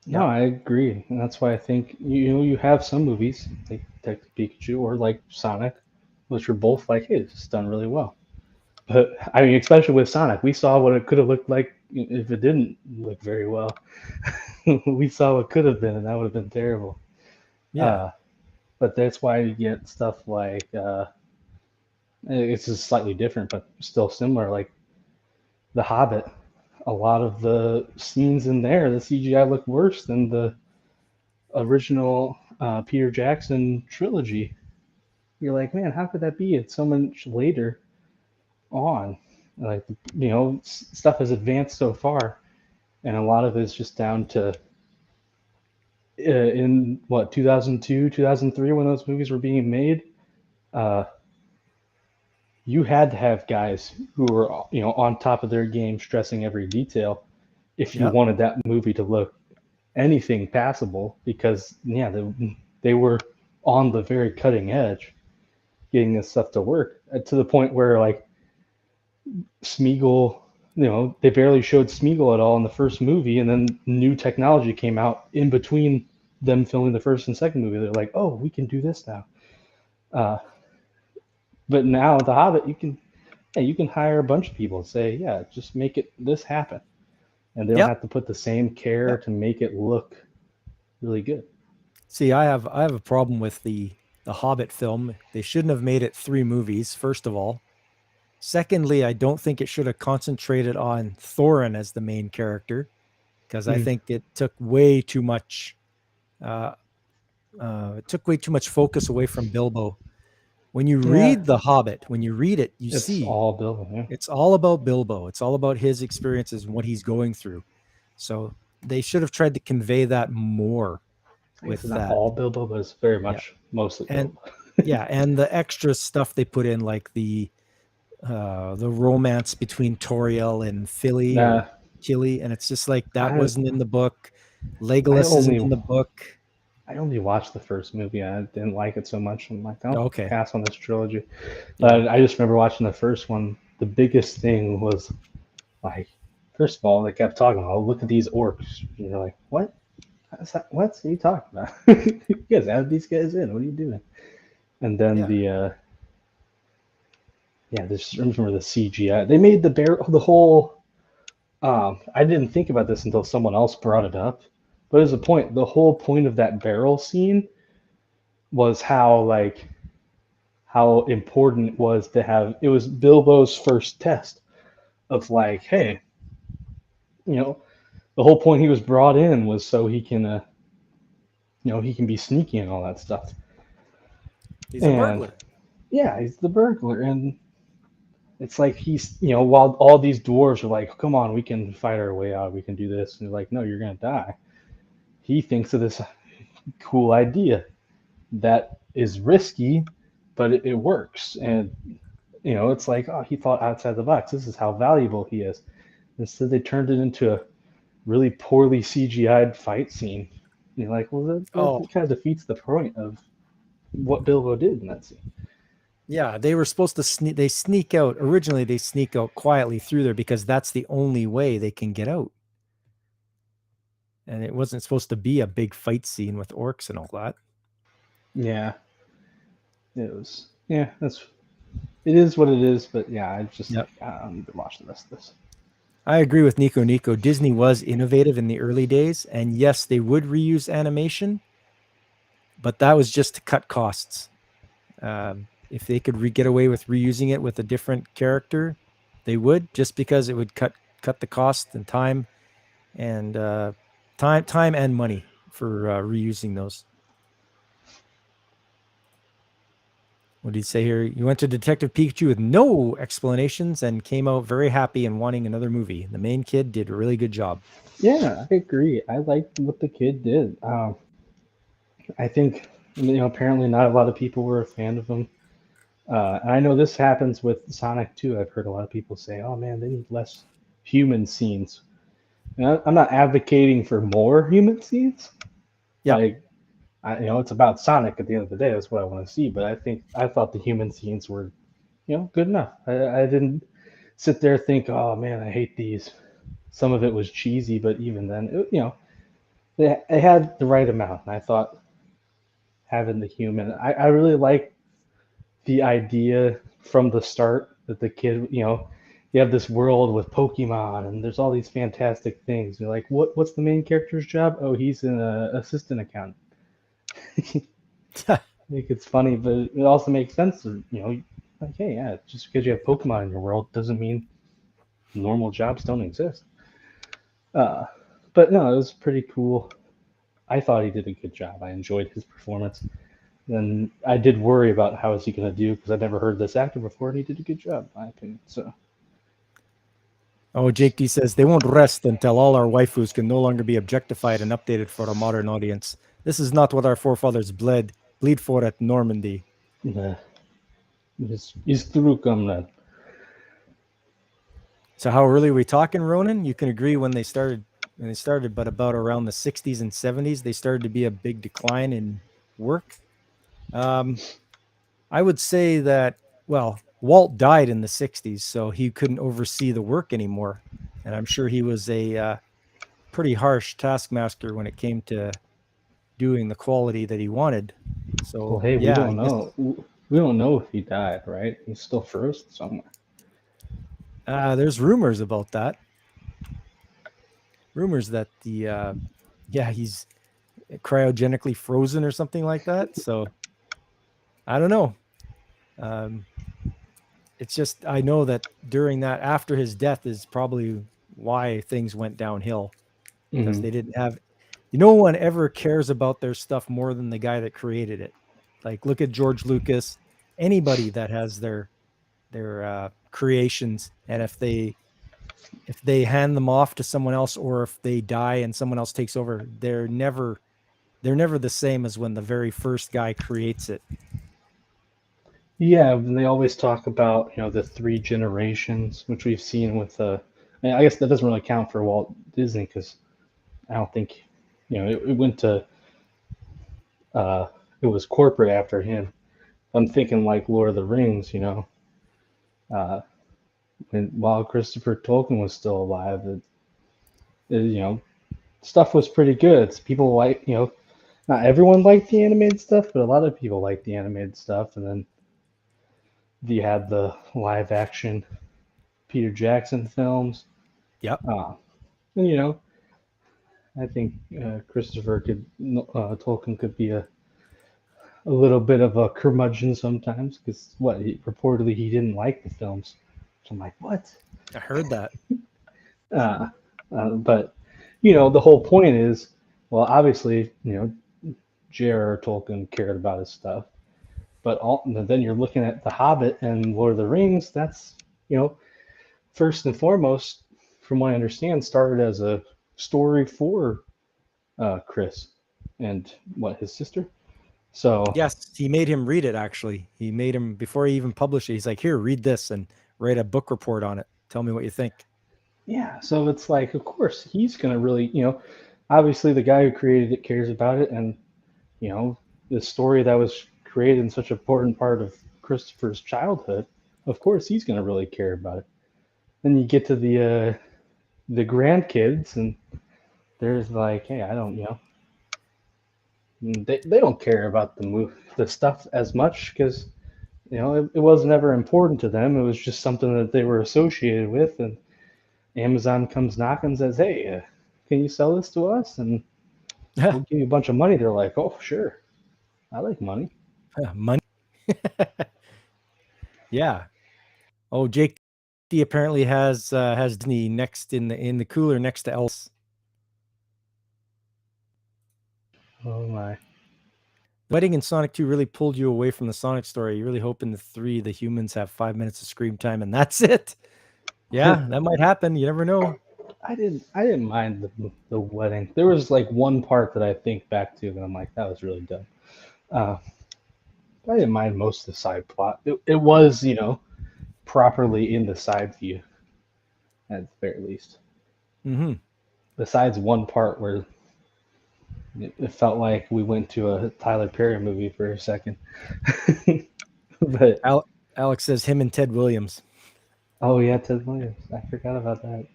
No, I agree, and that's why I think you have some movies like Detective Pikachu or like Sonic, which are both like, hey, it's done really well. But I mean, especially with Sonic, we saw what it could have looked like if it didn't look very well. We saw what could have been, and that would have been terrible. Yeah. But that's why you get stuff like it's just slightly different, but still similar, like The Hobbit. A lot of the scenes in there, the CGI looked worse than the original Peter Jackson trilogy. You're like, man, how could that be? It's so much later on. Like, stuff has advanced so far, and a lot of it's just down to in what 2002, 2003 when those movies were being made. You had to have guys who were on top of their game, stressing every detail, if you wanted that movie to look anything passable, because they were on the very cutting edge getting this stuff to work, to the point where like Smeagol, they barely showed Smeagol at all in the first movie, and then new technology came out in between them filming the first and second movie. They're like, oh, we can do this now. But now The Hobbit, you can hire a bunch of people and say, yeah, just make this happen, and they don't have to put the same care to make it look really good. See, I have a problem with the Hobbit film. They shouldn't have made it 3 movies, first of all. Secondly, I don't think it should have concentrated on Thorin as the main character, because I think it took way too much focus away from Bilbo. When you read The Hobbit, when you read it, it's see all Bilbo. Yeah. it's all about Bilbo. It's all about his experiences and what he's going through. So they should have tried to convey that more I guess with it's not that. all Bilbo, but it's very much mostly And Bilbo. yeah, and the extra stuff they put in, like the romance between Toriel and Philly Nah, or Killy, and it's just like that I wasn't in the book. I Legolas isn't in only the book. I only watched the first movie. I didn't like it so much. I'm like, I'll Okay. pass on this trilogy. Yeah. But I just remember watching the first one. The biggest thing was like, first of all, they kept talking. Oh, look at these orcs. And you're like, what? What are you talking about? You guys add these guys in. What are you doing? And then Yeah. just remember the CGI. They made the whole. I didn't think about this until someone else brought it up. But as a point, the whole point of that barrel scene was how important it was to have. It was Bilbo's first test of like, hey, the whole point he was brought in was so he can, he can be sneaky and all that stuff. He's a And burglar. yeah, he's the burglar, and it's like while all these dwarves are like, come on, we can fight our way out, we can do this, and they're like, no, you're gonna die. He thinks of this cool idea that is risky, but it works, and it's like, oh, he thought outside the box. This is how valuable he is. Instead, they turned it into a really poorly CGI'd fight scene. And you're like, well, that kind of defeats the point of what Bilbo did in that scene. Yeah, they were supposed to sneak. They sneak out. Originally, they sneak out quietly through there because that's the only way they can get out. And it wasn't supposed to be a big fight scene with orcs and all that. Yeah, it was. Yeah, it is what it is. But yeah, I just I don't need to watch the rest of this. I agree with Nico. Disney was innovative in the early days, and yes, they would reuse animation, but that was just to cut costs. If they could get away with reusing it with a different character, they would, just because it would cut the cost and time and time and money for reusing those. What did he say here? You went to Detective Pikachu with no explanations and came out very happy and wanting another movie. The main kid did a really good job. Yeah, I agree. I liked what the kid did. I think apparently not a lot of people were a fan of him. And I know this happens with Sonic too. I've heard a lot of people say, "Oh man, they need less human scenes." And I'm not advocating for more human scenes. Yeah. Like, it's about Sonic at the end of the day. That's what I want to see. But I thought the human scenes were, good enough. I didn't sit there and think, "Oh man, I hate these." Some of it was cheesy, but even then, they had the right amount. And I thought having the human, I really like the idea from the start that the kid, you have this world with Pokemon and there's all these fantastic things. You're like, what's the main character's job? Oh, he's an assistant accountant. I think it's funny, but it also makes sense. Like, hey, yeah, just because you have Pokemon in your world doesn't mean normal jobs don't exist. But no, it was pretty cool. I thought he did a good job. I enjoyed his performance. And I did worry about how is he going to do because I'd never heard this actor before, and he did a good job, in my opinion. So. Oh, Jake D says they won't rest until all our waifus can no longer be objectified and updated for a modern audience. This is not what our forefathers bleed for at Normandy. Yeah. It's true, comrade. So how early are we talking, Ronan? You can agree when they started, but about around the 60s and 70s, they started to be a big decline in work. I would say that, well, Walt died in the 60s, so he couldn't oversee the work anymore. And I'm sure he was a pretty harsh taskmaster when it came to doing the quality that he wanted. So, well, hey, we don't know. We don't know if he died, right? He's still frozen somewhere. There's rumors about that. Rumors that he's cryogenically frozen or something like that. So I don't know. It's just, I know that during that, after his death is probably why things went downhill, because they didn't have, no one ever cares about their stuff more than the guy that created it. Like, look at George Lucas, anybody that has their creations. And if they if they hand them off to someone else, or if they die and someone else takes over, they're never the same as when the very first guy creates it. Yeah, and they always talk about, the three generations, which we've seen with I guess that doesn't really count for Walt Disney because I don't think, it went to, it was corporate after him. I'm thinking like Lord of the Rings, uh, while Christopher Tolkien was still alive, stuff was pretty good. People like, not everyone liked the animated stuff, but a lot of people liked the animated stuff. And then you had the live action Peter Jackson films. Yep. And I think Christopher Tolkien could be a little bit of a curmudgeon sometimes because reportedly he didn't like the films. So I'm like, what? I heard that. But the whole point is, well, obviously, J.R.R. Tolkien cared about his stuff, but then you're looking at The Hobbit and Lord of the Rings. That's first and foremost, from what I understand, started as a story for Chris and his sister. So yes, he made him read it. Actually, he made him before he even published it. He's like, "Here, read this and write a book report on it. Tell me what you think." Yeah, so it's like, of course, he's gonna really, obviously the guy who created it cares about it, and the story that was created in such an important part of Christopher's childhood, of course he's gonna really care about it. Then you get to the grandkids, and there's like, hey, I don't, they don't care about the stuff as much because it wasn't ever important to them. It was just something that they were associated with, and Amazon comes knocking and says, hey, can you sell this to us? And we'll give you a bunch of money. They're like, oh, sure. I like money. Money. Yeah. Oh, Jake D apparently has Disney next in the cooler next to Elvis. Oh, my. Wedding in Sonic 2 really pulled you away from the Sonic story. You're really hoping the humans have 5 minutes of screen time and that's it. Yeah, that might happen. You never know. I didn't mind the wedding. There was like one part that I think back to and I'm like, that was really dumb. I didn't mind most of the side plot. It was, properly in the side view, at the very least. Mm-hmm. Besides one part where it felt like we went to a Tyler Perry movie for a second. But Alex says him and Ted Williams. Oh yeah, Ted Williams. I forgot about that.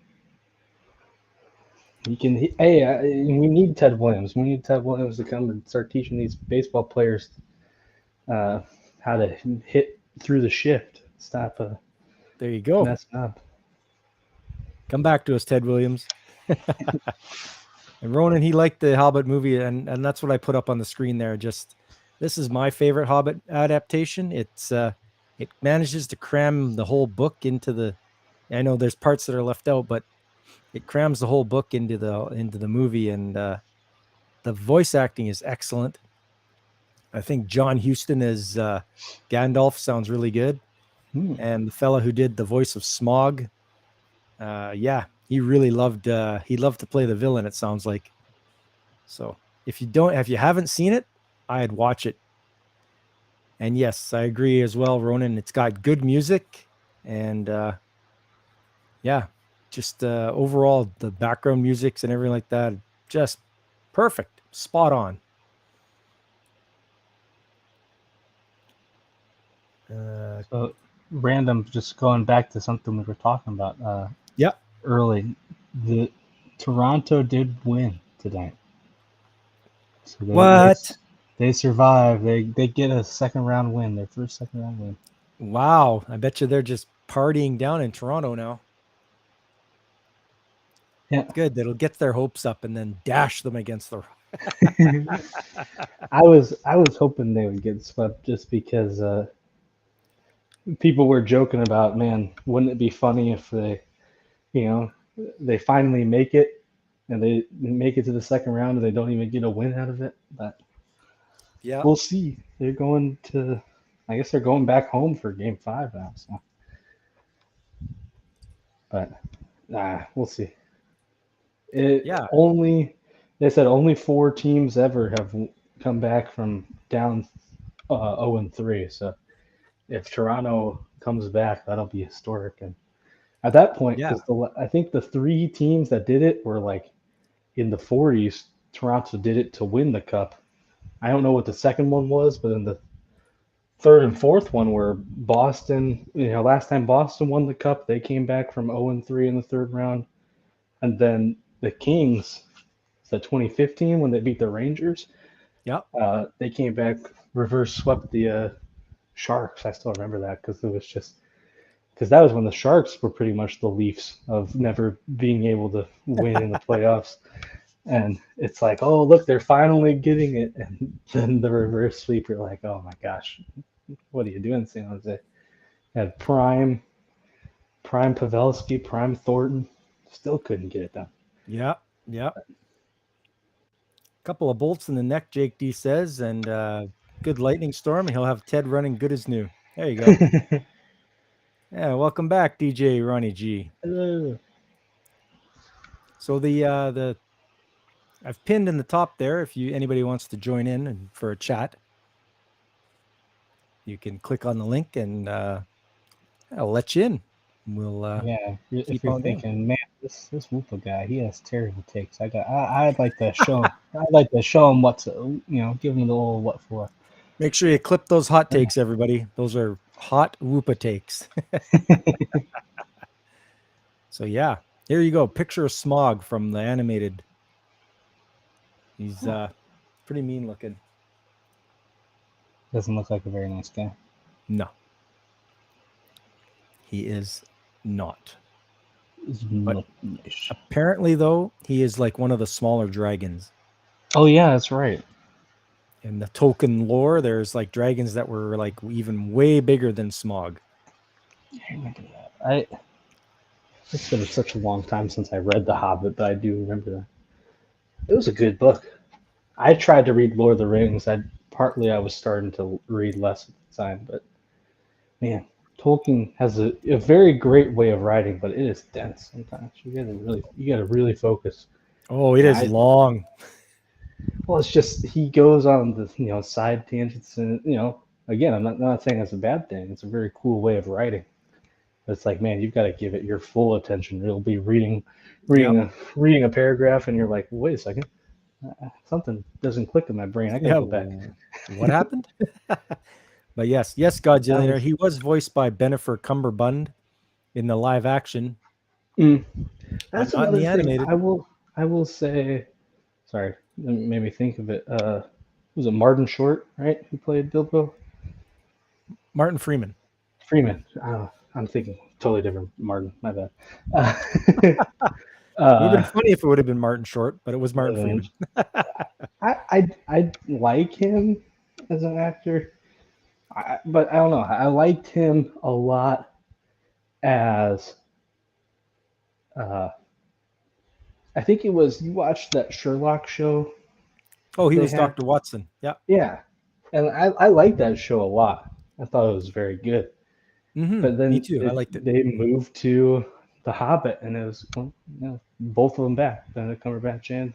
We need Ted Williams. We need Ted Williams to come and start teaching these baseball players how to hit through the shift. Stop there you go. Messing up. Come back to us, Ted Williams. And Ronan, he liked the Hobbit movie, and that's what I put up on the screen there. Just this is my favorite Hobbit adaptation. It manages to cram the whole book into the. I know there's parts that are left out, but it crams the whole book into the movie, and the voice acting is excellent. I think John Huston as Gandalf sounds really good, and the fella who did the voice of Smaug, he really loved. He loved to play the villain. It sounds like. So if you haven't seen it, I'd watch it. And yes, I agree as well, Ronan. It's got good music, and just overall the background musics and everything like that, just perfect, spot on. So random, just going back to something we were talking about. Early, the Toronto did win tonight. So they survive. They get a second round win, their first second round win. Wow. I bet you they're just partying down in Toronto now. Yeah. Good. That'll get their hopes up and then dash them against the I was hoping they would get swept just because people were joking about, man, wouldn't it be funny if they finally make it and they make it to the second round and they don't even get a win out of it. But yeah, we'll see. I guess they're going back home for game 5 now. So. But We'll see. It Yeah. only they said only 4 teams ever have come back from down 0-3. So if Toronto comes back, that'll be historic. And at that point, Yeah. because I think the 3 teams that did it were like in the 40s. Toronto did it to win the cup. I don't know what the second one was, but in the third and fourth one were Boston. Last time Boston won the cup, they came back from 0-3 in the third round. And then the Kings, is that 2015 when they beat the Rangers? Yep. They came back, reverse swept the Sharks. I still remember that because that was when the Sharks were pretty much the Leafs of never being able to win in the playoffs. And it's like, oh, look, they're finally getting it. And then the reverse sweep, you're like, oh my gosh, what are you doing, San Jose? Had Prime Pavelski, Prime Thornton, still couldn't get it done. Yeah. Yeah. Couple of bolts in the neck, Jake D says, and good lightning storm. He'll have Ted running good as new. There you go. Yeah, welcome back, DJ Ronnie G. Hello. So the I've pinned in the top there. If anybody wants to join in and for a chat, you can click on the link and I'll let you in. We'll if keep you're on going. thinking, man, this Whoopa guy, he has terrible takes. I'd like to show him. I'd like to show him what's give him the little what for. Make sure you clip those hot takes, everybody. Those are hot Whoopa takes. So yeah, here you go. Picture of Smog from the animated. He's pretty mean looking. Doesn't look like a very nice guy. No, he is not. But apparently, though, he is like one of the smaller dragons. Oh yeah, that's right. In the Tolkien lore, there's like dragons that were like even way bigger than Smog. I remember that. It's been such a long time since I read The Hobbit, but I do remember that. It was a good book. I tried to read Lord of the Rings. I was starting to read less at the time, but man, Tolkien has a very great way of writing, but it is dense sometimes. You gotta really focus. Oh, it is long. Well, it's just he goes on the side tangents, and again, I'm not saying that's a bad thing. It's a very cool way of writing. But it's like, man, you've got to give it your full attention. You'll be reading a paragraph, and you're like, wait a second, something doesn't click in my brain. I gotta go back. What happened? But yes, Godzilla. He was voiced by Bennifer Cumberbund in the live action. That's not in the animated. I will say, sorry, it made me think of it. Was it Martin Short, right? Who played Bilbo? Martin Freeman. I'm thinking totally different Martin. My bad. It would have been funny if it would have been Martin Short, but it was Martin Freeman. I like him as an actor, but I don't know. I liked him a lot as. I think it was you watched that Sherlock show. Oh, he was Dr. Watson. Yeah. Yeah, and I liked that show a lot. I thought it was very good. Mm-hmm. But then me too. I liked it. They moved to The Hobbit, and it was both of them back. Benedict Cumberbatch and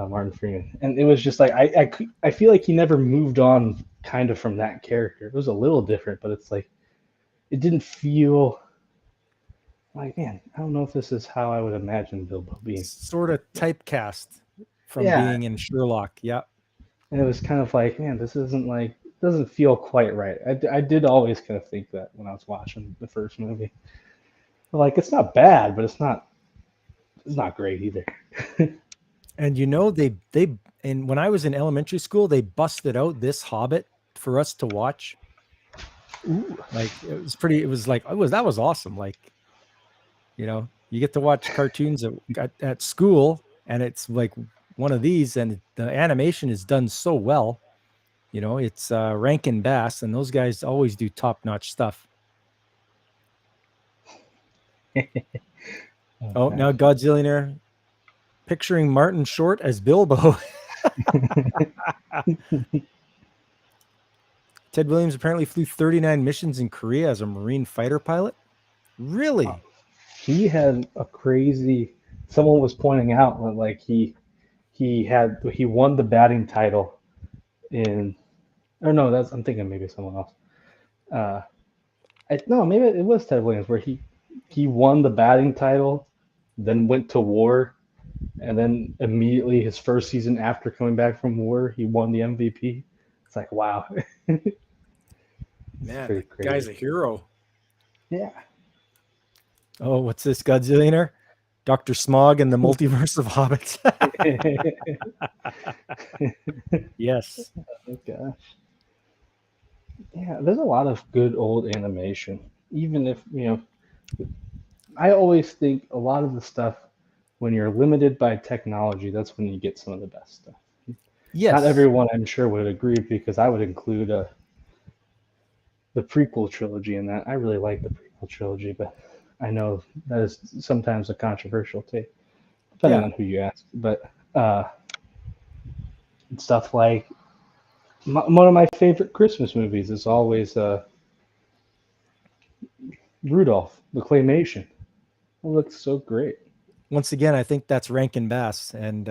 Martin Freeman, and it was just like I feel like he never moved on kind of from that character. It was a little different, but it's like it didn't feel like, man, I don't know if this is how I would imagine Bilbo being. Sort of typecast from being in Sherlock. Yeah. And it was kind of like, man, this doesn't feel quite right. I did always kind of think that when I was watching the first movie. Like, it's not bad, but it's not great either. And and when I was in elementary school, they busted out this Hobbit for us to watch. Ooh. Like that was awesome. Like, you get to watch cartoons at school, and it's like one of these, and the animation is done so well. It's Rankin Bass, and those guys always do top-notch stuff. Oh, now Godzillionaire picturing Martin Short as Bilbo. Ted Williams apparently flew 39 missions in Korea as a Marine fighter pilot. Really? he had a crazy. Someone was pointing out that like he won the batting title in. Or no, that's I'm thinking maybe someone else. Uh, no, maybe it was Ted Williams where he won the batting title, then went to war, and then immediately his first season after coming back from war, he won the MVP. It's like wow, it's Man, pretty that guy's crazy. a hero. Yeah, Oh, what's this Godzillionaire? Dr. Smog and the Multiverse of Hobbits. Yes. oh gosh. Yeah, there's a lot of good old animation. Even if I always think a lot of the stuff when you're limited by technology, that's when you get some of the best stuff. Yes. Not everyone, I'm sure, would agree because I would include the prequel trilogy in that. I really like the prequel trilogy, but I know that is sometimes a controversial take, depending Yeah. on who you ask. But stuff like one of my favorite Christmas movies is always Rudolph, the claymation. It looks so great. Once again, I think that's Rankin Bass, and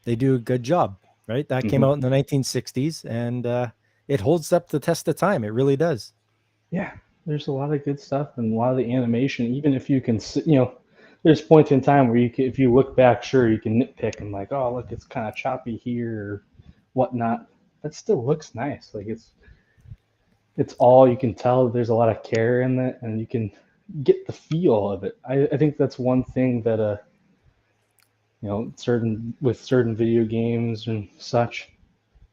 they do a good job, right? That came out in the 1960s, and it holds up the test of time. It really does. Yeah, there's a lot of good stuff and a lot of the animation. Even if you can, there's points in time where you can, if you look back, sure you can nitpick and like, oh look, it's kind of choppy here or whatnot. That still looks nice. Like it's all you can tell. There's a lot of care in it, and you can get the feel of it. I think that's one thing that certain video games and such,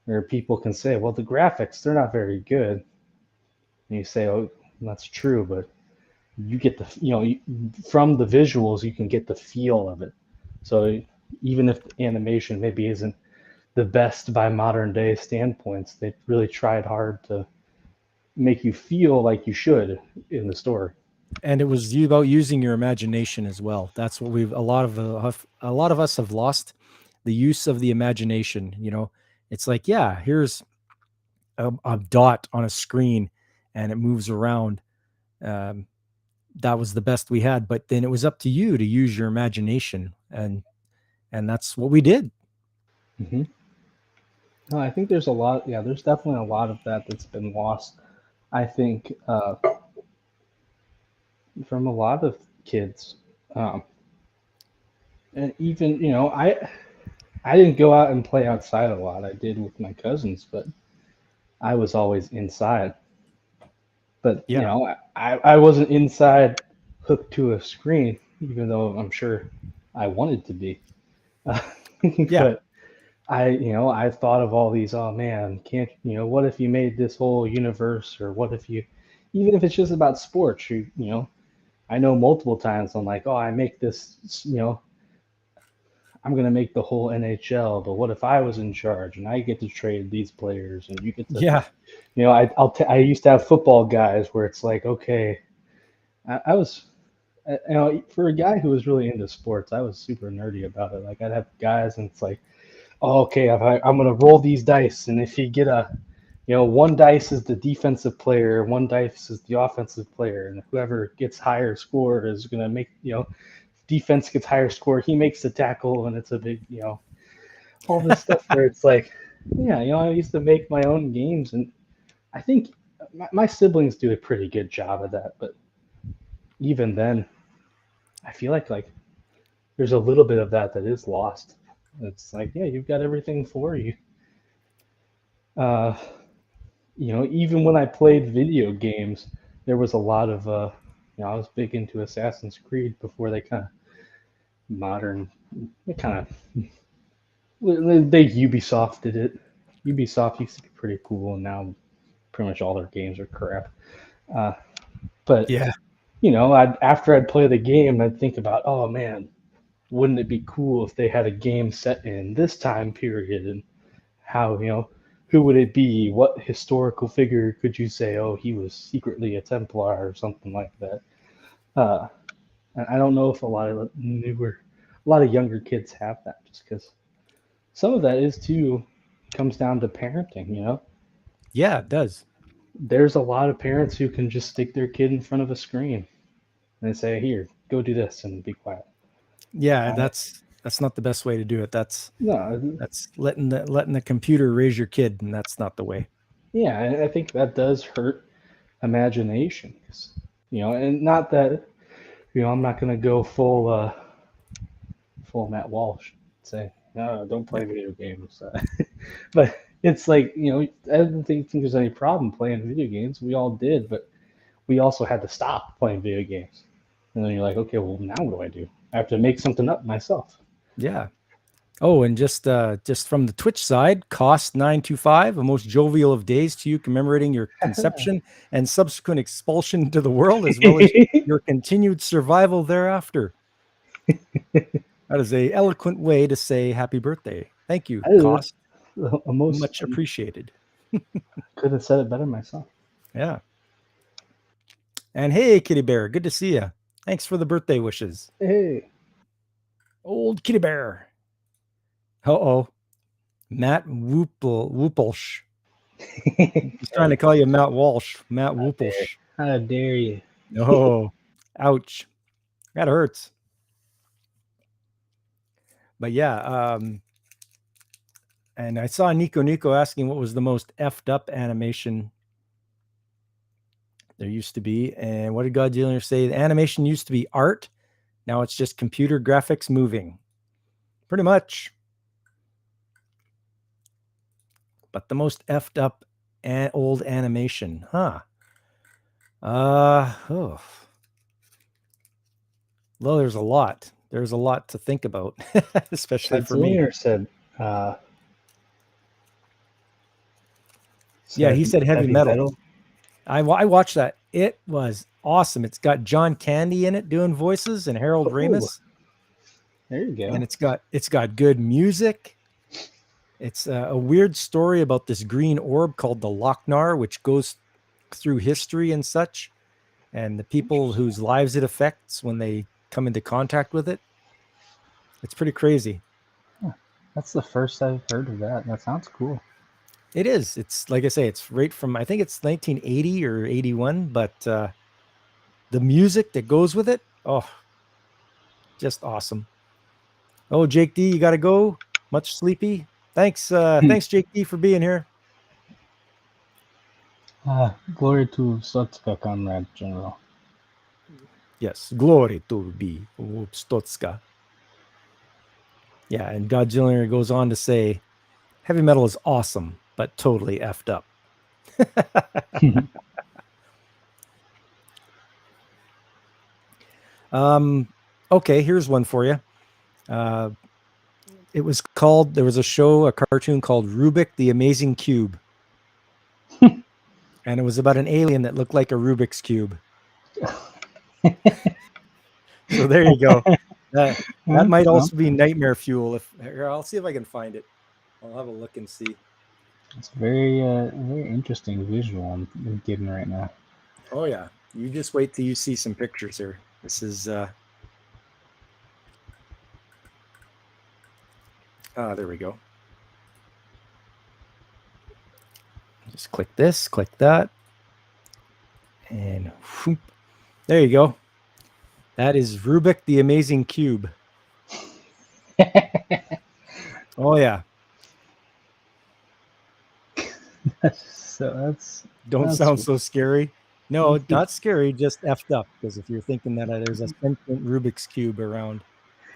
where people can say, well, the graphics they're not very good. And you say, oh, that's true, but you get from the visuals, you can get the feel of it. So even if the animation maybe isn't the best by modern day standpoints, they really tried hard to make you feel like you should in the story. And it was about using your imagination as well. That's what a lot of us have lost, the use of the imagination. It's like, yeah, here's a dot on a screen and it moves around. That was the best we had, but then it was up to you to use your imagination, and that's what we did. Mm-hmm. No, I think there's a lot. Yeah, there's definitely a lot of that's been lost. I think from a lot of kids, and even I didn't go out and play outside a lot. I did with my cousins, but I was always inside. But Yeah. I wasn't inside hooked to a screen, even though I'm sure I wanted to be. Yeah. But I thought of all these, oh man, what if you made this whole universe, or what if even if it's just about sports, I know multiple times I'm like, oh, I make this, I'm going to make the whole NHL, but what if I was in charge and I get to trade these players and you get to, Yeah. I used to have football guys where it's like, okay, I was, for a guy who was really into sports, I was super nerdy about it. Like I'd have guys and it's like, oh, okay, I'm going to roll these dice. And if you get one dice is the defensive player, one dice is the offensive player, and whoever gets higher score is going to make, defense gets higher score, he makes the tackle, and it's a big, all this stuff where it's like, yeah, I used to make my own games, and I think my siblings do a pretty good job of that, but even then, I feel like there's a little bit of that is lost. It's like, yeah, you've got everything for you. Even when I played video games, there was a lot of, I was big into Assassin's Creed before they kind of they Ubisofted it. Ubisoft used to be pretty cool, and now pretty much all their games are crap. But Yeah. after I'd play the game, I'd think about, oh man, wouldn't it be cool if they had a game set in this time period, and how who would it be? What historical figure could you say, oh, he was secretly a Templar or something like that? And I don't know if a lot of younger kids have that, just because some of that comes down to parenting. Yeah, it does. There's a lot of parents who can just stick their kid in front of a screen and say, here, go do this and be quiet. Yeah, that's not the best way to do it. That's No, letting the computer raise your kid, and that's not the way. yeah, I think that does hurt imagination. 'Cause, and not that, I'm not gonna go full Matt Walsh, say, no, don't play video games. But it's like, I don't think there's any problem playing video games. We all did, but we also had to stop playing video games. And then you're like, okay, well, now what do I do? I have to make something up myself. Yeah. Oh, and just from the Twitch side, Cost925, a most jovial of days to you, commemorating your conception and subsequent expulsion into the world, as well as your continued survival thereafter. That is a eloquent way to say happy birthday. Thank you, Cost. Much appreciated. Could have said it better myself. Yeah. And hey, Kitty Bear, good to see you. Thanks for the birthday wishes. Hey. Old Kitty Bear. Uh-oh. Matt Woopelsh. He's trying to call you Matt Walsh. Matt Woopelsh. How dare you? Oh, ouch. That hurts. But yeah, and I saw Nico asking what was the most effed up animation there used to be. And what did Godzilla say? The animation used to be art. Now it's just computer graphics moving. Pretty much. But the most effed up old animation, huh? Well, there's a lot. There's a lot to think about, especially for me. Said, yeah, he said heavy metal. I watched that. It was awesome. It's got John Candy in it doing voices and Harold Ramis. There you go. And it's got good music. It's a weird story about this green orb called the Lochnar, which goes through history and such, and the people whose lives it affects when they come into contact with it. It's pretty crazy. Huh. That's the first I've heard of that. That sounds cool. It is. It's like I say, it's right from, I think it's 1980 or 81, but the music that goes with it, oh, just awesome. Oh, Jake D, you got to go. Much sleepy. Thanks, thanks, Jake D, for being here. Glory to Stotska, Comrade General. Yes, glory to be Stotska. Yeah, and Godzilla goes on to say, heavy metal is awesome, but totally effed up. Okay, here's one for you. It was called, there was a cartoon called Rubik the Amazing Cube. And it was about an alien that looked like a Rubik's Cube. So there you go. That might also be nightmare fuel. Here, I'll see if I can find it. I'll have a look and see. It's very interesting visual I'm getting right now. Oh yeah, you just wait till you see some pictures here. This is there we go. Just click this, click that, and whoop, there you go. That is Rubik the Amazing Cube. Oh yeah. Don't sound so scary. No, not scary, just effed up. Because if you're thinking that there's a sentient Rubik's Cube around,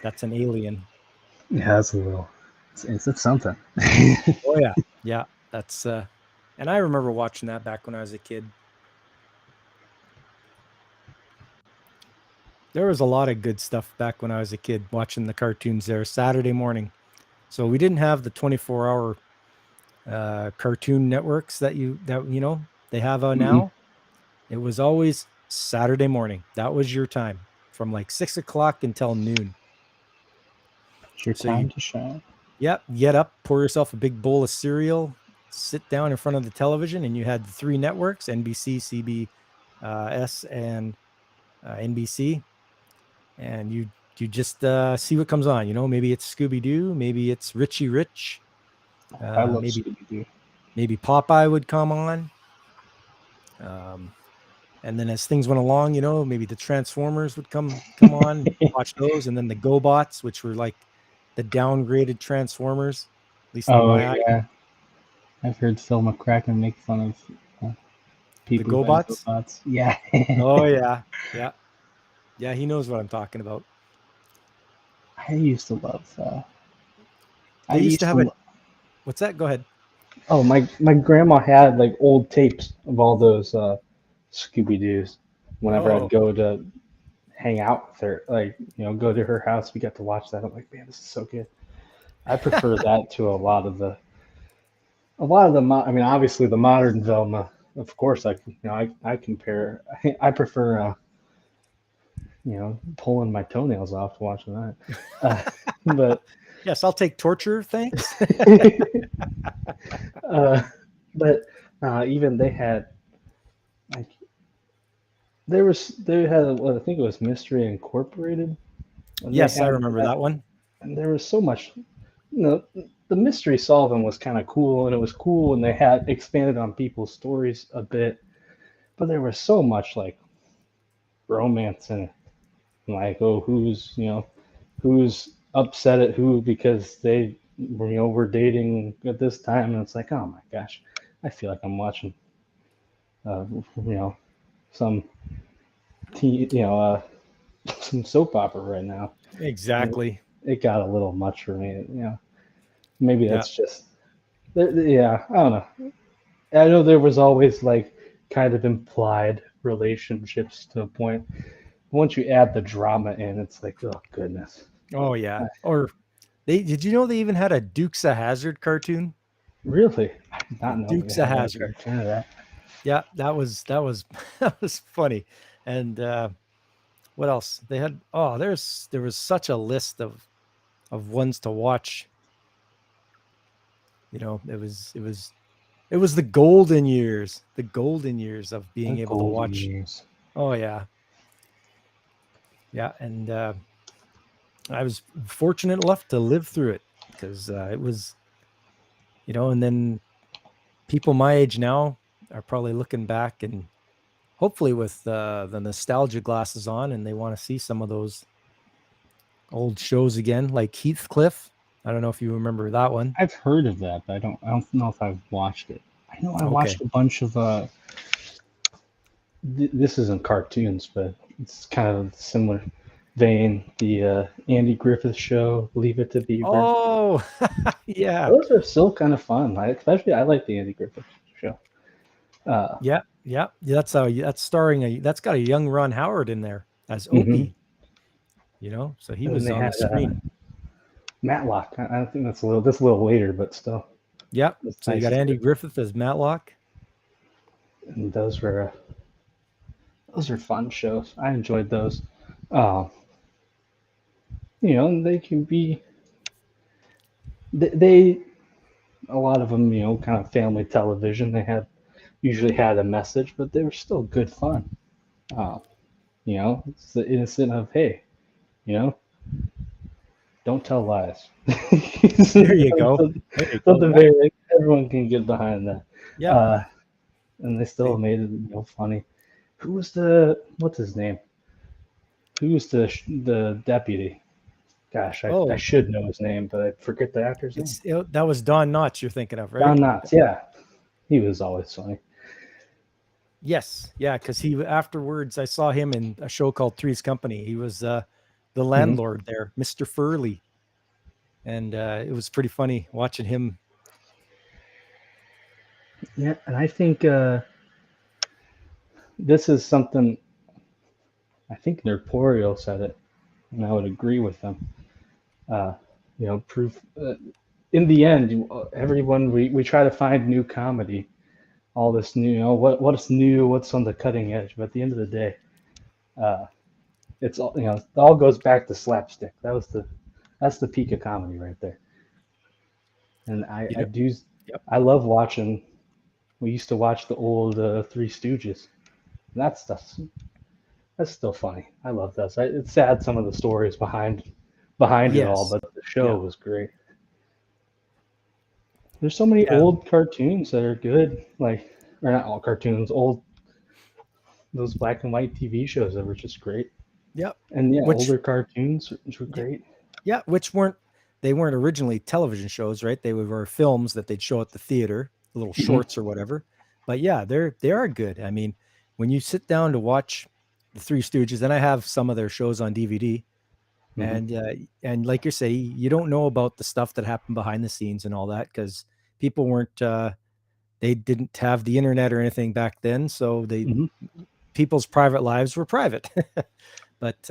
that's an alien. Yeah, that's a little. It's something. Oh yeah, yeah. That's and I remember watching that back when I was a kid. There was a lot of good stuff back when I was a kid watching the cartoons there Saturday morning. So we didn't have the 24-hour cartoon networks that they have now. It was always Saturday morning. That was your time from like 6 o'clock until noon. It's your time to shine. Yep. Get up, pour yourself a big bowl of cereal, sit down in front of the television, and you had the three networks, NBC, CBS, and NBC. And you just see what comes on. Maybe it's Scooby-Doo, maybe it's Richie Rich. I love Scooby-Doo. Maybe Popeye would come on. And then as things went along, maybe the Transformers would come on, watch those, and then the GoBots, which were like the downgraded Transformers, at least in Oh my eye. yeah, I've heard Phil McCracken make fun of people who had GoBots? GoBots. Yeah. Oh yeah, yeah. He knows what I'm talking about. I used to love. They used to have a. What's that? Go ahead. Oh, my grandma had like old tapes of all those Scooby Doo's. Whenever Oh. I'd go to hang out with her, like go to her house, we got to watch that. I'm like, man, this is so good. I prefer that to a lot of the. I mean, obviously the modern Velma. Of course, I compare. I prefer. Pulling my toenails off to watching that. But yes, I'll take torture. Thanks. But even they had like they had what I think it was Mystery Incorporated. And yes, I remember that one. And there was so much, the mystery solving was kind of cool, and it was cool when they had expanded on people's stories a bit, but there was so much like romance in it, like who's upset at who because they were dating at this time, and it's like, oh my gosh, I feel like I'm watching some some soap opera right now. Exactly. It got a little much for me. Maybe that's just I don't know. I know there was always like kind of implied relationships to a point. Once you add the drama in, it's like, oh goodness. Oh yeah. Or did you know they even had a Dukes of Hazzard cartoon? Really? I did not know Dukes of Hazzard. That. Yeah, that was that was funny. And what else? They had there was such a list of ones to watch. It was the golden years. The golden years of being able to watch. Years. Oh yeah. Yeah, and I was fortunate enough to live through it because it was, and then people my age now are probably looking back and hopefully with the nostalgia glasses on, and they want to see some of those old shows again, like Heathcliff. I don't know if you remember that one. I've heard of that, but I don't know if I've watched it. I know I watched a bunch of this isn't cartoons, but it's kind of similar vein. The Andy Griffith Show, Leave It to Beaver. Oh, yeah. Those are still kind of fun. Especially I like the Andy Griffith Show. Yeah. That's starring that's got a young Ron Howard in there as Opie. So he was on the screen. Matlock. I think that's a little later, but still. Yep. So you got Andy Griffith as Matlock. And those are fun shows. I enjoyed those. They can be. They a lot of them, kind of family television. They usually had a message, but they were still good fun. It's the innocent of, hey, don't tell lies. There you go. Everyone can get behind that. Yeah. And they still made it funny. Who was what's his name? Who was the deputy? Gosh, I should know his name, but I forget the actor's name. That was Don Knotts you're thinking of, right? Don Knotts, yeah. He was always funny. Yes, yeah, because he afterwards I saw him in a show called Three's Company. He was the landlord there, Mr. Furley, and it was pretty funny watching him. Yeah, and I think this is something. I think Nerporio said it, and I would agree with them. Proof. In the end, everyone we try to find new comedy, all this new, what's new, what's on the cutting edge. But at the end of the day, it's all it all goes back to slapstick. That's the peak of comedy right there. And I love watching. We used to watch the old Three Stooges. That stuff. That's still funny. I love that. It's sad some of the stories behind it all, but the show was great. There's so many old cartoons that are good, or not all cartoons, old those black and white TV shows that were just great. Yep. And yeah, Which- older cartoons were great. Yeah, which weren't originally television shows, right? They were films that they'd show at the theater, little shorts or whatever. But yeah, they are good. I mean, when you sit down to watch the Three Stooges, and I have some of their shows on DVD, and like you say, you don't know about the stuff that happened behind the scenes and all that because people weren't they didn't have the internet or anything back then, so people's private lives were private. But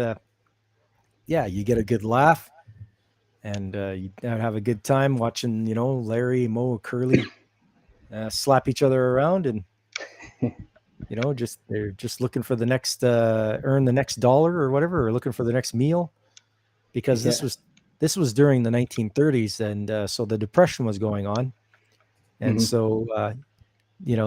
yeah, you get a good laugh, and you have a good time watching, Larry, Moe, Curly slap each other around, and they're just looking for the next earn the next dollar or whatever, or looking for the next meal, because this was during the 1930s, and so the Depression was going on, and so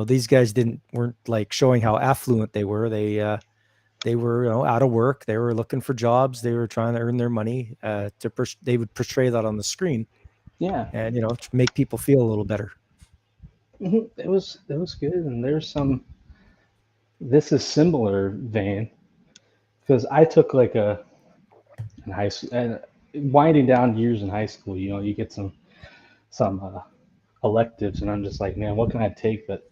these guys weren't like showing how affluent they were. They were out of work. They were looking for jobs. They were trying to earn their money. They would portray that on the screen. Yeah, and to make people feel a little better. It was good, and there's some. This is similar vein because I took like in high school, winding down years in high school. You get some electives, and I'm just like, man, what can I take that?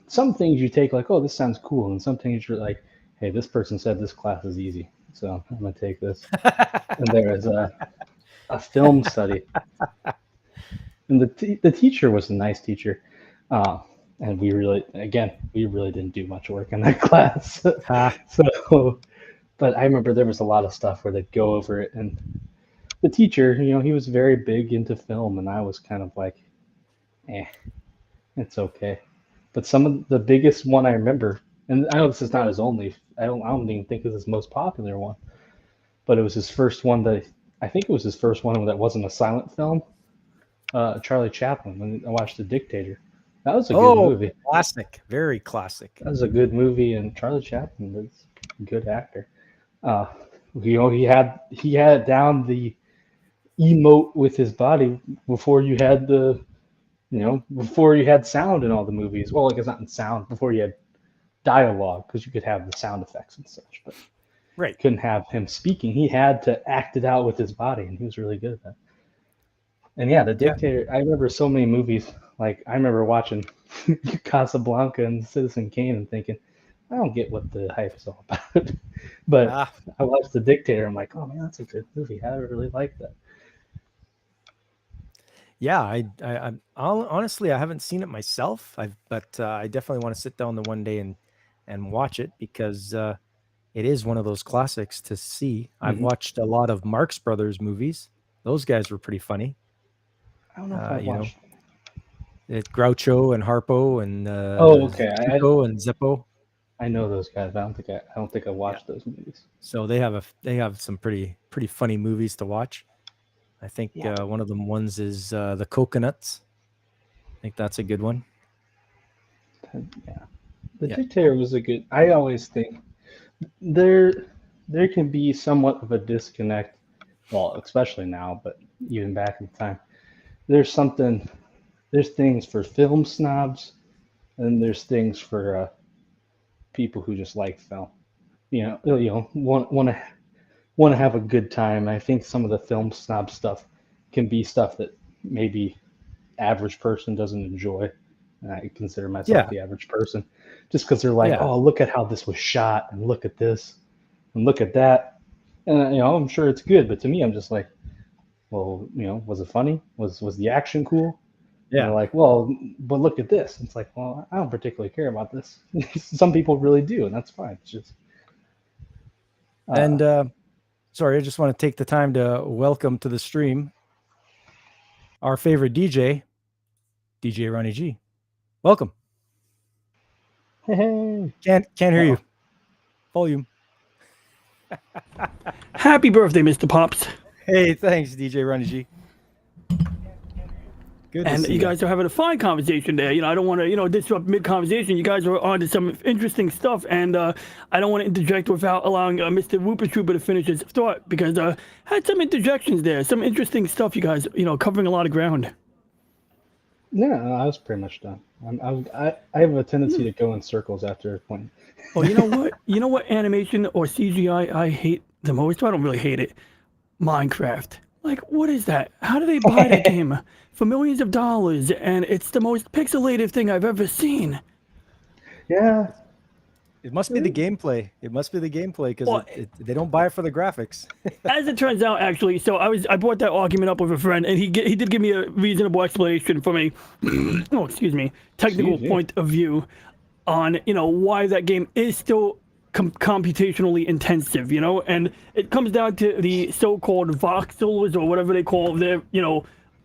Some things you take like, oh, this sounds cool, and some things you're like, hey, this person said this class is easy, so I'm gonna take this. And there is a film study, and the teacher was a nice teacher, and we really didn't do much work in that class. So, but I remember there was a lot of stuff where they'd go over it, and the teacher, he was very big into film, and I was kind of like, it's okay. But some of the biggest one I remember, and I know this is not his only, I don't even think it's his most popular one, but it was his first one that wasn't a silent film. Charlie Chaplin. When I watched The Dictator, that was a good movie. Classic, very classic. That was a good movie, and Charlie Chaplin was a good actor. He had down the emote with his body before you had before you had sound in all the movies. Well, like, it's not in sound, before you had dialogue, because you could have the sound effects and such, but right, couldn't have him speaking. He had to act it out with his body, and he was really good at that. And yeah, The Dictator, I remember so many movies. Like, I remember watching Casablanca and Citizen Kane and thinking, I don't get what the hype is all about. But I watched The Dictator, I'm like, oh man, that's a good movie. I really like that. Yeah, I honestly, I haven't seen it myself. But I definitely want to sit down the one day and watch it, because it is one of those classics to see. I've watched a lot of Marx Brothers movies. Those guys were pretty funny. I don't know if I watched. Groucho and Harpo and Chico and Zeppo. I know those guys. I don't think I watched those movies. So they have some pretty funny movies to watch. I think one of them ones is The Coconuts. I think that's a good one. Yeah, The Dictator was a good. I always think there can be somewhat of a disconnect. Well, especially now, but even back in time, there's things for film snobs, and there's things for people who just like film. Want to have a good time. I think some of the film snob stuff can be stuff that maybe average person doesn't enjoy. And I consider myself the average person, just because they're like, oh, look at how this was shot, and look at this, and look at that. And I'm sure it's good, but to me, I'm just like, well, was it funny? Was the action cool? Yeah. And they're like, well, but look at this. It's like, well, I don't particularly care about this. Some people really do, and that's fine. It's just. Sorry, I just want to take the time to welcome to the stream our favorite DJ Ronnie G. Welcome. Hey. Can't hear you. Volume. Happy birthday, Mr. Pops. Hey, thanks, DJ Ronnie G. Good. And you guys are having a fine conversation there. I don't want to, disrupt mid-conversation. You guys are on to some interesting stuff, and I don't want to interject without allowing Mr. Whooper Trooper to finish his thought, because I had some interjections there, some interesting stuff. You guys, covering a lot of ground. Yeah, I was pretty much done. I have a tendency to go in circles after a point. Oh, you know what? You know what animation or CGI I hate the most? Well, I don't really hate it. Minecraft. Like, what is that? How do they buy that game for millions of dollars? And it's the most pixelated thing I've ever seen. Yeah, It must be the gameplay. It must be the gameplay because Well, they don't buy it for the graphics. As it turns out, actually, so I brought that argument up with a friend, and he did give me a reasonable explanation from a technical Jeez, yeah. point of view on why that game is still computationally intensive, and it comes down to the so-called voxels or whatever they call their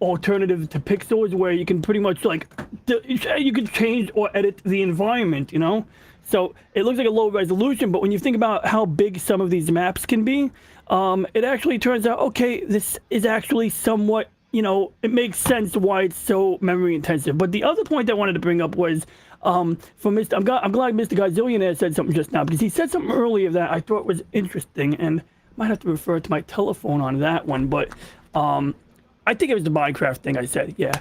alternative to pixels, where you can pretty much you can change or edit the environment, So it looks like a low resolution, but when you think about how big some of these maps can be, it actually turns out, okay, this is actually somewhat, it makes sense why it's so memory intensive. But the other point I wanted to bring up was, I'm glad Mr. Gazillionaire said something just now, because he said something earlier that I thought was interesting, and might have to refer to my telephone on that one, but I think it was the Minecraft thing I said, yeah.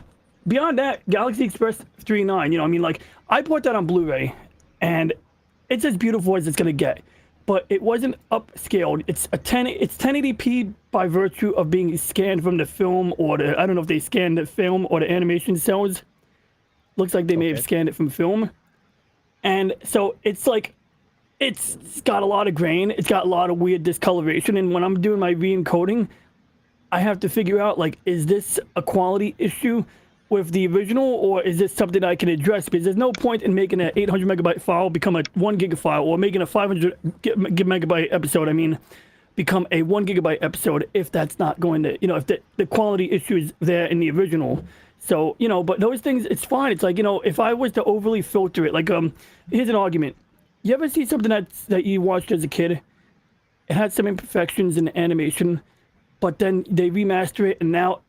Beyond that, Galaxy Express 3.9, I bought that on Blu-ray, and it's as beautiful as it's gonna get, but it wasn't upscaled. It's 1080p by virtue of being scanned from the film, or I don't know if they scanned the film or the animation cells. Looks like they may have scanned it from film, and so it's got a lot of grain. It's got a lot of weird discoloration, and when I'm doing my re-encoding, I have to figure out is this a quality issue with the original, or is this something I can address? Because there's no point in making an 800 megabyte file become a 1 gig file, or making a 500 megabyte episode, become a 1 gigabyte episode, if that's not going to, if the quality issue is there in the original. So, but those things, it's fine. It's if I was to overly filter it, here's an argument. You ever see something that you watched as a kid? It had some imperfections in the animation, but then they remaster it, and now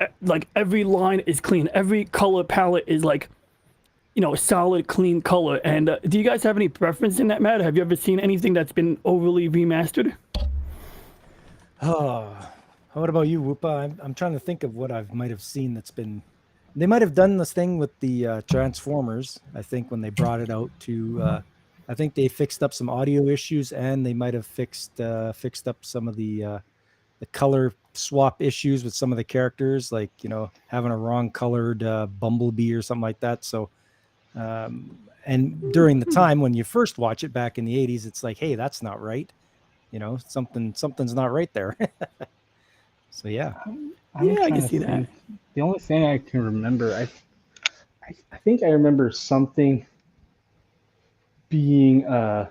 every line is clean. Every color palette is a solid, clean color. And do you guys have any preference in that matter? Have you ever seen anything that's been overly remastered? Oh, what about you, Whoopa? I'm trying to think of what I might have seen that's been. They might have done this thing with the Transformers. I think when they brought it out to, I think they fixed up some audio issues, and they might have fixed up some of the color swap issues with some of the characters, having a wrong colored Bumblebee or something like that. So, and during the time when you first watch it back in the 80s, it's like, hey, that's not right. Something's not right there. So yeah. I can see that. The only thing I can remember, I think I remember something being, I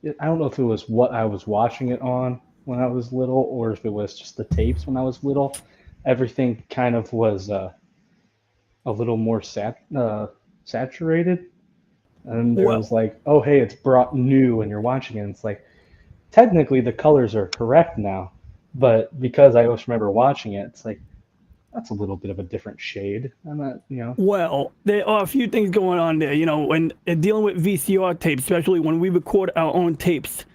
don't know if it was what I was watching it on when I was little, or if it was just the tapes when I was little. Everything kind of was a little more saturated. And there was oh, hey, it's brought new when you're watching it. And it's technically the colors are correct now. But because I always remember watching it, it's that's a little bit of a different shade. I'm not, Well, there are a few things going on there. When dealing with VCR tapes, especially when we record our own tapes,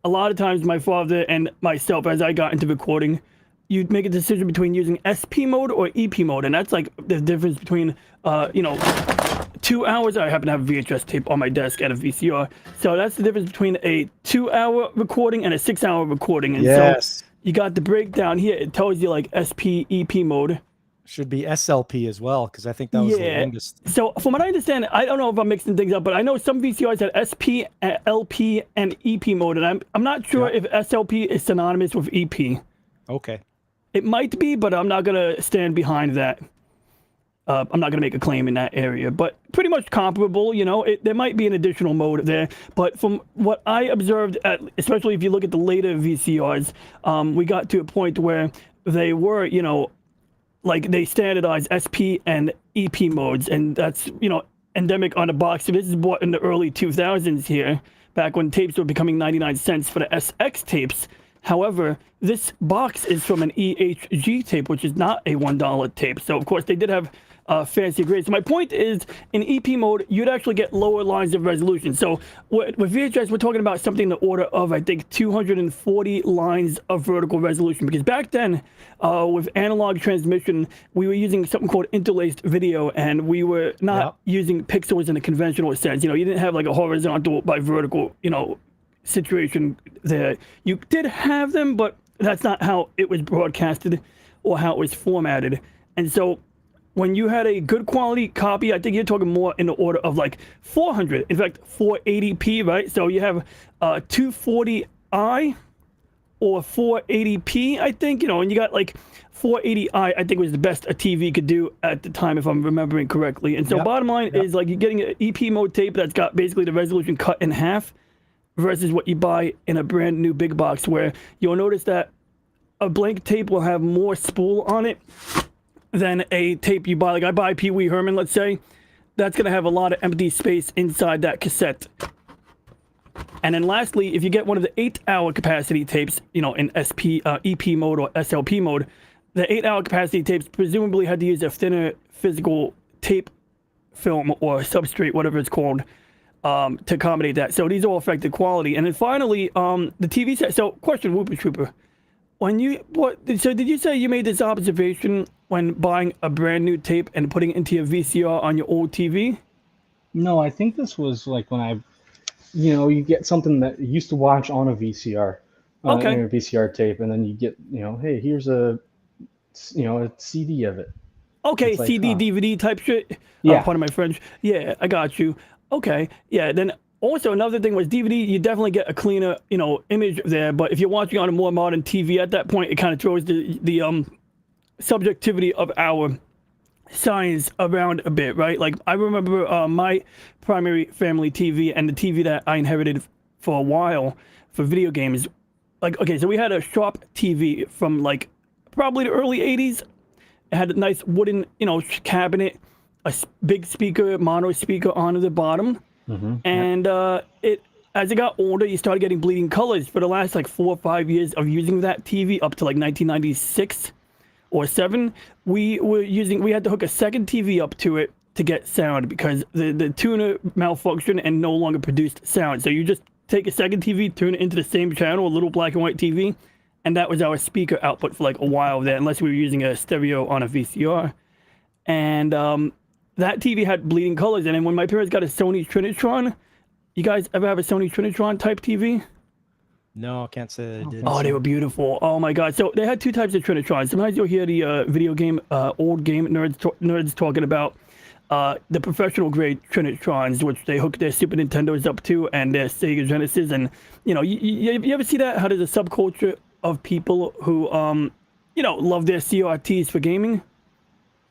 a lot of times my father and myself, as I got into recording, you'd make a decision between using SP mode or EP mode. And that's the difference between, 2 hours. I happen to have a VHS tape on my desk at a VCR. So that's the difference between a 2-hour recording and a 6-hour recording. And so you got the breakdown here. It tells you SP, EP mode. Should be SLP as well, because I think that was the longest. So from what I understand, I don't know if I'm mixing things up, but I know some VCRs had SP, LP, and EP mode, and I'm not sure if SLP is synonymous with EP. Okay. It might be, but I'm not gonna stand behind that. I'm not gonna make a claim in that area, but pretty much comparable. There might be an additional mode there, but from what I observed, especially if you look at the later VCRs, we got to a point where they were, they standardized SP and EP modes, and that's, endemic on the box. So this is bought in the early 2000s here, back when tapes were becoming 99 cents for the SX tapes. However, this box is from an EHG tape, which is not a $1 tape. So, of course, they did have fancy grade. So my point is, in EP mode, you'd actually get lower lines of resolution. So with VHS, we're talking about something in the order of, I think, 240 lines of vertical resolution. Because back then, with analog transmission, we were using something called interlaced video, and we were not using pixels in a conventional sense. You didn't have like a horizontal by vertical, situation there. You did have them, but that's not how it was broadcasted or how it was formatted. And so when you had a good quality copy, I think you're talking more in the order of like 400, in fact 480p, right? So you have 240i or 480p, I think, and you got like 480i, I think was the best a TV could do at the time, if I'm remembering correctly. And so bottom line is, like, you're getting an EP mode tape that's got basically the resolution cut in half versus what you buy in a brand new big box, where you'll notice that a blank tape will have more spool on it than a tape you buy. Like, I buy Pee Wee Herman, let's say. That's going to have a lot of empty space inside that cassette. And then lastly, if you get one of the 8-hour capacity tapes, in EP mode or SLP mode, the 8-hour capacity tapes presumably had to use a thinner physical tape film or substrate, whatever it's called, to accommodate that. So these all affect the quality. And then finally, the TV set. So question, Whooper Trooper. So did you say you made this observation when buying a brand new tape and putting it into your VCR on your old TV? No, I think this was like when you get something that you used to watch on a VCR, on a VCR tape, and then you get, hey, here's a CD of it. Okay, like, CD, DVD type shit. Yeah. Pardon my French. Yeah, I got you. Okay, yeah. Then also another thing was DVD. You definitely get a cleaner, image there. But if you're watching on a more modern TV at that point, it kind of throws the subjectivity of our science around a bit, right? Like, I remember my primary family TV and the TV that I inherited for a while for video games. Like, okay, so we had a Sharp TV from like probably the early 80s. It had a nice wooden, cabinet, a big speaker, mono speaker on the bottom. Mm-hmm. And as it got older, you started getting bleeding colors. For the last like 4 or 5 years of using that TV, up to like 1996 or 7, we had to hook a second TV up to it to get sound, because the tuner malfunctioned and no longer produced sound. So you just take a second TV, tune it into the same channel, a little black and white TV, and that was our speaker output for like a while there, unless we were using a stereo on a VCR. And that TV had bleeding colors. And then when my parents got a Sony Trinitron, you guys ever have a Sony Trinitron type TV? No, I can't say I did. Oh, they were beautiful. Oh my God. So they had two types of Trinitrons. Sometimes you'll hear the video game, old game nerds talking about the professional grade Trinitrons, which they hook their Super Nintendos up to and their Sega Genesis. And, you ever see that? How there's a subculture of people who, love their CRTs for gaming?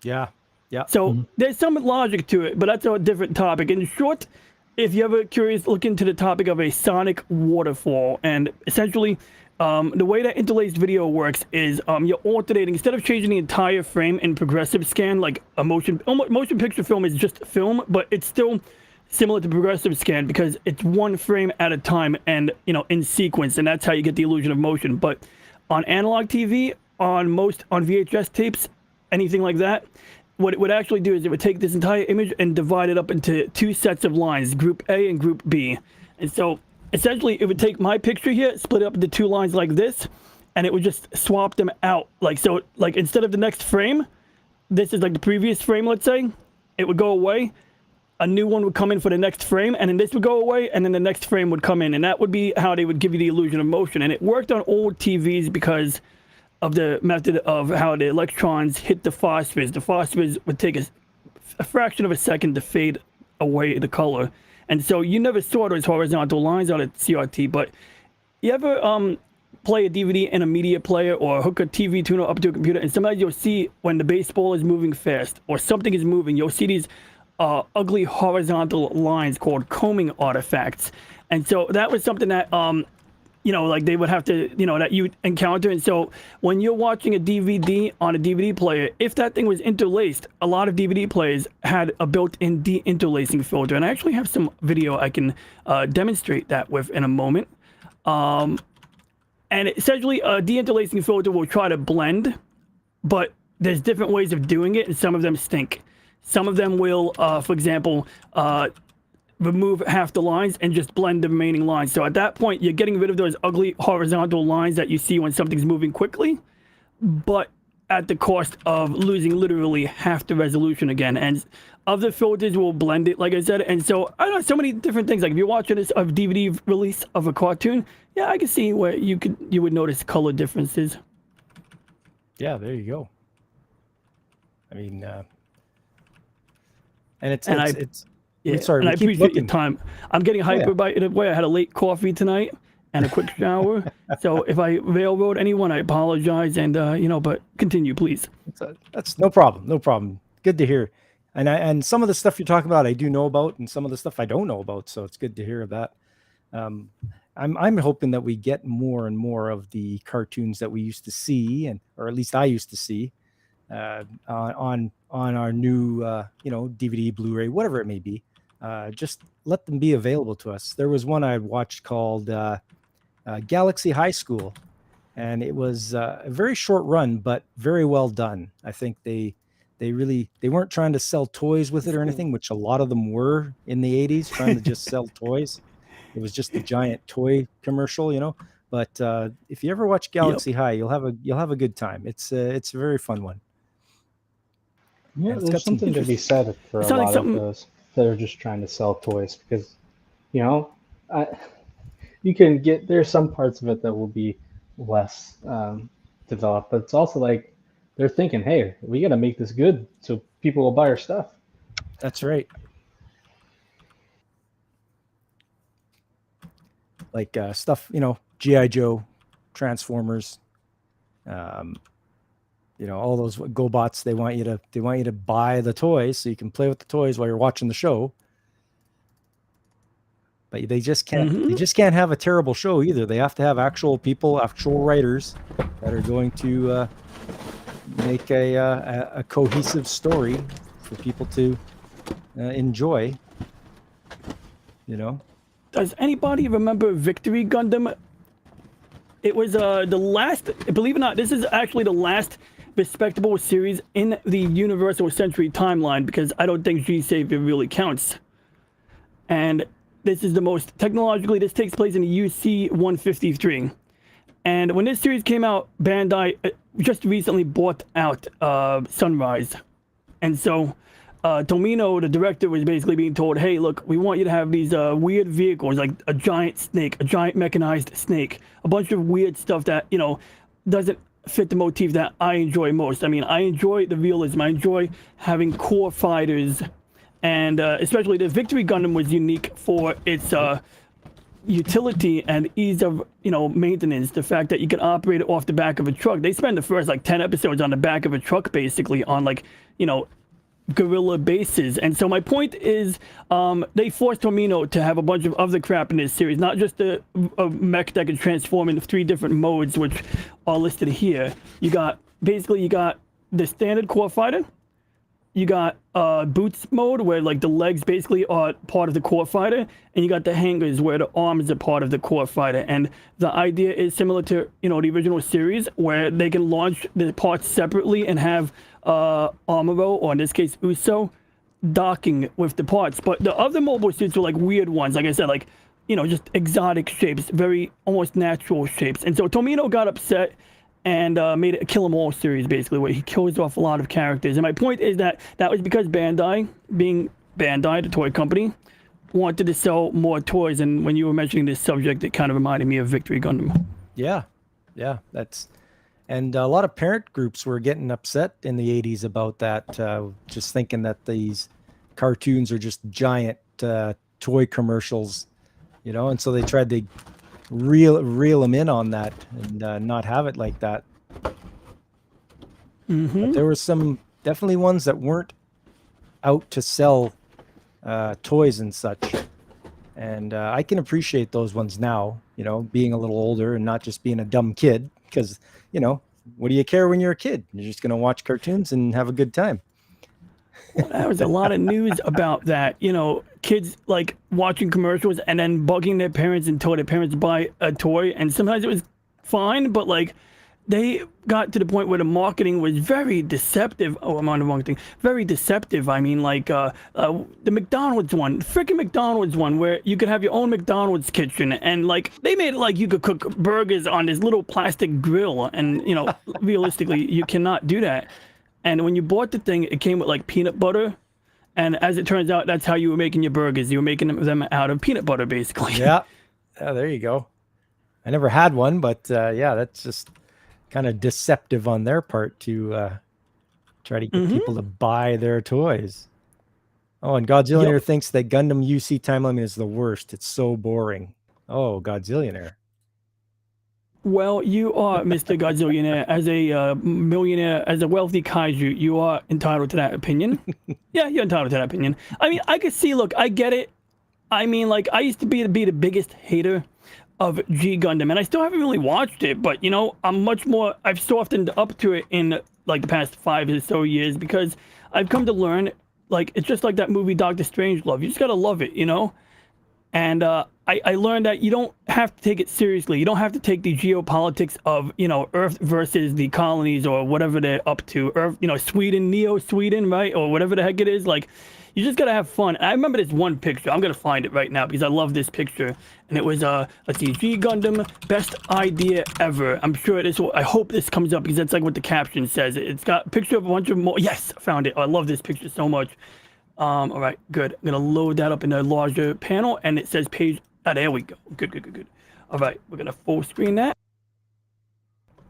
Yeah. Yeah. So there's some logic to it, but that's a different topic. In short, if you're ever curious, look into the topic of a sonic waterfall. And essentially, the way that interlaced video works is you're alternating. Instead of changing the entire frame in progressive scan, like a motion picture film is just film, but it's still similar to progressive scan because it's one frame at a time and, in sequence. And that's how you get the illusion of motion. But on analog TV, on VHS tapes, anything like that, what it would actually do is it would take this entire image and divide it up into two sets of lines, Group A and Group B. And so essentially it would take my picture here, split it up into two lines like this, and it would just swap them out. Like, so, like, instead of the next frame, this is like the previous frame, let's say, it would go away. A new one would come in for the next frame, and then this would go away, and then the next frame would come in. And that would be how they would give you the illusion of motion. And it worked on old TVs because of the method of how the electrons hit the phosphors. The phosphors would take a fraction of a second to fade away the color. And so you never saw those horizontal lines on a CRT, but you ever play a DVD in a media player or hook a TV tuner up to a computer, and sometimes you'll see when the baseball is moving fast or something is moving, you'll see these ugly horizontal lines called combing artifacts. And so that was something that like they would have to, that you encounter. And so when you're watching a DVD on a DVD player, if that thing was interlaced, a lot of DVD players had a built-in de-interlacing filter. And I actually have some video I can demonstrate that with in a moment. And essentially a de-interlacing filter will try to blend, but there's different ways of doing it, and some of them stink. Some of them will, for example, remove half the lines and just blend the remaining lines. So at that point, you're getting rid of those ugly horizontal lines that you see when something's moving quickly, but at the cost of losing literally half the resolution again. And other filters will blend it, like I said. And so I don't know, so many different things. Like if you're watching a DVD release of a cartoon, yeah, I can see where you would notice color differences. Yeah, there you go. I mean, and it's Yeah, sorry, and we I keep appreciate looking. your time. I'm getting hyper by the way. I had a late coffee tonight and a quick shower. So if I railroad anyone, I apologize. And but continue, please. That's no problem. No problem. Good to hear. And some of the stuff you're talking about, I do know about, and some of the stuff I don't know about. So it's good to hear that. I'm hoping that we get more and more of the cartoons that we used to see, or at least I used to see, on our new DVD, Blu-ray, whatever it may be. Just let them be available to us. There was one I watched called Galaxy High School, and it was a very short run, but very well done. I think they weren't trying to sell toys with it or anything, which a lot of them were in the 80s, trying to just sell toys. It was just a giant toy commercial, But if you ever watch Galaxy High, you'll have a good time. It's a very fun one. Yeah, And it's got there's some something to be said for a Sounds like lot of something- those that are just trying to sell toys because, you can get there's some parts of it that will be less developed, but it's also like they're thinking, hey, we got to make this good so people will buy our stuff. That's right. Like stuff, G.I. Joe, Transformers, all those GoBots. They want you to buy the toys so you can play with the toys while you're watching the show. But they just can't. They just can't have a terrible show either. They have to have actual people, actual writers that are going to make a cohesive story for people to enjoy. Does anybody remember Victory Gundam? It was the last, believe it or not, this is actually the last respectable series in the Universal Century timeline because I don't think G-Savior really counts. And this is the most, technologically, this takes place in the UC 153. And when this series came out, Bandai just recently bought out Sunrise. And so Tomino, the director, was basically being told, hey, look, we want you to have these weird vehicles, like a giant snake, a giant mechanized snake, a bunch of weird stuff that, doesn't fit the motif that I enjoy most. I mean, I enjoy the realism. I enjoy having core fighters. And especially the Victory Gundam was unique for its utility and ease of, maintenance. The fact that you can operate it off the back of a truck. They spend the first 10 episodes on the back of a truck, basically on guerrilla bases. And so my point is they forced Tomino to have a bunch of other crap in this series, not just a mech that can transform into 3 different modes, which are listed here. You got the standard core fighter. You got boots mode where the legs basically are part of the core fighter, and you got the hangers where the arms are part of the core fighter. And the idea is similar to the original series where they can launch the parts separately and have Amuro, or in this case Uso, docking with the parts. But the other mobile suits were weird ones, like I said, just exotic shapes, very almost natural shapes. And so Tomino got upset and made it a Kill 'Em All series, basically, where he kills off a lot of characters. And my point is that was because Bandai, being Bandai, the toy company, wanted to sell more toys. And when you were mentioning this subject, it kind of reminded me of Victory Gundam. Yeah, and a lot of parent groups were getting upset in the 80s about that, just thinking that these cartoons are just giant toy commercials, and so they tried to reel them in on that and not have it like that. But there were some definitely ones that weren't out to sell toys and such. And I can appreciate those ones now, being a little older and not just being a dumb kid, because, what do you care when you're a kid? You're just going to watch cartoons and have a good time. There was a lot of news about that, kids watching commercials and then bugging their parents until their parents buy a toy. And sometimes it was fine, but they got to the point where the marketing was very deceptive. Oh, I'm on the wrong thing. Very deceptive. I mean, like the McDonald's one, freaking McDonald's one, where you could have your own McDonald's kitchen, and like they made it like you could cook burgers on this little plastic grill, and you know, realistically, you cannot do that. And when you bought the thing, it came with like peanut butter, and as it turns out, that's how you were making your burgers. You were making them out of peanut butter, basically. Yeah. Oh, there you go. I never had one, but yeah, that's just kind of deceptive on their part to try to get people to buy their toys. Oh, and Godzillionaire thinks that Gundam UC time limit is the worst. It's so boring. Oh, Godzillionaire. Well, you are, Mr. Godzillionaire, as a millionaire, as a wealthy kaiju, you are entitled to that opinion. Yeah, you're entitled to that opinion. I mean, I could see, look, I get it. I mean, like, I used to be the biggest hater of G Gundam, and I still haven't really watched it, but, you know, I've softened up to it in, like, the past 5 or so years, because I've come to learn, like, it's just like that movie Doctor Strangelove. You just gotta love it, you know? And I learned that you don't have to take it seriously. You don't have to take the geopolitics of, you know, Earth versus the colonies or whatever they're up to. Earth, you know, Sweden, Neo-Sweden, right? Or whatever the heck it is. Like, you just gotta have fun. I remember this one picture. I'm gonna find it right now because I love this picture. And it was, let's see, G Gundam, best idea ever. I'm sure I hope this comes up because that's like what the caption says. It's got a picture of a bunch of more. Yes, I found it. Oh, I love this picture so much. All right, good. I'm gonna load that up in a larger panel, and it says page. Ah, there we go. Good. All right, we're gonna full screen that.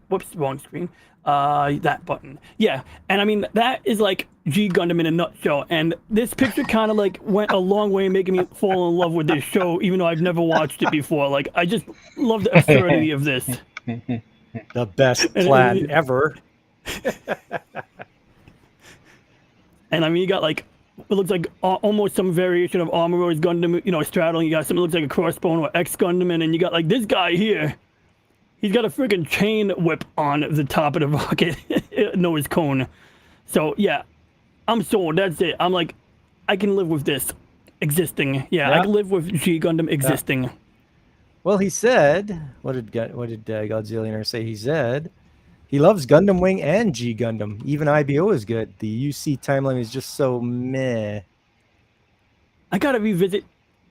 Whoops, wrong screen. That button. Yeah, and I mean that is like G Gundam in a nutshell. And this picture kind of like went a long way in making me fall in love with this show, even though I've never watched it before. Like I just love the absurdity of this. The best plan ever. And I mean, you got like. It looks like almost some variation of Armorer's Gundam, you know, straddling. You got something that looks like a Crossbone or X Gundam, and then you got like this guy here. He's got a freaking chain whip on the top of the rocket nose cone. So yeah, I'm sold. That's it. I'm like, I can live with this existing. Yeah, I can live with G Gundam existing. Yeah. Well, he said, what did Godzillionaire say? He said he loves Gundam Wing and G Gundam. Even IBO is good. The UC time limit is just so meh. I gotta revisit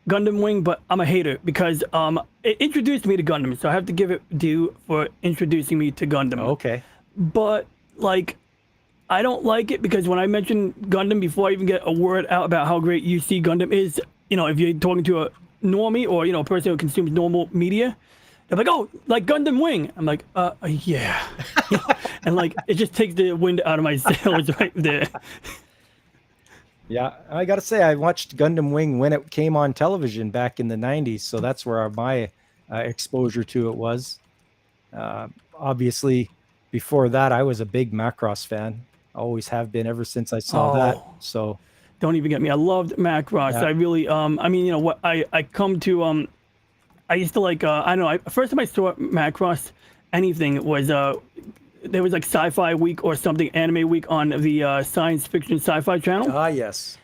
Gundam Wing, but I'm a hater because it introduced me to Gundam, so I have to give it due for introducing me to Gundam. Okay. But like, I don't like it because when I mention Gundam before I even get a word out about how great UC Gundam is, you know, if you're talking to a normie or, you know, a person who consumes normal media, they're like, oh, like Gundam Wing. I'm like, yeah. You know? And like, it just takes the wind out of my sails right there. Yeah, I got to say, I watched Gundam Wing when it came on television back in the 90s. So that's where my exposure to it was. Obviously, before that, I was a big Macross fan. Always have been ever since I saw that. So don't even get me. I loved Macross. Yeah. I really, I mean, you know, what I come to, I used to like, I don't know, first time I saw Macross anything was, there was like Sci-Fi Week or something, Anime Week on the Science Fiction Sci-Fi channel. Ah, yes.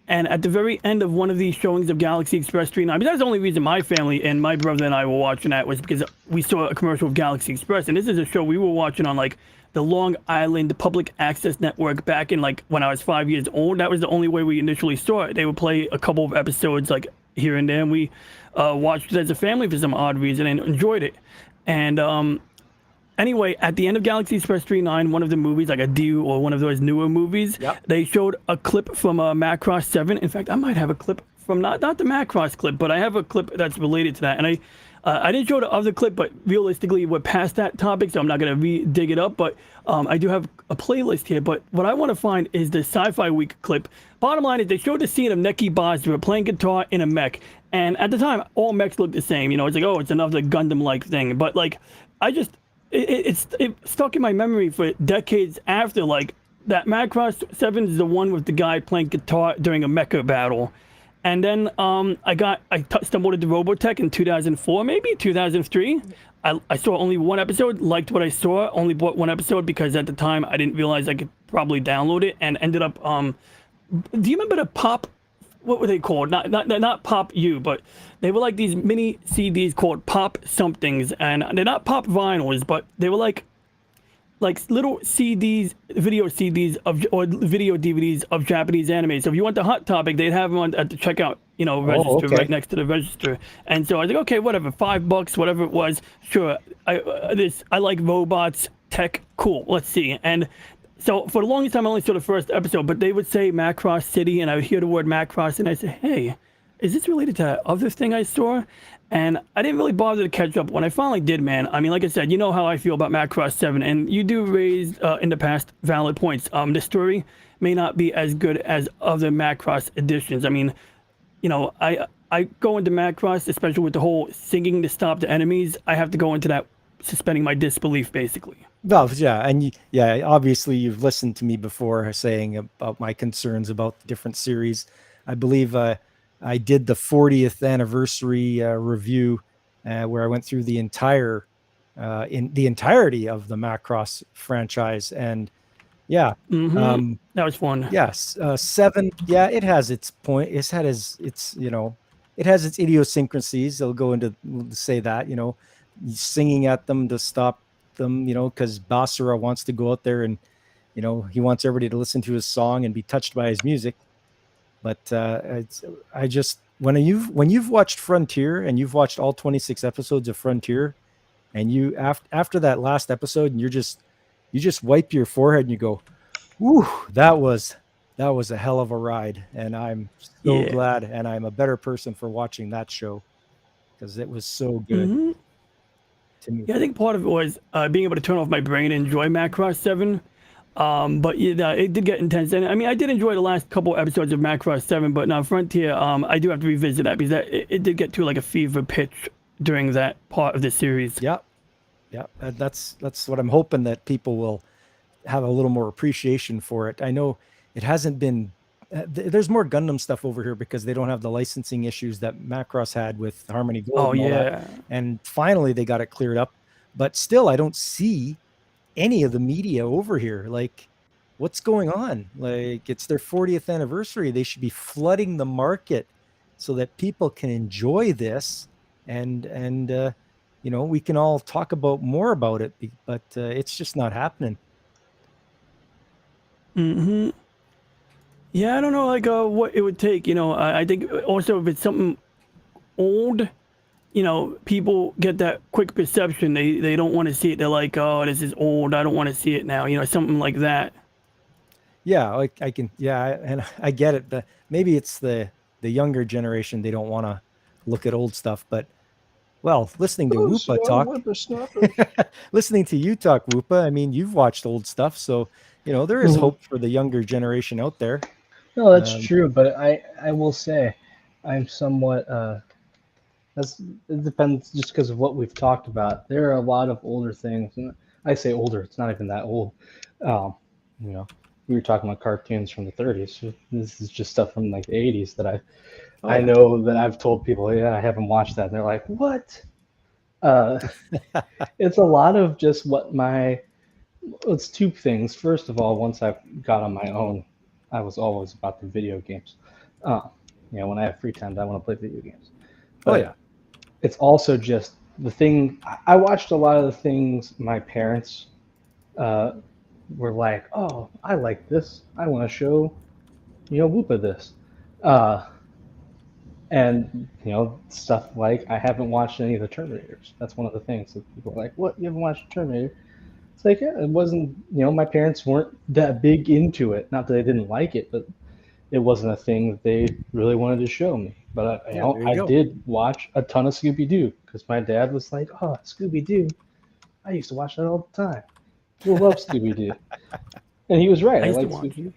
And at the very end of one of these showings of Galaxy Express 39, I mean, that's the only reason my family and my brother and I were watching that was because we saw a commercial of Galaxy Express. And this is a show we were watching on like the Long Island Public Access Network back in like when I was 5 years old. That was the only way we initially saw it. They would play a couple of episodes like here and there, and we watched it as a family for some odd reason and enjoyed it. And anyway, at the end of Galaxy Express 39, one of the movies, like a D or one of those newer movies, they showed a clip from Macross 7. In fact, I might have a clip from not the Macross clip, but I have a clip that's related to that. And I didn't show the other clip, but realistically, we're past that topic, so I'm not going to dig it up. But I do have a playlist here. But what I want to find is the Sci-Fi Week clip. Bottom line is they showed the scene of Neki Basra playing guitar in a mech. And at the time, all mechs looked the same. You know, it's like, oh, it's another Gundam-like thing. But, like, it stuck in my memory for decades after, like, that Macross 7 is the one with the guy playing guitar during a mecha battle. And then I stumbled into Robotech in 2004, maybe 2003. I saw only one episode, liked what I saw, only bought one episode because at the time I didn't realize I could probably download it, and ended up. Do you remember the Pop what were they called? Not Pop U, but they were like these mini CDs called Pop somethings, and they're not Pop vinyls, but they were like little CDs, video CDs or video DVDs of Japanese anime. So if you want the Hot Topic, they'd have them at the checkout, register okay. right next to the register. And so I was like, okay, whatever, $5, whatever it was, sure. I like robots, tech, cool. Let's see. And so for the longest time, I only saw the first episode, but they would say Macross City, and I would hear the word Macross, and I said, hey, is this related to that other thing I saw? And I didn't really bother to catch up. When I finally did, man, I mean, like I said, you know how I feel about Macross 7, and you do raise, in the past, valid points. The story may not be as good as other Macross editions. I mean, I go into Macross, especially with the whole singing to stop the enemies, I have to go into that suspending my disbelief, basically. Well, yeah, and obviously you've listened to me before saying about my concerns about the different series. I believe I did the 40th anniversary review where I went through the entirety of the Macross franchise, and yeah, That was fun. yes, 7. Yeah, it has its point. It has its idiosyncrasies. They'll go into say that singing at them to stop them, because Basara wants to go out there and he wants everybody to listen to his song and be touched by his music. But when you've watched Frontier and you've watched all 26 episodes of Frontier, and you after that last episode, and you just wipe your forehead and you go, "Whew, that was a hell of a ride," and I'm so glad, and I'm a better person for watching that show because it was so good to me. Yeah, I think part of it was being able to turn off my brain and enjoy Macross 7. But yeah, it did get intense. And I mean, I did enjoy the last couple episodes of Macross 7, but now Frontier, I do have to revisit that because it did get to like a fever pitch during that part of the series. Yeah. And that's what I'm hoping, that people will have a little more appreciation for it. I know it hasn't been. There's more Gundam stuff over here because they don't have the licensing issues that Macross had with Harmony Gold. Oh and all that. yeah. And finally they got it cleared up, but still I don't see any of the media over here. Like, what's going on? Like, it's their 40th anniversary. They should be flooding the market so that people can enjoy this, and we can all talk about more about it, but it's just not happening. Yeah, I don't know, like what it would take. I think also if it's something old, people get that quick perception. They don't want to see it. They're like, oh, this is old. I don't want to see it now. Something like that. Yeah, like and I get it. Maybe it's the younger generation. They don't want to look at old stuff, but well, listening to Whoopa talk, listening to you talk, Whoopa, I mean, you've watched old stuff, so there is hope for the younger generation out there. No, that's true, but I will say I'm somewhat it depends just because of what we've talked about. There are a lot of older things, and I say older, it's not even that old. We were talking about cartoons from the 30s. This is just stuff from like the 80s that I know that I've told people, yeah, I haven't watched that. And they're like, what? It's a lot of just it's two things. First of all, once I got on my own, I was always about the video games. When I have free time, I want to play video games. But it's also just the thing. I watched a lot of the things my parents were like, oh, I like this. I want to show, Whoopa this. And, stuff like, I haven't watched any of the Terminators. That's one of the things that people are like, what? You haven't watched Terminator? It's like, yeah, it wasn't, my parents weren't that big into it. Not that they didn't like it, but it wasn't a thing that they really wanted to show me. But I did watch a ton of Scooby-Doo because my dad was like, oh, Scooby-Doo. I used to watch that all the time. You'll love Scooby-Doo. And he was right. I like Scooby-Doo.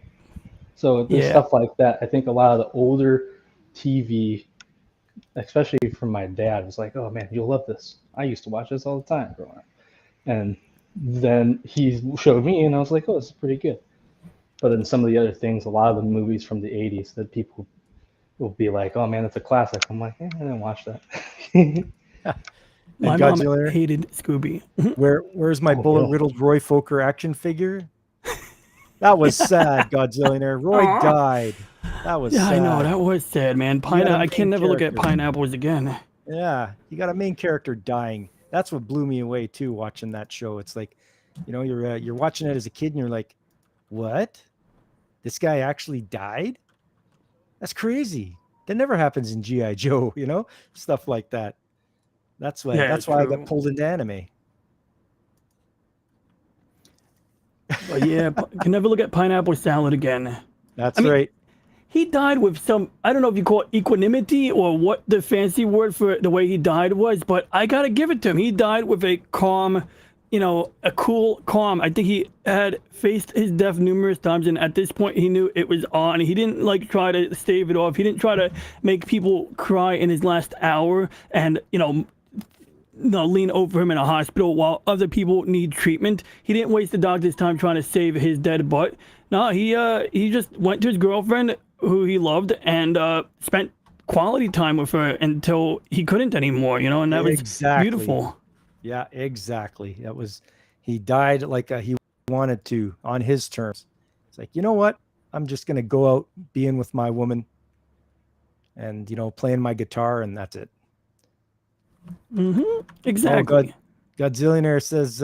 So there's stuff like that. I think a lot of the older TV, especially from my dad, was like, oh man, you'll love this. I used to watch this all the time growing up. And then he showed me and I was like, oh, this is pretty good. But in some of the other things, a lot of the movies from the 80s that people will be like, oh man, that's a classic. I'm like, I didn't watch that. My mom hated Scooby. Where's my bullet riddled Roy Fokker action figure? That was sad, Godzillionaire. Roy Aw. died. That was Yeah, sad. I know that was sad, man. had a I can main never look at character. pineapples again. Yeah, you got a main character dying. That's what blew me away too. Watching that show, it's like, you're watching it as a kid, and you're like, "What? This guy actually died? That's crazy. That never happens in GI Joe, stuff like that. That's why. Yeah, that's why I true. got pulled into anime. But yeah, can never look at pineapple salad again. That's I mean, right. He died with some, I don't know if you call it equanimity or what the fancy word for the way he died was, but I got to give it to him. He died with a calm, a cool calm. I think he had faced his death numerous times, and at this point he knew it was on. He didn't try to stave it off. He didn't try to make people cry in his last hour and, lean over him in a hospital while other people need treatment. He didn't waste the doctor's time trying to save his dead butt. No, he just went to his girlfriend, who he loved, and spent quality time with her until he couldn't anymore, and that was Exactly. beautiful. Yeah, exactly. He died like he wanted to on his terms. It's like, you know what? I'm just going to go out being with my woman and, playing my guitar, and that's it. Exactly. Godzillionaire says,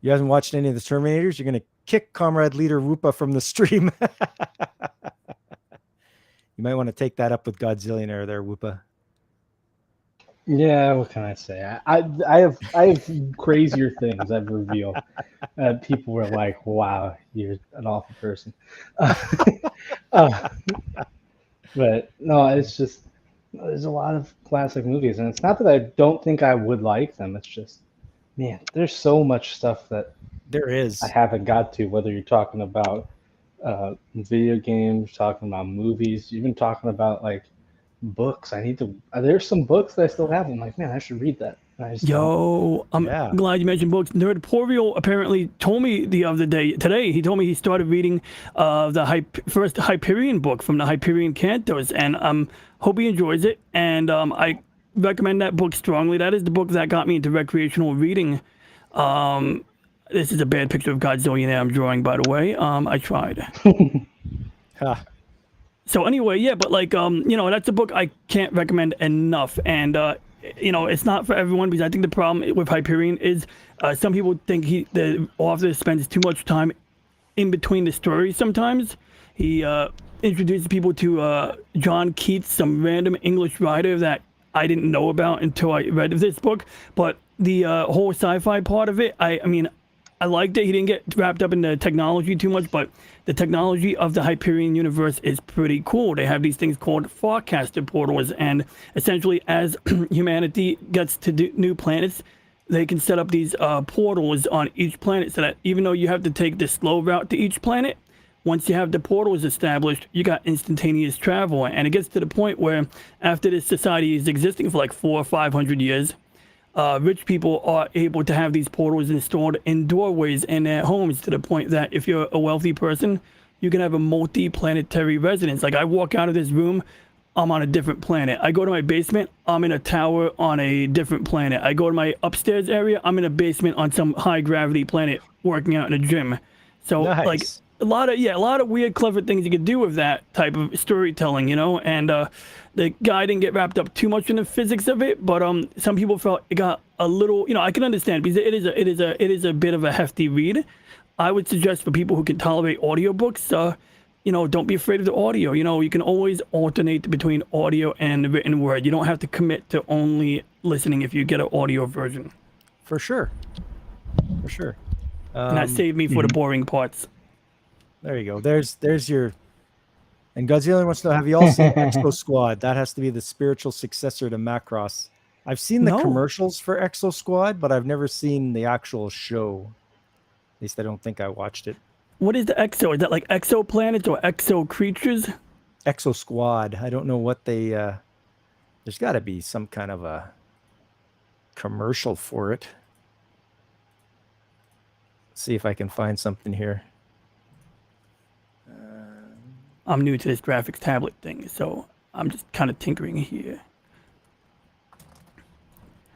you haven't watched any of the Terminators? You're going to kick Comrade Leader Whoopa from the stream. You might want to take that up with Godzillionaire there, Whoopa. Yeah, what can I say? I have crazier things I've revealed. People were like, "Wow, you're an awful person." But no, it's just there's a lot of classic movies, and it's not that I don't think I would like them. It's just, man, there's so much stuff that There is. I haven't got to. Whether you're talking about video games, talking about movies, even talking about books. There's some books that I still have. I'm like, man, I should read that. I just don't. Yo, I'm Yeah. glad you mentioned books. Nerd Porio apparently told me today, he told me he started reading the first Hyperion book from the Hyperion Cantos, and hope he enjoys it. And I recommend that book strongly. That is the book that got me into recreational reading. This is a bad picture of Godzilla I'm drawing, by the way. I tried. Huh. So anyway, yeah, but that's a book I can't recommend enough. And, it's not for everyone, because I think the problem with Hyperion is some people think the author spends too much time in between the stories sometimes. He introduces people to John Keats, some random English writer that I didn't know about until I read this book. But the whole sci-fi part of it, I mean, I liked it. He didn't get wrapped up in the technology too much, but the technology of the Hyperion universe is pretty cool. They have these things called forecaster portals, and essentially as humanity gets to new planets, they can set up these portals on each planet, so that even though you have to take the slow route to each planet, once you have the portals established, you got instantaneous travel. And it gets to the point where after this society is existing for 400 or 500 years, rich people are able to have these portals installed in doorways in their homes, to the point that if you're a wealthy person, you can have a multi-planetary residence. I walk out of this room, I'm on a different planet. I go to my basement, I'm in a tower on a different planet. I go to my upstairs area, I'm in a basement on some high-gravity planet working out in a gym. So, Nice. a lot of weird, clever things you could do with that type of storytelling, and the guy didn't get wrapped up too much in the physics of it, but some people felt it got a little, I can understand, because it is a bit of a hefty read. I would suggest for people who can tolerate audiobooks, don't be afraid of the audio. You can always alternate between audio and the written word. You don't have to commit to only listening if you get an audio version. For sure. For sure. And that saved me for the boring parts. There you go. There's your. And Godzilla wants to know, have you all seen Exo Squad? That has to be the spiritual successor to Macross. I've seen the No. commercials for Exo Squad, but I've never seen the actual show. At least I don't think I watched it. What is the exo? Is that like exoplanets or exo creatures? Exo Squad. I don't know what they. There's got to be some kind of a commercial for it. Let's see if I can find something here. I'm new to this graphics tablet thing, so I'm just kind of tinkering here.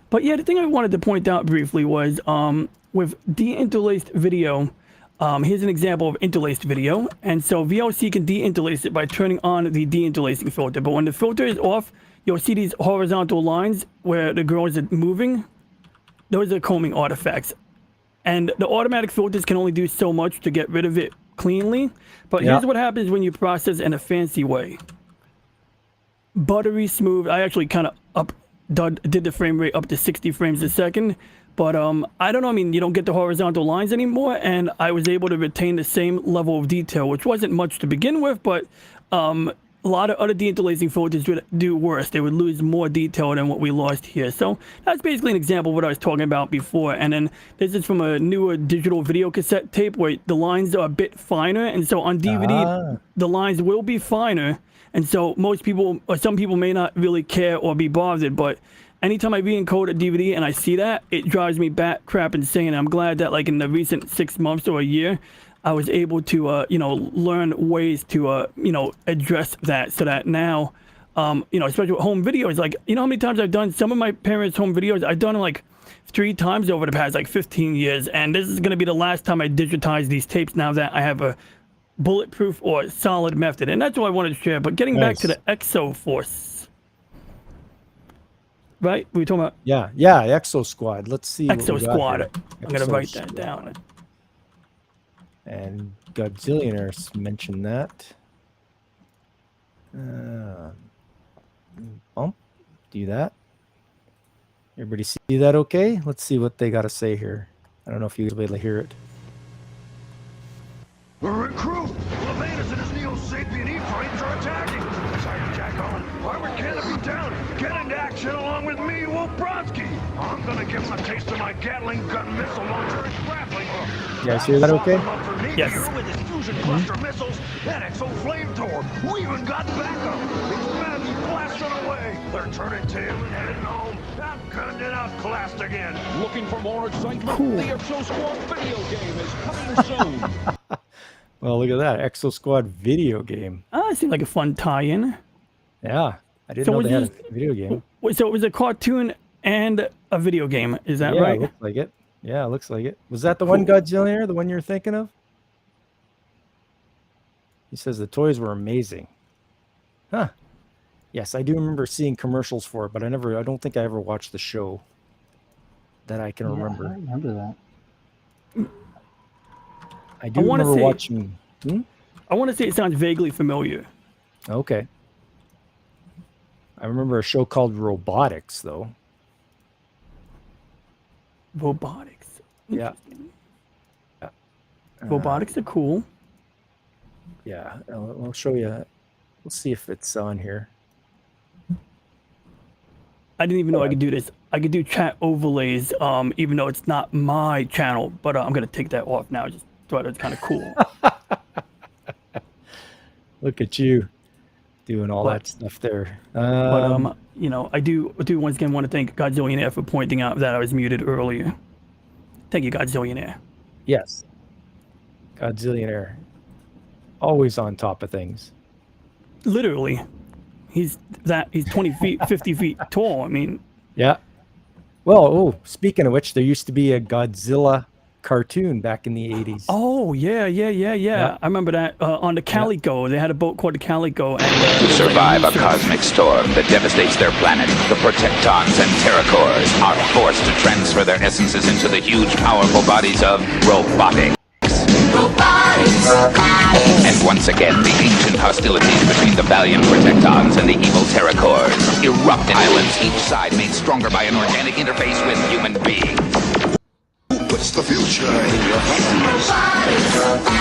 But yeah, the thing I wanted to point out briefly was with deinterlaced video, Here's an example of interlaced video. And so VLC can de-interlace it by turning on the de-interlacing filter. But when the filter is off, you'll see these horizontal lines where the girls are moving. Those are combing artifacts. And the automatic filters can only do so much to get rid of it cleanly. But here's what happens when you process in a fancy way. Buttery smooth. I actually kind of did the frame rate up to 60 frames a second. But I don't know, I mean, you don't get the horizontal lines anymore, and I was able to retain the same level of detail, which wasn't much to begin with, but a lot of other de-interlacing filters would do worse. They would lose more detail than what we lost here. So that's basically an example of what I was talking about before. And then this is from a newer digital video cassette tape where the lines are a bit finer, and so on DVD, the lines will be finer, and so most people, or some people may not really care or be bothered, but anytime I re-encode a DVD and I see that, it drives me bat crap insane. I'm glad that like in the recent 6 months or a year, I was able to, you know, learn ways to, you know, address that so that now, you know, especially with home videos, like, you know how many times I've done some of my parents' home videos? I've done them like 3 times over the past like 15 years. And this is going to be the last time I digitize these tapes now that I have a bulletproof or solid method. And that's what I wanted to share. But getting back to the Exoforce. Right? We were talking about Yeah, Exo Squad. Let's see. Exo what we got Squad. here. I'm going to Exo write that Squad. down. And Godzillionaires mentioned that. Bump. Do that. Everybody see that okay? Let's see what they got to say here. I don't know if you'll be able to hear it. Recruit! Levanus and his Neo-Sapien E-frames are attacking! Sergeant Jack Owen, armored canopy down! Get into action along with me, Wolf Brodsky! I'm gonna give him a taste of my Gatling gun missile launcher and grappling hook! You guys hear that okay? Yes. With his fusion cluster missiles and exo flamethrower! We even got backup! It's madly blasting away! They're turning tail and heading home! I'm gunned it out classed again! Looking for more excitement? The Exo Squad video game is coming soon. Well, look at that. Exo Squad video game. It seemed like a fun tie-in. Yeah. I didn't So know was they had this- a video game. So it was a cartoon and a video game. Is that Yeah, right? it looks like it. Yeah, it looks like it. Was that the one Godzillionaire, the one you're thinking of? He says the toys were amazing. Huh. Yes, I do remember seeing commercials for it, but I don't think I ever watched the show that I can Yeah, remember. I remember that. I do wanna remember say- watching. I want to say it sounds vaguely familiar. Okay. I remember a show called Robotics, though. Robotics. Yeah. Robotics are cool. Yeah, I'll show you. We'll see if it's on here. I didn't even know I could do this. I could do chat overlays, even though it's not my channel. But I'm gonna take that off now. Just thought it's kind of cool. Look at you doing all But- that stuff there. But you know, I do once again want to thank Godzillionaire for pointing out that I was muted earlier. Thank you, Godzillionaire. Yes. Godzillionaire. Always on top of things. Literally, he's 20 feet, 50 feet tall. I mean, Yeah. Well, speaking of which, there used to be a Godzilla cartoon back in the 80s. oh yeah. Yeah. I remember that on the Calico. They had a boat called the Calico. And, To survive a cosmic storm that devastates their planet, the Protectons and Terracores are forced to transfer their essences into the huge, powerful bodies of robotics. And once again, the ancient hostilities between the valiant Protectons and the evil Terracores erupt in islands, each side made stronger by an organic interface with human beings. What's the future in your hands?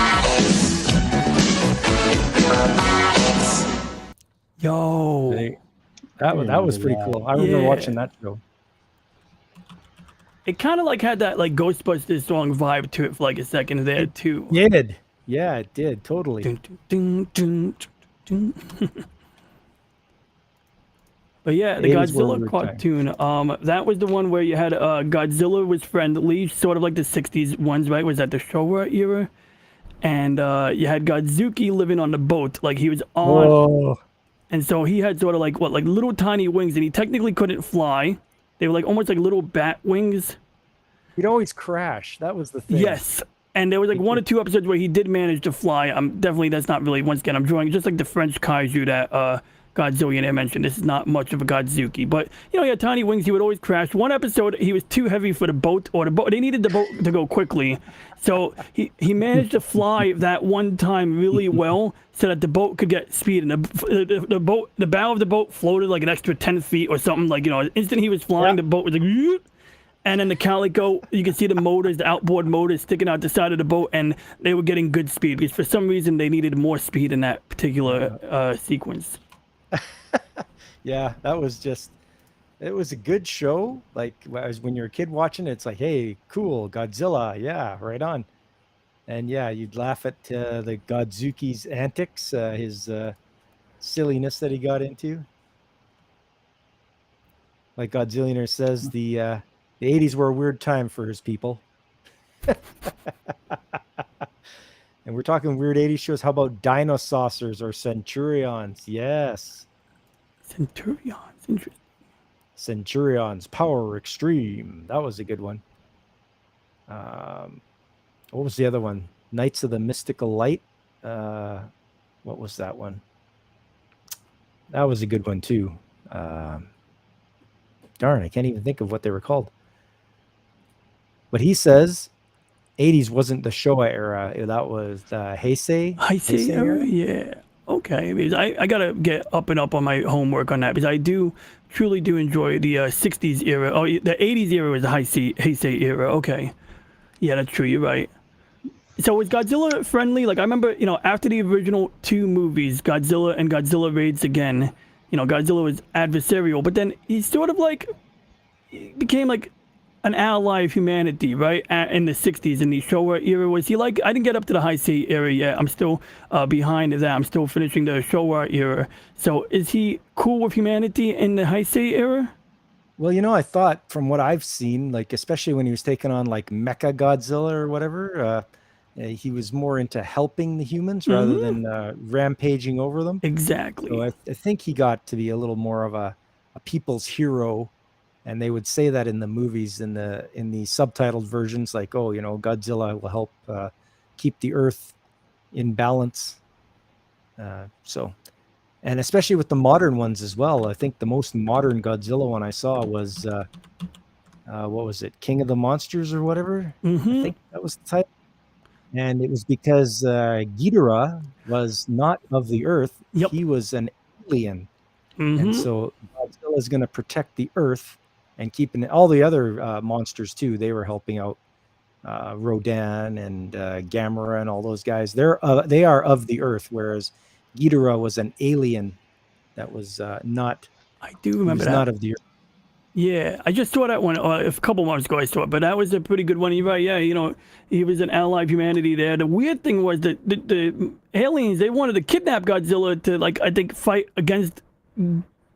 yo, That was pretty cool. I remember Yeah. watching that show. it kind of like had that like Ghostbusters song vibe to it for like a second there too. Did. Yeah, it did. Totally. Dun, dun, dun, dun, dun. But yeah, the 80s were a Godzilla weird time. cartoon. That was the one where you had Godzilla was friendly, sort of like the '60s ones, right? Was that the Showa era? And you had Godzuki living on the boat, like he was on, Oh, and so he had sort of like like little tiny wings, and he technically couldn't fly. They were like almost like little bat wings. he'd always crash. That was the thing. Yes, And there was like one or two episodes where he did manage to fly. That's not really, once again, I'm drawing just like the French kaiju that Godzillionaire mentioned. This is not much of a Godzuki, but he had tiny wings. He would always crash. One episode, he was too heavy for the boat, they needed the boat to go quickly, so he managed to fly that one time really well, so that the boat could get speed, and the bow of the boat floated like an extra 10 feet or something. Like instant he was flying, the boat was like. And then the Calico, you can see the motors, the outboard motors sticking out the side of the boat, and they were getting good speed because for some reason they needed more speed in that particular sequence. Yeah, that was it was a good show. Like when you're a kid watching it, it's like, hey, cool, Godzilla, yeah, right on. And yeah, you'd laugh at the Godzuki's antics, his silliness that he got into. Like Godzillionaire says, the 80s were a weird time for his people. And we're talking weird 80s shows. How about Dinosaucers or Centurions? Yes. Centurions, interesting. Centurions, Power Extreme. That was a good one. What was the other one? Knights of the Mystical Light. What was that one? That was a good one too. Darn, I can't even think of what they were called. But he says 80s wasn't the Showa era. That was the Heisei. Heisei era? Yeah. Okay. Because I got to get up and up on my homework on that because I truly do enjoy the 60s era. Oh, the 80s era was the Heisei era. Okay. Yeah, that's true. You're right. So was Godzilla friendly? Like I remember, after the original 2 movies, Godzilla and Godzilla Raids Again, Godzilla was adversarial, but then he sort of became like an ally of humanity, right? In the 60s, in the Showa era. Was he I didn't get up to the Heisei era yet. I'm still behind that. I'm still finishing the Showa era. So is he cool with humanity in the Heisei era? Well, I thought from what I've seen, especially when he was taking on Mecha Godzilla or whatever, he was more into helping the humans rather than rampaging over them. Exactly. So I think he got to be a little more of a people's hero. And they would say that in the movies, in the subtitled versions, Godzilla will help keep the Earth in balance. And especially with the modern ones as well. I think the most modern Godzilla one I saw was what was it, King of the Monsters or whatever? I think that was the title. And it was because Ghidorah was not of the Earth. Yep. He was an alien. And so Godzilla is going to protect the Earth. And keeping all the other monsters too, they were helping out Rodan and Gamera and all those guys. They are of the Earth, whereas Ghidorah was an alien that was not. I do remember that. Not of the Earth. Yeah, I just saw that one a couple months ago. I saw it, but that was a pretty good one. You're right. Yeah, he was an ally of humanity there. The weird thing was that the aliens, they wanted to kidnap Godzilla to I think fight against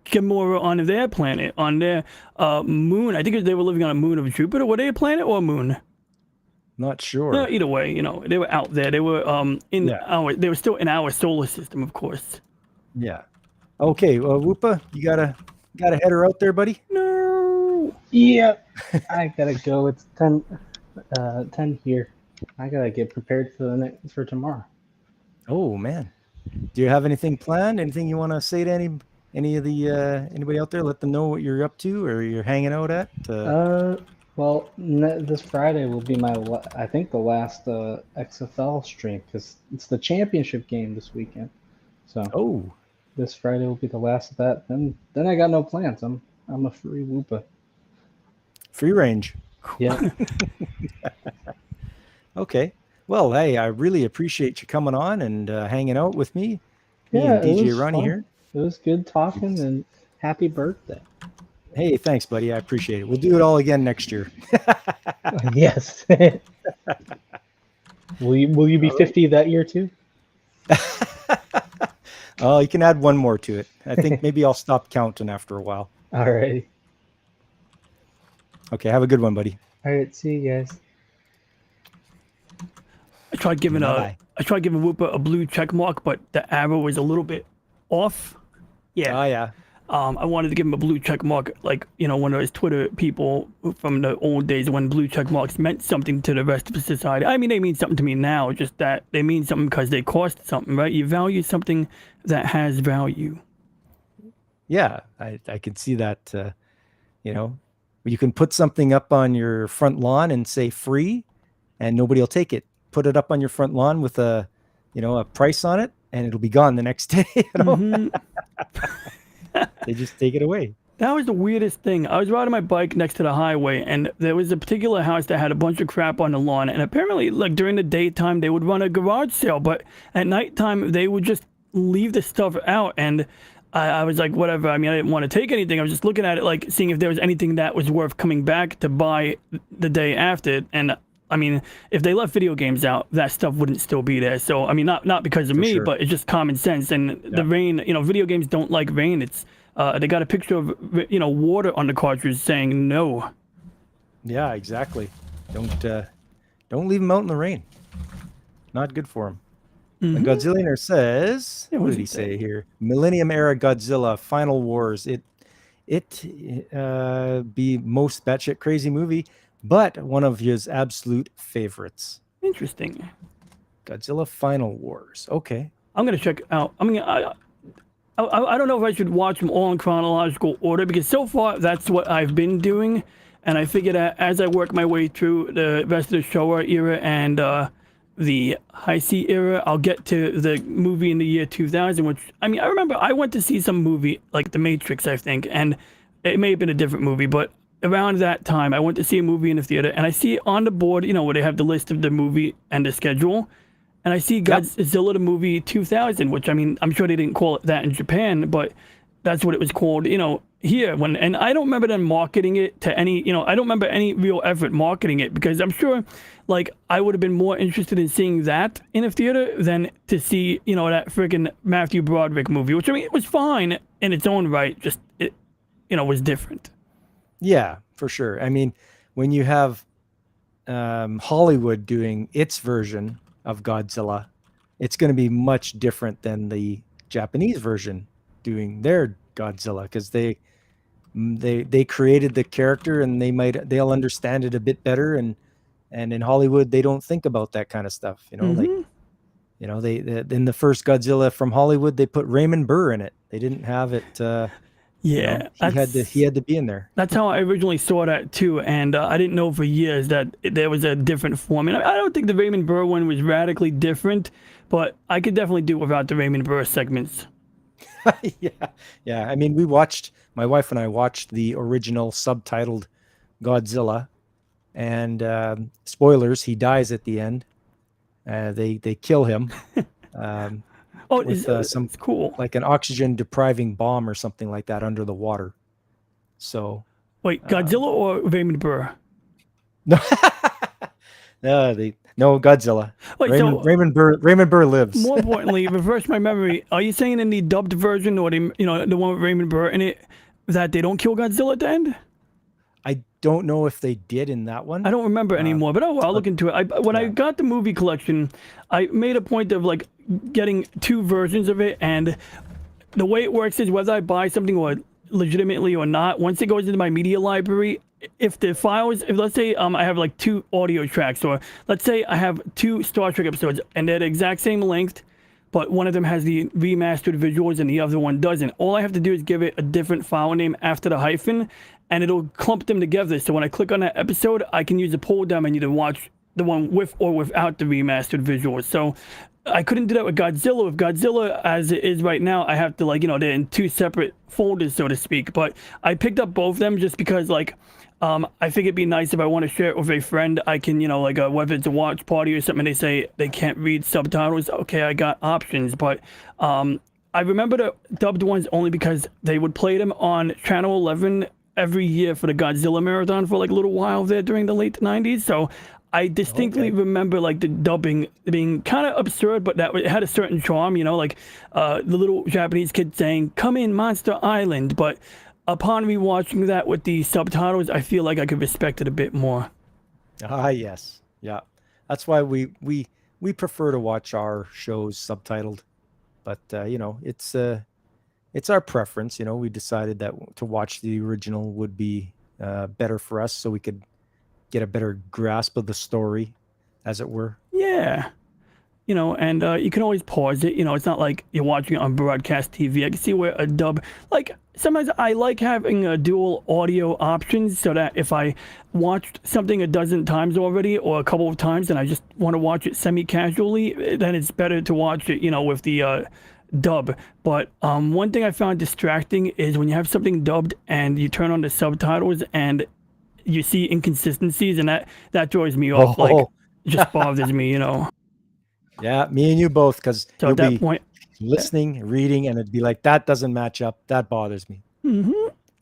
Gamera on their planet, on their moon. I think they were living on a moon of Jupiter. Were they a planet or a moon? Not sure. No, either way, they were out there. They were they were still in our solar system, of course. Yeah. Okay, Whoopa, you gotta head her out there, buddy. No. Yeah, I gotta go. It's 10 here. I gotta get prepared for tomorrow. Oh man, do you have anything planned? Anything you want to say to any of the anybody out there? Let them know what you're up to or you're hanging out at. Well, this Friday will be I think the last XFL stream because it's the championship game this weekend. So this Friday will be the last of that. Then I got no plans. I'm a free Whoopa. Free range. Yeah. Okay. Well, hey, I really appreciate you coming on and hanging out with me. Yeah, and DJ Ronnie here. It was good talking and happy birthday. Hey, thanks, buddy. I appreciate it. We'll do it all again next year. Yes. Will you be 50 that year too? Oh, you can add one more to it. I think maybe I'll stop counting after a while. All right. Okay, have a good one, buddy. All right, see you guys. I tried giving Whoopa a blue check mark, but the arrow was a little bit off. Yeah. Oh yeah. I wanted to give him a blue check mark, like, one of those Twitter people from the old days when blue check marks meant something to the rest of society. I mean, they mean something to me now, just that they mean something because they cost something, right? You value something that has value. Yeah, I can see that. You can put something up on your front lawn and say free, and nobody will take it. Put it up on your front lawn with a price on it, and it'll be gone the next day. Mhm. They just take it away. That was the weirdest thing. I was riding my bike next to the highway, and there was a particular house that had a bunch of crap on the lawn. And apparently, like during the daytime, they would run a garage sale, but at nighttime, they would just leave the stuff out. And I was like, whatever. I mean, I didn't want to take anything. I was just looking at it, like seeing if there was anything that was worth coming back to buy the day after. And I mean, if they left video games out, that stuff wouldn't still be there. So I mean, not because of For me, sure. but it's just common sense. And the rain, video games don't like rain. It's they got a picture of water on the cartridge saying no. Yeah, exactly. Don't leave them out in the rain. Not good for them. The Godzillionaire says, Yeah, what what did he does it say here? Millennium era Godzilla, Final Wars. It be most batshit crazy movie, but one of his absolute favorites. Interesting. Godzilla Final Wars. Okay. I'm gonna check out. I mean, I don't know if I should watch them all in chronological order because so far that's what I've been doing, and I figured that as I work my way through the rest of the Showa era and the Heisei era, I'll get to the movie in the year 2000. Which I mean, I remember I went to see some movie like The Matrix, I think, and it may have been a different movie, but around that time I went to see a movie in the theater, and I see on the board, where they have the list of the movie and the schedule. And I see Godzilla the movie 2000, which I mean, I'm sure they didn't call it that in Japan, but that's what it was called, here. And I don't remember them marketing it to any, I don't remember any real effort marketing it because I'm sure, like, I would have been more interested in seeing that in a theater than to see, that freaking Matthew Broderick movie, which I mean, it was fine in its own right, just it, was different. Yeah, for sure. I mean, when you have Hollywood doing its version of Godzilla, it's going to be much different than the Japanese version doing their Godzilla because they created the character and they'll understand it a bit better, and in Hollywood they don't think about that kind of stuff. Like they in the first Godzilla from Hollywood they put Raymond Burr in it. They didn't have it. Yeah, he had to be in there. That's how I originally saw that too, and I didn't know for years that there was a different form. And I don't think the Raymond Burr one was radically different, but I could definitely do without the Raymond Burr segments. Yeah. I mean, my wife and I watched the original subtitled Godzilla, and spoilers, he dies at the end. They kill him. With it's cool. Like an oxygen depriving bomb or something like that under the water. So Wait, Godzilla or Raymond Burr? no, Godzilla. Wait, Raymond Burr lives. More importantly, refresh my memory. Are you saying in the dubbed version or the one with Raymond Burr in it that they don't kill Godzilla at the end? I don't know if they did in that one. I don't remember anymore, but I'll look into it. When I got the movie collection, I made a point of like getting two versions of it, and the way it works is whether I buy something or legitimately or not, once it goes into my media library, if the files, if let's say I have like 2 audio tracks, or let's say I have 2 Star Trek episodes and they're the exact same length, but one of them has the remastered visuals and the other one doesn't. All I have to do is give it a different file name after the hyphen, and it'll clump them together. So when I click on that episode, I can use a pull down menu to watch the one with or without the remastered visuals. So I couldn't do that with Godzilla. With Godzilla, as it is right now, I have to they're in 2 separate folders, so to speak. But I picked up both of them just because I think it'd be nice if I want to share it with a friend. I can, whether it's a watch party or something, they say they can't read subtitles. Okay, I got options. But I remember the dubbed ones only because they would play them on Channel 11 every year for the Godzilla marathon for a little while there during the late 90s. So I distinctly remember the dubbing being kind of absurd, but that it had a certain charm, the little Japanese kid saying, "Come in, Monster Island." But upon rewatching that with the subtitles, I feel like I could respect it a bit more. Yes. Yeah. That's why we prefer to watch our shows subtitled. But it's our preference. You know, we decided that to watch the original would be better for us, so we could get a better grasp of the story, as it were. Yeah. You know, and you can always pause it. You know, it's not like you're watching it on broadcast TV. I can see where a dub, like sometimes I like having a dual audio options so that if I watched something a dozen times already or a couple of times and I just want to watch it semi-casually, then it's better to watch it, you know, with the dub. But one thing I found distracting is when you have something dubbed and you turn on the subtitles and you see inconsistencies, and that throws me off. Like, Oh. it just bothers me, you know. Yeah, me and you both, because So you'll at that be point, listening, reading, and it'd be like, that doesn't match up. That bothers me.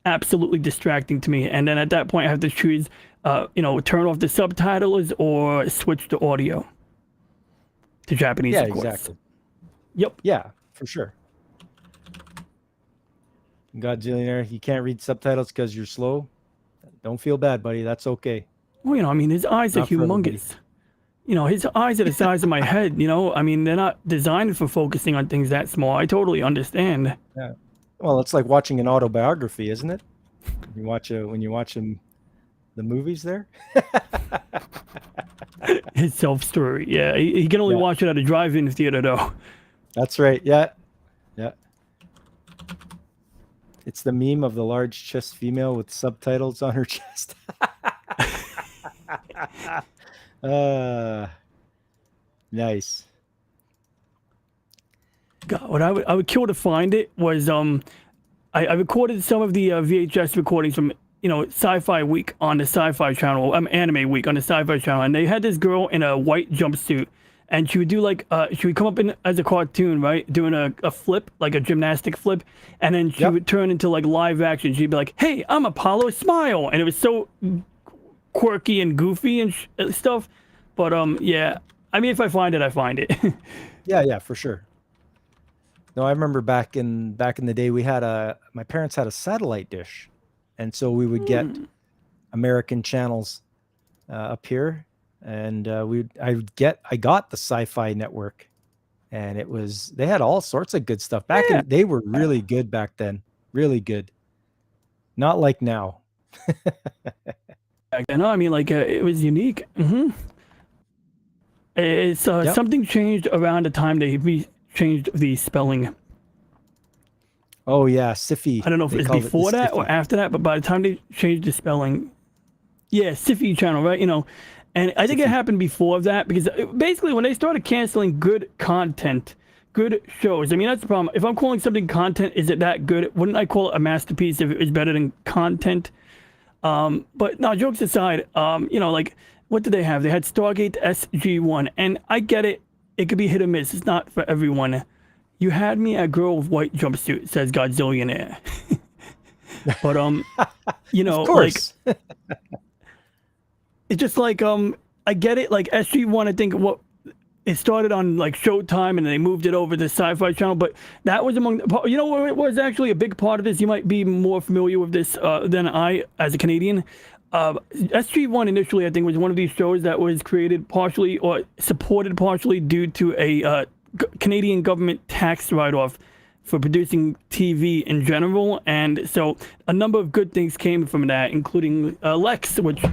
absolutely distracting to me. And then at that point, I have to choose, you know, turn off the subtitles or switch to audio to Japanese, Yeah, of course. exactly. Yep. Yeah, for sure. Godzillionaire, you can't read subtitles because you're slow. Don't feel bad, buddy. That's okay. Well, you know, I mean, his eyes are Not for everybody. humongous. You know, his eyes are the size of my head. You know, I mean, they're not designed for focusing on things that small. I totally understand. Well, it's like watching an autobiography, isn't it? When you watch the movies there. His self story. Yeah, he can only Yeah. watch it at a drive-in theater, though. That's right. Yeah. Yeah. It's the meme of the large chest female with subtitles on her chest. Nice. God, what I would kill to find it was I recorded some of the VHS recordings from, you know, Sci-Fi Week on the Sci-Fi Channel, Anime Week on the Sci-Fi Channel, and they had this girl in a white jumpsuit, and she would do like she would come up in as a cartoon, right, doing a flip, like a gymnastic flip, and then she Yep. would turn into like live action. She'd be like, "Hey, I'm Apollo, smile," and it was so quirky and goofy and stuff. But yeah, I mean, if I find it, I find it. Yeah, for sure. No, I remember back in the day, my parents had a satellite dish, and so we would get American channels up here, and I got the Sci-Fi Network, and they had all sorts of good stuff they were really good back then, really good, not like now. Back then, no, I mean, like it was unique. It's Yep. something changed around the time they changed the spelling. Oh yeah, Siffy. I don't know if They it's called it the before that or Siffy. after that, but by the time they changed the spelling, yeah, Siffy channel, right? You know, and I think it Siffy. happened before that because basically when they started canceling good content, good shows. I mean, that's the problem. If I'm calling something content, is it that good? Wouldn't I call it a masterpiece if it was better than content? But no, jokes aside, you know, like what did they have? They had Stargate SG-1, and I get it. It could be hit or miss. It's not for everyone. You had me at girl with white jumpsuit, says Godzillionaire. But you know, Of course. like it's just like I get it. Like SG-1, I think it started on like Showtime and they moved it over to Sci-Fi Channel, but that was among the, you know what was actually a big part of this. You might be more familiar with this than I as a Canadian. SG-1 initially, I think, was one of these shows that was created partially or supported partially due to a Canadian government tax write-off for producing TV in general, and so a number of good things came from that, including Lex, which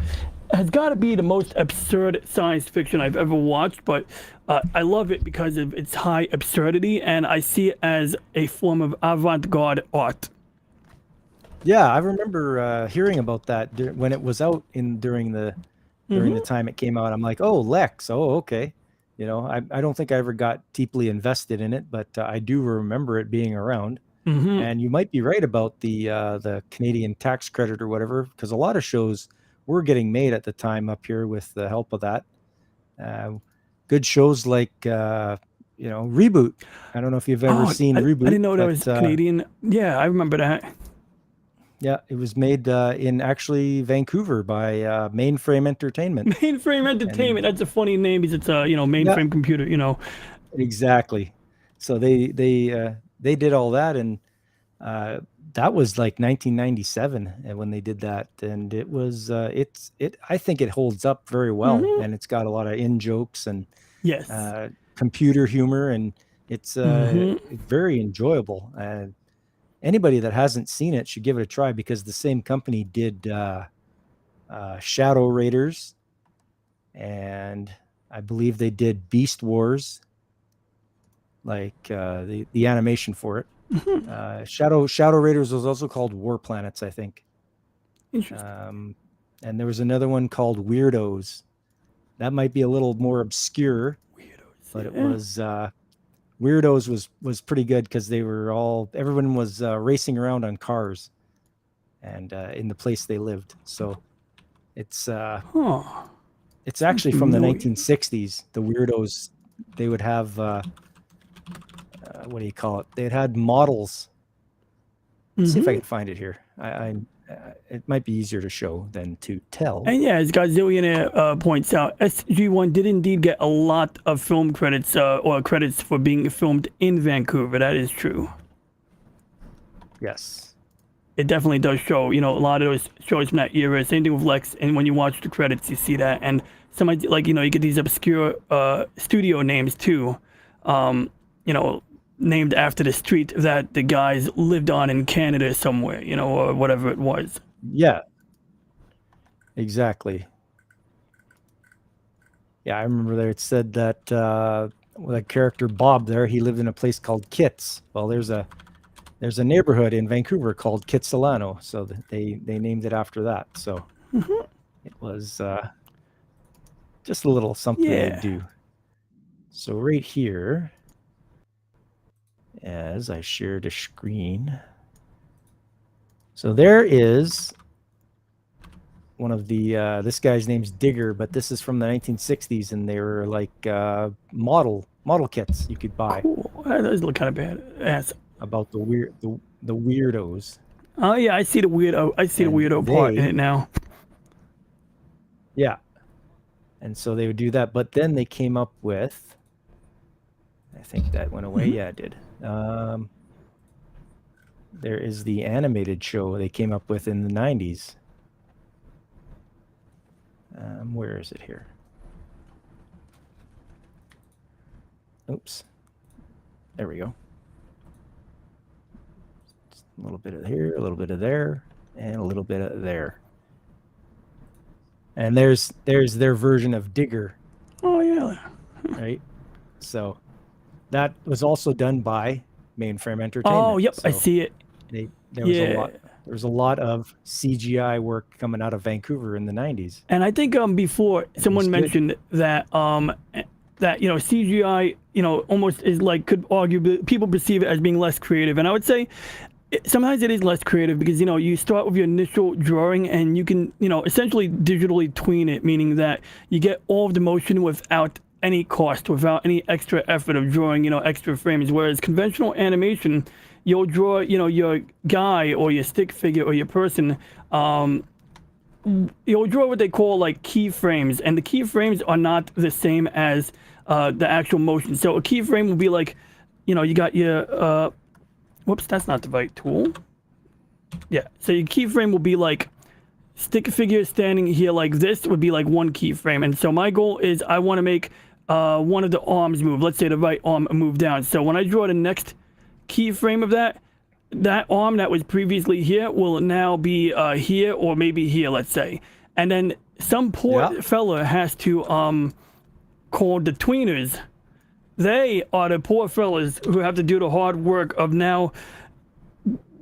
has got to be the most absurd science fiction I've ever watched, but I love it because of its high absurdity, and I see it as a form of avant-garde art. Yeah, I remember hearing about that when it was out during the time it came out. I'm like, oh, Lex. Oh, okay. You know, I don't think I ever got deeply invested in it, but I do remember it being around. And you might be right about the Canadian tax credit or whatever, because a lot of shows were getting made at the time up here with the help of that. Good shows like Reboot. I don't know if you've ever seen Reboot. I didn't know that but, was Canadian. Yeah, I remember that. Yeah, it was made in actually Vancouver by Mainframe Entertainment. Mainframe Entertainment. That's a funny name because it's a mainframe computer. You know. Exactly. So they did all that, and that was like 1997 when they did that, and it was I think it holds up very well, and it's got a lot of in jokes and Yes. computer humor, and it's very enjoyable. anybody that hasn't seen it should give it a try, because the same company did Shadow Raiders, and I believe they did Beast Wars, like the animation for it. Shadow Raiders was also called War Planets, I think. Interesting. And there was another one called Weirdos. That might be a little more obscure, but it was Weirdos was pretty good, because they were everyone was racing around on cars, and in the place they lived. So it's actually from the 1960s. The Weirdos, they would have what do you call it? They had models. Let's see if I can find it here. It might be easier to show than to tell. And yeah, as Godzillionaire points out, SG-1 did indeed get a lot of film credits or credits for being filmed in Vancouver. That is true. Yes. It definitely does show, a lot of those shows from that era. Same thing with Lex, and when you watch the credits, you see that. And some, like, you get these obscure studio names too, named after the street that the guys lived on in Canada somewhere, or whatever it was. Yeah. Exactly. Yeah, I remember there it said that the character Bob there, he lived in a place called Kitts. Well, there's a neighborhood in Vancouver called Kitsilano, so they named it after that. So it was just a little something they do. So right here, as I shared a screen, so there is one of the this guy's name's Digger, but this is from the 1960s, and they were like model kits you could buy. Cool. That does look kind of bad. About the weirdos. Oh yeah, I see the weirdo. I see the weirdo part in it now. Yeah, and so they would do that, but then they came up with. I think that went away. Yeah, it did. There is the animated show they came up with in the 90s. Where is it here? Oops. There we go. Just a little bit of here, a little bit of there, and a little bit of there. And there's their version of Digger. Oh yeah. Right. So that was also done by Mainframe Entertainment. Oh yep, so I see it. There was a lot of CGI work coming out of Vancouver in the 90s. And I think before someone mentioned that that CGI almost is like, could argue, people perceive it as being less creative, and I would say sometimes it is less creative, because you start with your initial drawing and you can essentially digitally tween it, meaning that you get all of the motion without any cost, without any extra effort of drawing extra frames, whereas conventional animation, you'll draw your guy or your stick figure or your person, you'll draw what they call like keyframes, and the keyframes are not the same as the actual motion. So a keyframe will be like, you got your whoops, that's not the right tool. Yeah, so your keyframe will be like stick figure standing here like this would be like one keyframe. And so my goal is I want to make one of the arms move. Let's say the right arm move down. So when I draw the next keyframe of that arm that was previously here will now be here, or maybe here, let's say. And then some poor fella has to call the tweeners. They are the poor fellas who have to do the hard work of now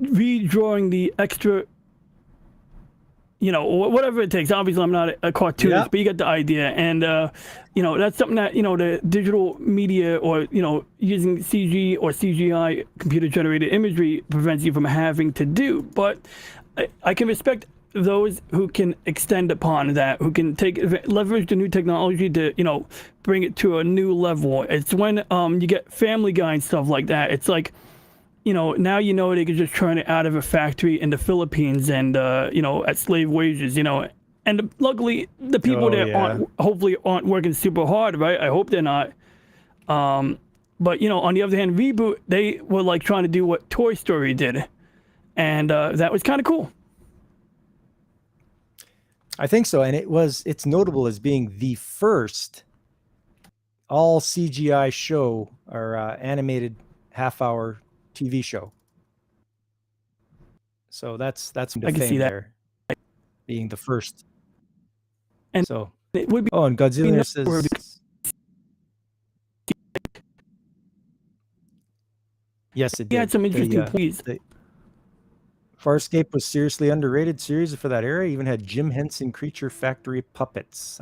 redrawing the extra, whatever it takes. Obviously, I'm not a cartoonist, but you get the idea. And, that's something that, the digital media or, using CG or CGI, computer-generated imagery, prevents you from having to do. But I can respect those who can extend upon that, who can leverage the new technology to, bring it to a new level. It's when you get Family Guy and stuff like that. It's like, now they can just churn it out of a factory in the Philippines and at slave wages, and luckily the people hopefully aren't working super hard, right? I hope they're not. But on the other hand, Reboot, they were like trying to do what Toy Story did, and that was kind of cool. I think so, and it's notable as being the first all CGI show or animated half-hour TV show. So that's I the can see fame that. there, being the first. And So, it would be oh, and Godzilla nice says, for- yes, it he had did. some interesting points. The Farscape was seriously underrated series for that era. Even had Jim Henson Creature Factory puppets.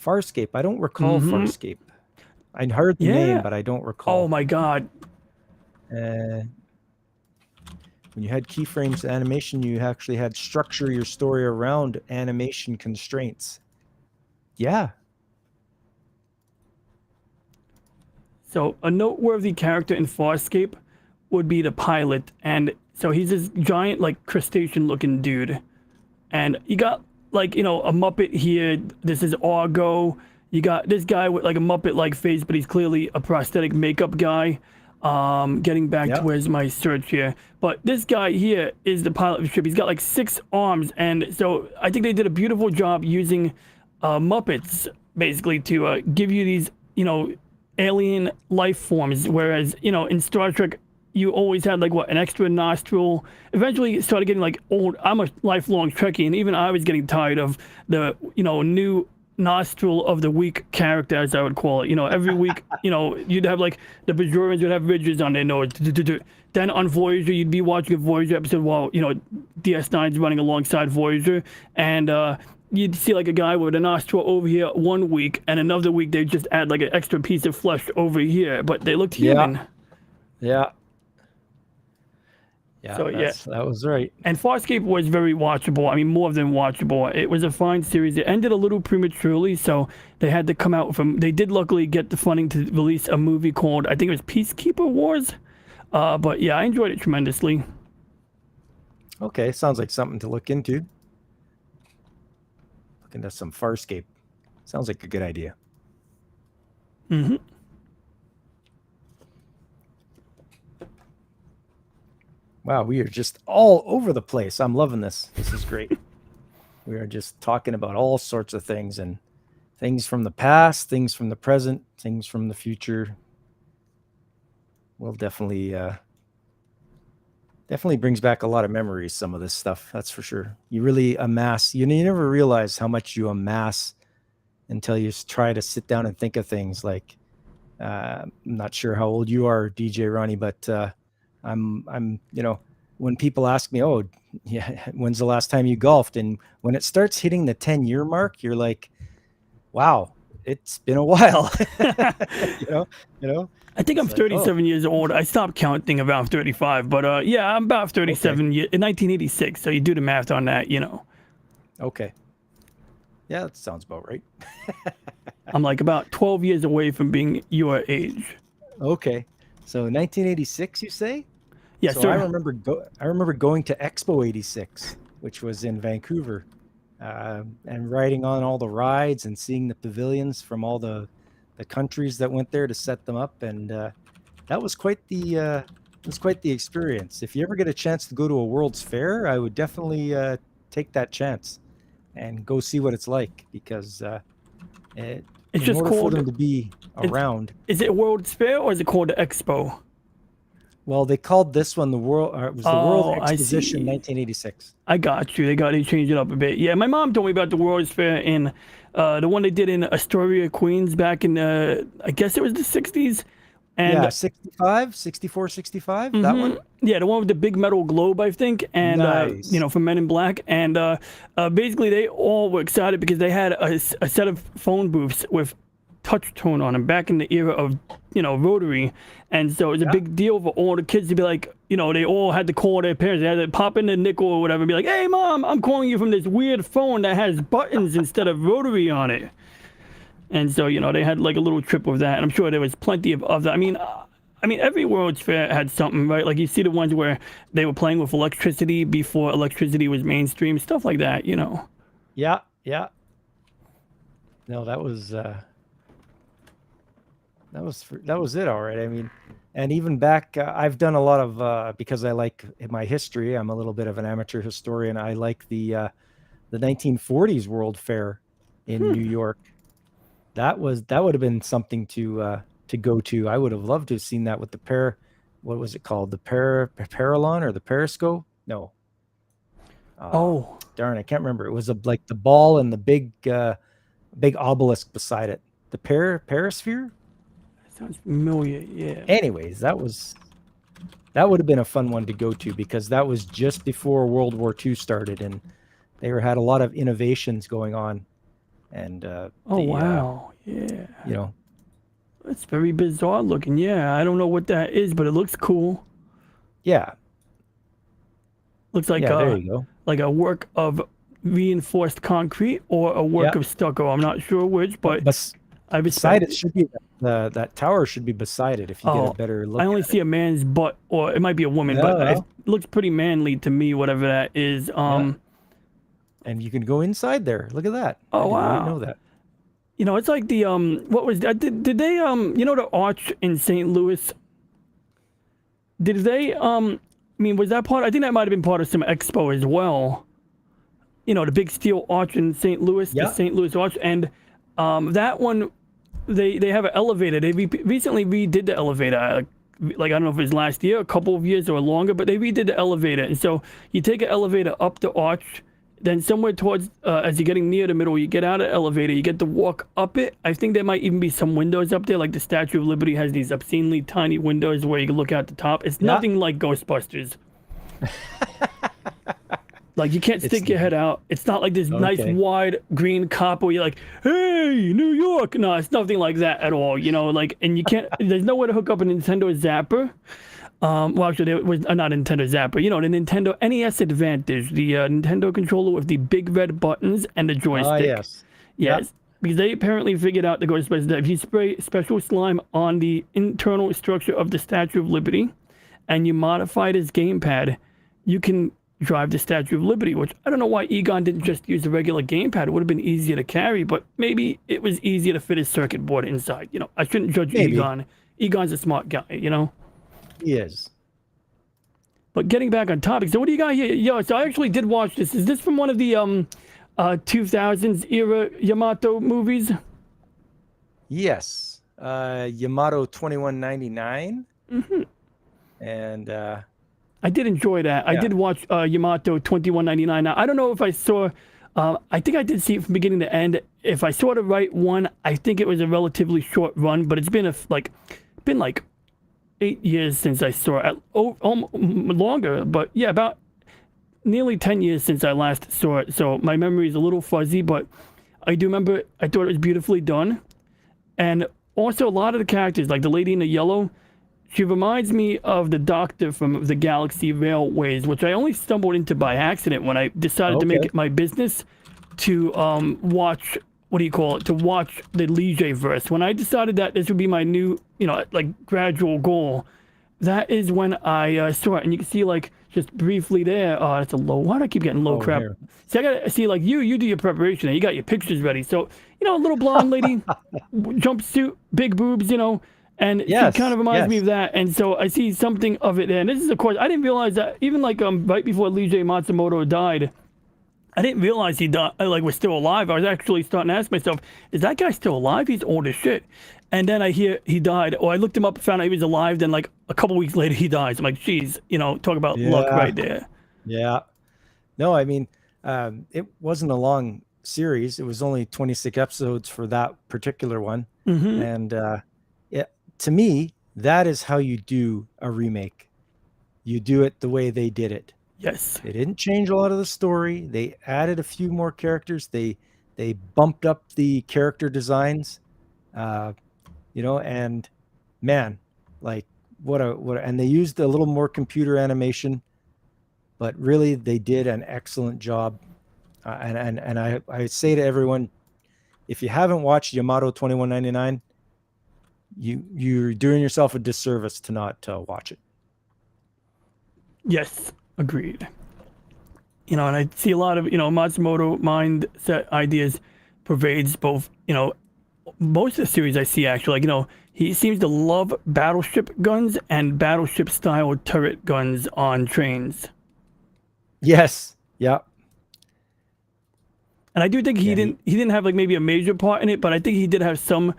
Farscape. I don't recall Mhm. Farscape. I heard the Yeah. name, but I don't recall. Oh my god. When you had keyframes animation, you actually had structure your story around animation constraints. Yeah. So a noteworthy character in Farscape would be the pilot, and so he's this giant, like, crustacean-looking dude, and you got, like, you know, a Muppet here. This is Argo. You got this guy with like a Muppet-like face, but he's clearly a prosthetic makeup guy. Getting back Yeah. to where's my search here, but this guy here is the pilot of the ship. He's got like 6 arms, and so I think they did a beautiful job using Muppets basically to give you these, you know, alien life forms, whereas, you know, in Star Trek you always had like what, an extra nostril. Eventually it started getting like old. I'm a lifelong Trekkie, and even I was getting tired of the, you know, new nostril of the week character, as I would call it. You know, every week, you know, you'd have like the Bajorans would have ridges on their nose. Then on Voyager, you'd be watching a Voyager episode while, you know, DS9's running alongside Voyager, and you'd see like a guy with a nostril over here one week, and another week they just add like an extra piece of flesh over here, but they looked human. Yeah. Yeah, So, yeah. that was right. And Farscape was very watchable. I mean, more than watchable. It was a fine series. It ended a little prematurely, so they had to come out from. They did luckily get the funding to release a movie called, I think it was Peacekeeper Wars. But yeah, I enjoyed it tremendously. Okay, sounds like something to look into. Look into some Farscape. Sounds like a good idea. Mm-hmm. Wow, we are just all over the place. I'm loving this. This is great. We are just talking about all sorts of things, and things from the past, things from the present, things from the future. Well, definitely brings back a lot of memories, some of this stuff. That's for sure. You really amass, you never realize how much you amass until you try to sit down and think of things. Like, I'm not sure how old you are, DJ Ronnie, but I'm, you know, when people ask me, oh, yeah, when's the last time you golfed? And when it starts hitting the 10-year mark, you're like, wow, it's been a while. you know, I think I'm It's like, 37 years old. I stopped counting about 35, but yeah, I'm about 37 in 1986. So you do the math on that, you know. Okay. Yeah, that sounds about right. I'm like about 12 years away from being your age. Okay. So 1986, you say? Yes, so sir. I remember going to Expo 86, which was in Vancouver, and riding on all the rides and seeing the pavilions from all the countries that went there to set them up, and that was quite the experience. If you ever get a chance to go to a World's Fair, I would definitely take that chance and go see what it's like, because It's in just order for called. them to be around. Is it World's Fair or is it called the Expo? Well, they called this one the World. It was the World Oh, I Exposition see. 1986. I got you. They changed it up a bit. Yeah, my mom told me about the World's Fair in the one they did in Astoria, Queens, back in I guess it was the 60s. And Yeah, 65, 64, 65. That Mhm. one. Yeah, the one with the big metal globe, I think, and Nice. you know, for Men in Black, and basically they all were excited because they had a set of phone booths with touch tone on them back in the era of, you know, rotary, and so it was a big deal for all the kids to be like, you know, they all had to call their parents. They had to pop in the nickel or whatever and be like, "Hey, Mom, I'm calling you from this weird phone that has buttons instead of rotary on it." And so, you know, they had like a little trip with that, and I'm sure there was plenty of that. I mean, every World's Fair had something, right? Like you see the ones where they were playing with electricity before electricity was mainstream, stuff like that, you know. Yeah, yeah. No, that was it. All right. I mean, and even back, I've done a lot of because I like my history. I'm a little bit of an amateur historian. I like the 1940s World Fair in New York. That would have been something to go to. I would have loved to have seen that with the what was it called? The Paralon or the Periscope? No, Oh, darn, I can't remember. It was like the ball and the big obelisk beside it. The Perisphere. sounds familiar. Yeah. Anyways, that would have been a fun one to go to because that was just before World War II started, and they had a lot of innovations going on. And Oh wow. Yeah. you know, It's very bizarre looking. Yeah, I don't know what that is, but it looks cool. yeah, Looks like there you go. like a work of reinforced concrete or a work Yeah. of stucco. I'm not sure which, but I Beside beside it should be that tower should be beside it if you get Oh, a better look. I only at see a man's butt, or it might be a woman, but Yeah. it looks pretty manly to me. Whatever that is. And you can go inside there. Look at that. Oh, I did not wow. know that. You know, it's like the what was that? Did they you know the arch in St. Louis? Did they I mean, was that part? I think that might have been part of some expo as well. You know, the big steel arch in St. Louis, Yeah. the St. Louis arch, and that one, they have an elevator. They recently redid the elevator. Like I don't know if it was last year, a couple of years or longer, but they redid the elevator. And so you take an elevator up the arch, then somewhere towards as you're getting near the middle, you get out of the elevator, you get to walk up it. I think there might even be some windows up there, like the Statue of Liberty has these obscenely tiny windows where you can look out the top. It's nothing like Ghostbusters. Like you can't stick your head out. It's not like this nice Okay. wide green cop where you're like, "Hey, New York." No, it's nothing like that at all. You know, like, and you can't. There's no way to hook up a Nintendo Zapper. Well, actually, it was not a Nintendo Zapper. You know, the Nintendo NES Advantage, the Nintendo controller with the big red buttons and the joystick. Ah, yes. Yes, because they apparently figured out the Ghostbusters that if you spray special slime on the internal structure of the Statue of Liberty, and you modify this gamepad, you can drive the Statue of Liberty. Which I don't know why Egon didn't just use a regular gamepad. It would have been easier to carry, but maybe it was easier to fit his circuit board inside. You know, I shouldn't judge Maybe. Egon. Egon's a smart guy. You know. He is. But getting back on topic, so what do you got here? Yo, so I actually did watch this. Is this from one of the 2000s era Yamato movies? Yes. Yamato 2199. Mm-hmm. And I did enjoy that. I Yeah. did watch Yamato 2199. Now, I don't know if I saw, I think I did see it from beginning to end. If I saw the right one, I think it was a relatively short run, but it's been been like 8 years since I saw it. Longer, but yeah, about nearly 10 years since I last saw it. So my memory is a little fuzzy, but I do remember I thought it was beautifully done. And also a lot of the characters, like the lady in the yellow, she reminds me of the Doctor from the Galaxy Railways, which I only stumbled into by accident when I decided to make Okay. it my business to watch, what do you call it, to watch the Liege verse. When I decided that this would be my new, you know, like gradual goal, that is when I saw it. And you can see like just briefly there, it's a low, why do I keep getting low Oh, crap? here. See, I gotta see like you do your preparation and you got your pictures ready. So, you know, a little blonde lady, jumpsuit, big boobs, you know, and Yes, she kind of reminds me yes. of that. And so I see something of it there. And this is, of course, I didn't realize that even like right before Liege Matsumoto died, I didn't realize he died, like was still alive. I was actually starting to ask myself, is that guy still alive? He's old as shit. And then I hear he died, or I looked him up, found out he was alive. Then like a couple weeks later, he dies. I'm like, geez, you know, talk about luck Yeah. right there. Yeah. No, I mean, it wasn't a long series. It was only 26 episodes for that particular one. Hmm. And to me, that is how you do a remake. You do it the way they did it. Yes. They didn't change a lot of the story. They added a few more characters. They bumped up the character designs, you know, and man, like what and they used a little more computer animation, but really they did an excellent job. And I say to everyone, if you haven't watched Yamato 2199, you're doing yourself a disservice to not watch it. Yes, agreed. You know, and I see a lot of, you know, Matsumoto mindset ideas pervades both, you know, most of the series I see actually, like, you know, he seems to love battleship guns and battleship style turret guns on trains. Yes. Yeah. And I do think he Yeah, didn't have like maybe a major part in it, but I think he did have some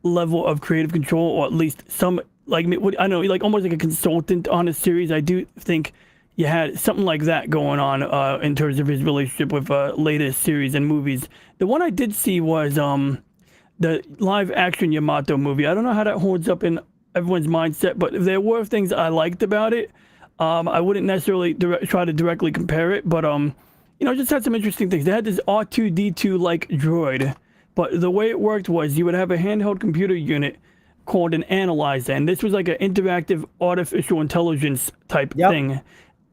level of creative control, or at least some, like, I don't know, like almost like a consultant on a series. I do think you had something like that going on in terms of his relationship with latest series and movies. The one I did see was the live action Yamato movie. I don't know how that holds up in everyone's mindset, but there were things I liked about it. I wouldn't necessarily try to directly compare it, but just had some interesting things. They had this R2D2 like droid, but the way it worked was you would have a handheld computer unit called an analyzer, and this was like an interactive artificial intelligence type thing.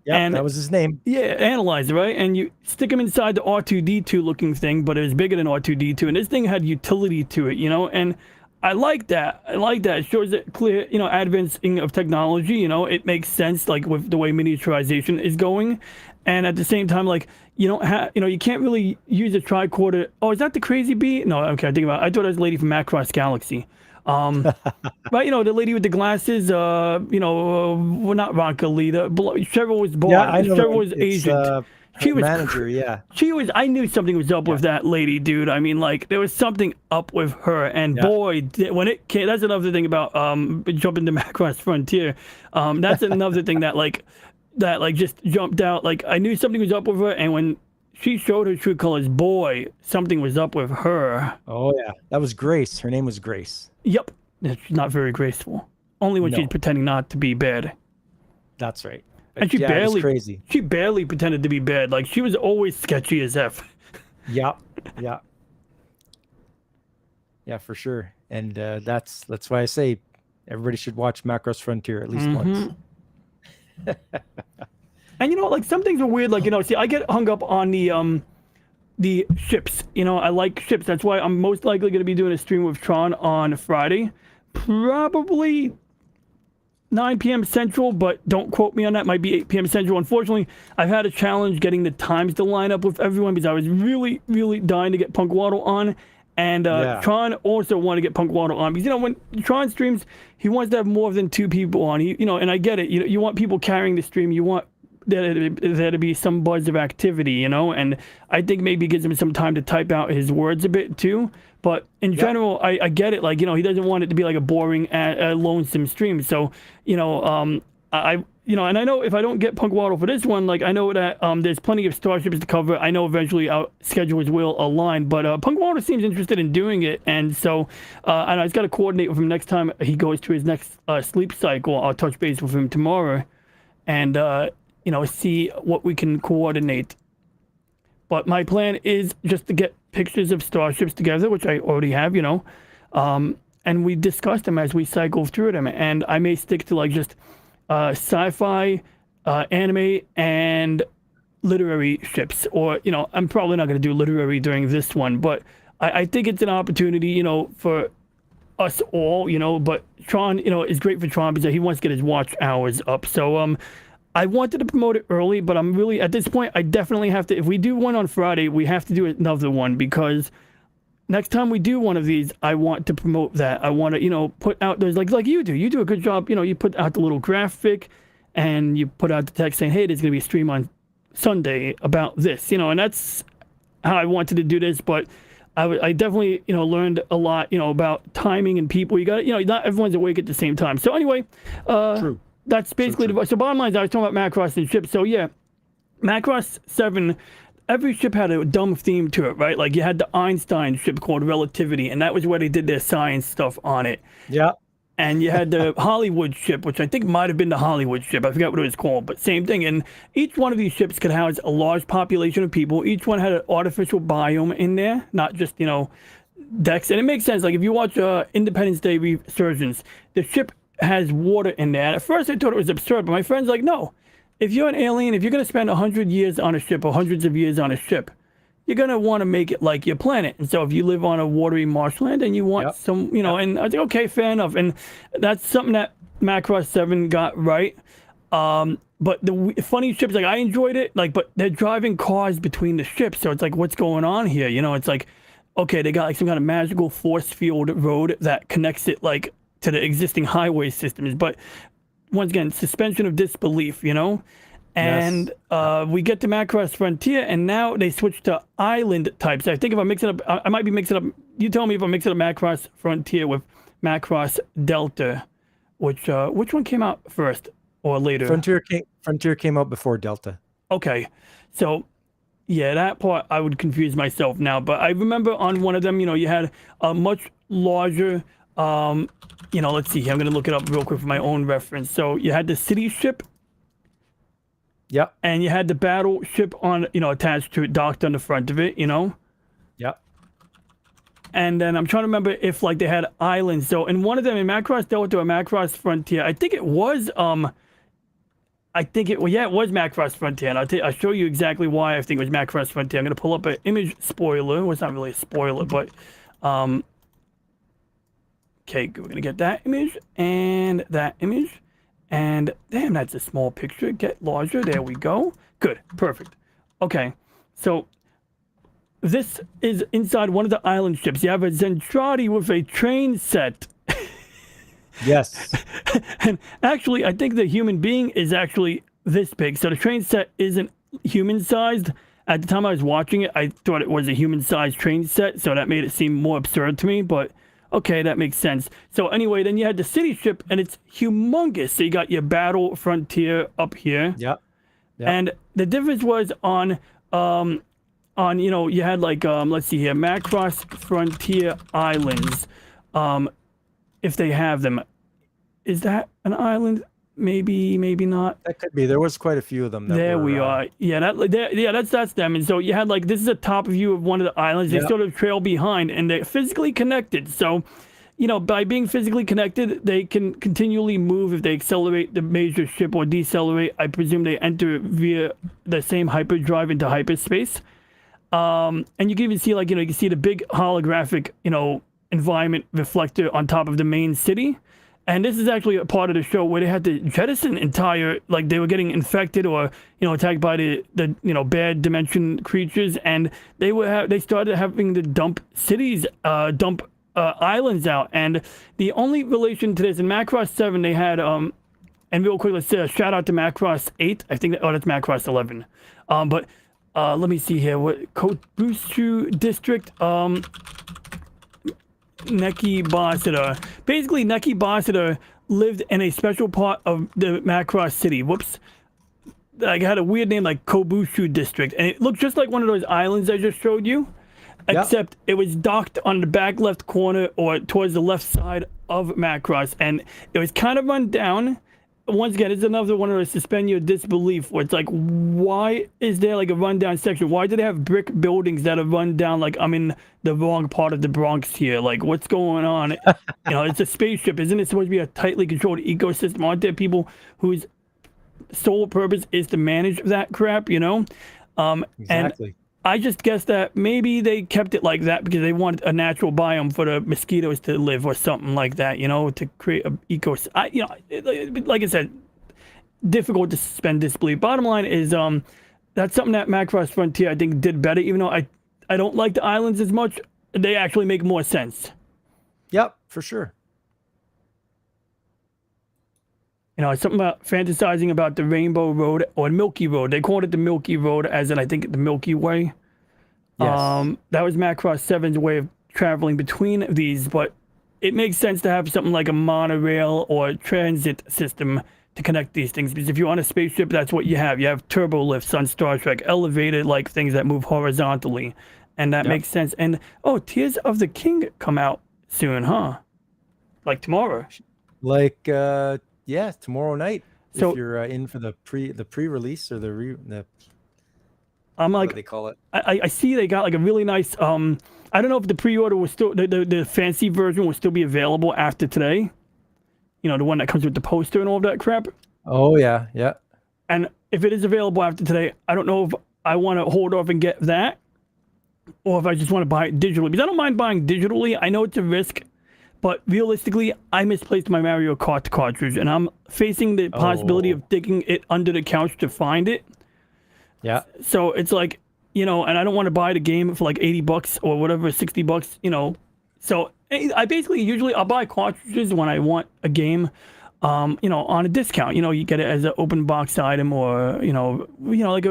Yeah, and that was his name. Yeah, analyzer, right? And you stick him inside the R2D2 looking thing, but it was bigger than R2D2, and this thing had utility to it, and I like that. It shows a clear, advancing of technology. It makes sense, like with the way miniaturization is going, and at the same time, like you don't have, you can't really use a tricorder. Oh, is that the Crazy Bee? No, okay, I thought it was a lady from Macross Galaxy. But the lady with the glasses, well, not Ronka Lee. Cheryl was born. Yeah, I know. Cheryl was It's, Asian. She was manager. Yeah. She was. I knew something was up with that lady, dude. I mean, like there was something up with her, and boy, when it came. That's another thing about jumping to Macross Frontier. That's another thing that just jumped out. Like I knew something was up with her, and when she showed her true colors, boy, something was up with her. Oh yeah, that was Grace. Her name was Grace. Yep, she's not very graceful. Only when she's pretending not to be bad. That's right. And she it was barely crazy. She barely pretended to be bad. Like she was always sketchy as F. Yeah, for sure. And that's why I say everybody should watch Macross Frontier at least once. And like some things are weird. Like see, I get hung up on the ships. I like ships. That's why I'm most likely going to be doing a stream with Tron on Friday, probably 9 p.m. Central, but don't quote me on that. Might be 8 p.m. Central. Unfortunately, I've had a challenge getting the times to line up with everyone because I was really, really dying to get Punk Waddle on. And Tron also wanted to get Punk Waddle on because, when Tron streams, he wants to have more than 2 people on. And I get it. You want people carrying the stream. You want there to be some buzz of activity, and I think maybe it gives him some time to type out his words a bit too. But in general, I get it. Like, he doesn't want it to be like a boring, lonesome stream. So, and I know if I don't get Punk Waddle for this one, like I know that there's plenty of Starships to cover. I know eventually our schedules will align, but Punk Waddle seems interested in doing it, and so and I just got to coordinate with him next time he goes to his next sleep cycle. I'll touch base with him tomorrow, and see what we can coordinate. But my plan is just to get pictures of Starships together, which I already have, and we discuss them as we cycle through them. And I may stick to like just sci-fi, anime, and literary ships. Or, I'm probably not going to do literary during this one, but I think it's an opportunity, for us all, but Tron, is great for Tron because he wants to get his watch hours up. So, I wanted to promote it early, but I'm really, at this point, I definitely have to, if we do one on Friday, we have to do another one because next time we do one of these, I want to promote that. I want to, put out those, like you do. You do a good job. You put out the little graphic and you put out the text saying, hey, there's going to be a stream on Sunday about this, and that's how I wanted to do this. But I definitely, learned a lot, about timing and people. You got, not everyone's awake at the same time. So anyway, True. That's basically so bottom line is I was talking about Macross and ships. So yeah, Macross 7, every ship had a dumb theme to it, right? Like you had the Einstein ship called Relativity, and that was where they did their science stuff on it. Yeah. And you had the Hollywood ship, which I think might have been the Hollywood ship. I forgot what it was called, but same thing. And each one of these ships could house a large population of people. Each one had an artificial biome in there, not just, decks. And it makes sense. Like if you watch Independence Day Resurgence, the ship has water in there. And at first I thought it was absurd, but my friend's like, no, if you're an alien, if you're going to spend 100 years on a ship or hundreds of years on a ship, you're going to want to make it like your planet. And so if you live on a watery marshland and you want some, and I think, okay, fair enough. And that's something that Macross 7 got right. But the funny ships, like I enjoyed it, like, but they're driving cars between the ships. So it's like, what's going on here? It's like, okay, they got like some kind of magical force field road that connects it like to the existing highway systems, but once again, suspension of disbelief, and we get to Macross Frontier, and now they switch to island types. I think if I'm mixing up, I might be mixing up, you tell me if I'm mixing up Macross Frontier with Macross Delta, which one came out first? or later? Frontier came out before Delta. Okay, so yeah, that part I would confuse myself now. But I remember on one of them, you had a much larger. Let's see here. I'm gonna look it up real quick for my own reference. So you had the city ship. Yep. And you had the battleship on, attached to it, docked on the front of it. Yep. And then I'm trying to remember if like they had islands. So in one of them, in Macross Delta or Macross Frontier, I think it was it was Macross Frontier. And I'll show you exactly why I think it was Macross Frontier. I'm gonna pull up an image spoiler. Well, it's not really a spoiler, but okay, we're gonna get that image and that image. And damn, that's a small picture. Get larger. There we go. Good. Perfect. Okay. So this is inside one of the island ships. You have a Zentradi with a train set. Yes. And actually, I think the human being is actually this big. So the train set isn't human sized. At the time I was watching it, I thought it was a human sized train set. So that made it seem more absurd to me. But okay, that makes sense. So anyway, then you had the city ship, and it's humongous. So you got your battle frontier up here. Yep. And the difference was on you had like let's see here, Macross Frontier Islands. If they have them, is that an island? Maybe not. That could be. There was quite a few of them. There we are. Yeah, that's them. And so you had like, this is a top view of one of the islands. They sort of trail behind, and they're physically connected. So, by being physically connected, they can continually move. If they accelerate the major ship or decelerate, I presume they enter via the same hyperdrive into hyperspace. And you can even see like, you can see the big holographic, environment reflector on top of the main city. And this is actually a part of the show where they had to jettison entire, like they were getting infected or, attacked by the bad dimension creatures. And they started having to dump cities, islands out. And the only relation to this, in Macross 7, they had, and real quick, let's shout out to Macross 8. I think that's Macross 11. But let me see here. What Kobushu District, Neki Basada. Basically, Neki Basada lived in a special part of the Macross city. Whoops. Like, it had a weird name like Kobushu District. And it looked just like one of those islands I just showed you. Except it was docked on the back left corner or towards the left side of Macross. And it was kind of run down. Once again, it's another one of those suspend your disbelief where it's like, why is there like a rundown section? Why do they have brick buildings that are run down like I'm in the wrong part of the Bronx here? Like, what's going on? It's a spaceship. Isn't it supposed to be a tightly controlled ecosystem? Aren't there people whose sole purpose is to manage that crap, Exactly. And I just guess that maybe they kept it like that because they wanted a natural biome for the mosquitoes to live or something like that, to create an ecosystem. Like I said, difficult to suspend disbelief. Bottom line is, that's something that Macross Frontier, I think, did better, even though I don't like the islands as much. They actually make more sense. Yep, for sure. It's something about fantasizing about the Rainbow Road or Milky Road. They called it the Milky Road, as in I think the Milky Way. Yes. That was Macross 7's way of traveling between these, but it makes sense to have something like a monorail or transit system to connect these things. Because if you're on a spaceship, that's what you have. You have turbo lifts on Star Trek, elevated like things that move horizontally, and that makes sense. And Tears of the King come out soon, huh? Like tomorrow. Like tomorrow night. So if you're in for the pre-release or the I'm like, what do they call it? I see they got like a really nice I don't know if the pre-order was still the fancy version will still be available after today. The one that comes with the poster and all of that crap. Oh yeah. And if it is available after today, I don't know if I want to hold off and get that or if I just want to buy it digitally. Because I don't mind buying digitally. I know it's a risk, but realistically, I misplaced my Mario Kart cartridge and I'm facing the possibility of digging it under the couch to find it. Yeah. So it's like, and I don't want to buy the game for like $80 or whatever, $60, So I I'll buy cartridges when I want a game, on a discount. You get it as an open box item or, like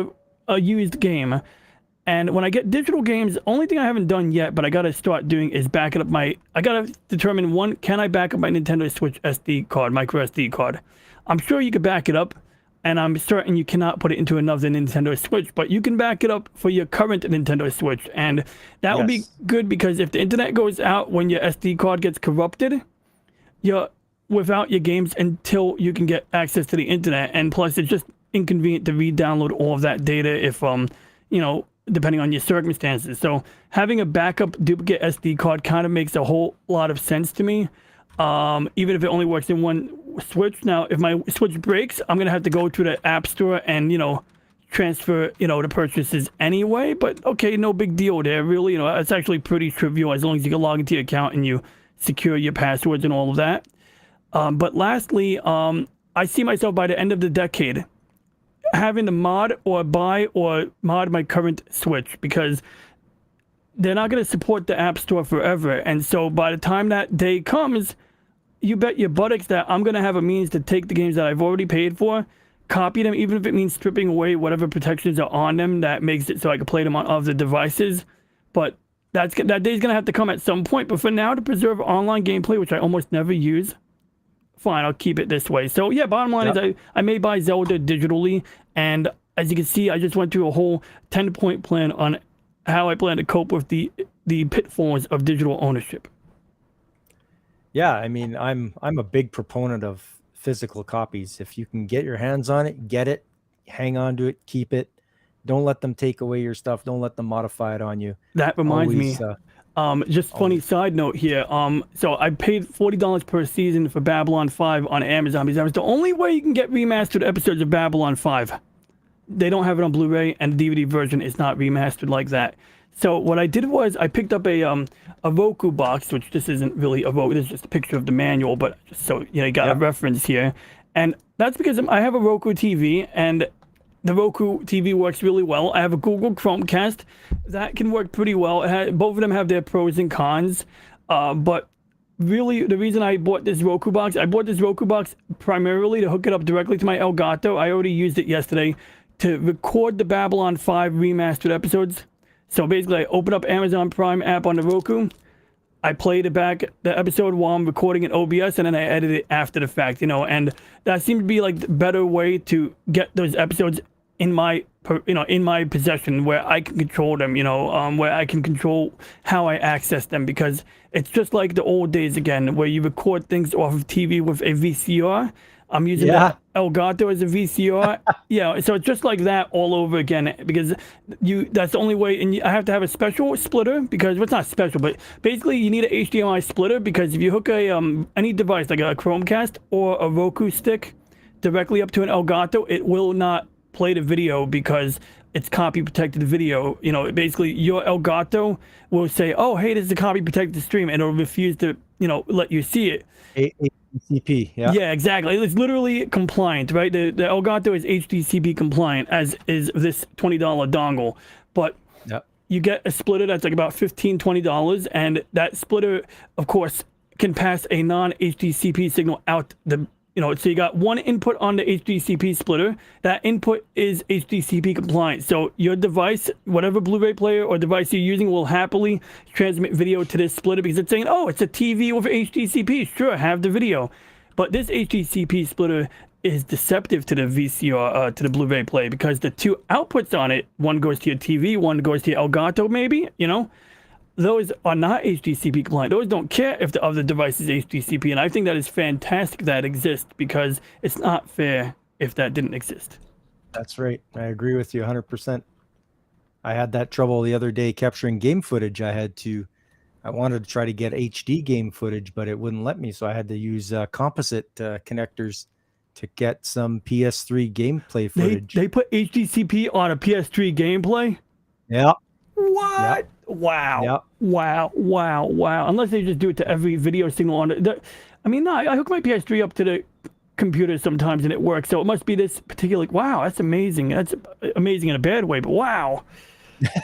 a used game. And when I get digital games, only thing I haven't done yet, but I got to start doing is backing up I got to determine, one, can I back up my Nintendo Switch SD card, micro SD card? I'm sure you could back it up, and I'm certain you cannot put it into another Nintendo Switch, but you can back it up for your current Nintendo Switch. And that would be good, because if the internet goes out when your SD card gets corrupted, you're without your games until you can get access to the internet. And plus, it's just inconvenient to re-download all of that data if, you know, depending on your circumstances. So having a backup duplicate SD card kind of makes a whole lot of sense to me, even if it only works in one Switch. Now, if my Switch breaks, I'm going to have to go to the App Store and, you know, transfer, you know, the purchases anyway. But, okay, no big deal there, really. You know, it's actually pretty trivial as long as you can log into your account and you secure your passwords and all of that. But lastly, I see myself by the end of the decade having to mod or buy or mod my current Switch, because they're not going to support the App Store forever. And so by the time that day comes, you bet your buttocks that I'm going to have a means to take the games that I've already paid for, copy them, even if it means stripping away whatever protections are on them that makes it so I can play them on other devices. But that day's going to have to come at some point. But for now, to preserve online gameplay, which I almost never use, fine, I'll keep it this way. So yeah, bottom line is I may buy Zelda digitally, and as you can see, I just went through a whole 10-point plan on how I plan to cope with the pitfalls of digital ownership. Yeah, I mean, I'm a big proponent of physical copies. If you can get your hands on it, get it, hang on to it, keep it. Don't let them take away your stuff. Don't let them modify it on you. That reminds me. Just funny side note here. So I paid $40 per season for Babylon 5 on Amazon, because that was the only way you can get remastered episodes of Babylon 5. They don't have it on Blu-ray, and the DVD version is not remastered like that. So what I did was I picked up a Roku box, which this isn't really a Roku. This is just a picture of the manual, but just so you know, you got a reference here. And that's because I have a Roku TV, and the Roku TV works really well. I have a Google Chromecast that can work pretty well. Both of them have their pros and cons. But really, the reason I bought this Roku box, primarily to hook it up directly to my Elgato. I already used it yesterday to record the Babylon 5 remastered episodes. So basically, I open up Amazon Prime app on the Roku. I played the episode while I'm recording in OBS, and then I edit it after the fact, you know. And that seemed to be like the better way to get those episodes in my possession, where I can control them, you know, where I can control how I access them, because it's just like the old days again, where you record things off of TV with a VCR. I'm using the Elgato as a VCR. Yeah, so it's just like that all over again, because that's the only way. And I have to have a special splitter, because it's not special, but basically you need an HDMI splitter, because if you hook any device like a Chromecast or a Roku stick directly up to an Elgato, it will not play the video because it's copy protected video. You know, basically your Elgato will say, oh, hey, this is a copy protected stream, and it'll refuse to, you know, let you see it. HDCP, yeah, exactly. It's literally compliant, right? The Elgato is HDCP compliant, as is this $20 dongle. But you get a splitter that's like about $15-$20, and that splitter, of course, can pass a non-HDCP signal out the, you know, so you got one input on the HDCP splitter. That input is HDCP compliant. So your device, whatever Blu-ray player or device you're using, will happily transmit video to this splitter, because it's saying, oh, it's a TV with HDCP. Sure, have the video. But this HDCP splitter is deceptive to the VCR, to the Blu-ray player, because the two outputs on it, one goes to your TV, one goes to your Elgato, maybe, you know? Those are not HDCP compliant. Those don't care if the other device is HDCP, and I think that is fantastic that exists, because it's not fair if that didn't exist. That's right. I agree with you 100%. I had that trouble the other day capturing game footage. I wanted to try to get HD game footage, but it wouldn't let me, so I had to use composite connectors to get some PS3 gameplay footage. They put HDCP on a PS3 gameplay? Yeah. What? Yep. Wow. Yep. Wow. Unless they just do it to every video signal on it. I mean, no, I hook my PS3 up to the computer sometimes and it works. So it must be this particular, wow, that's amazing. That's amazing in a bad way, but wow.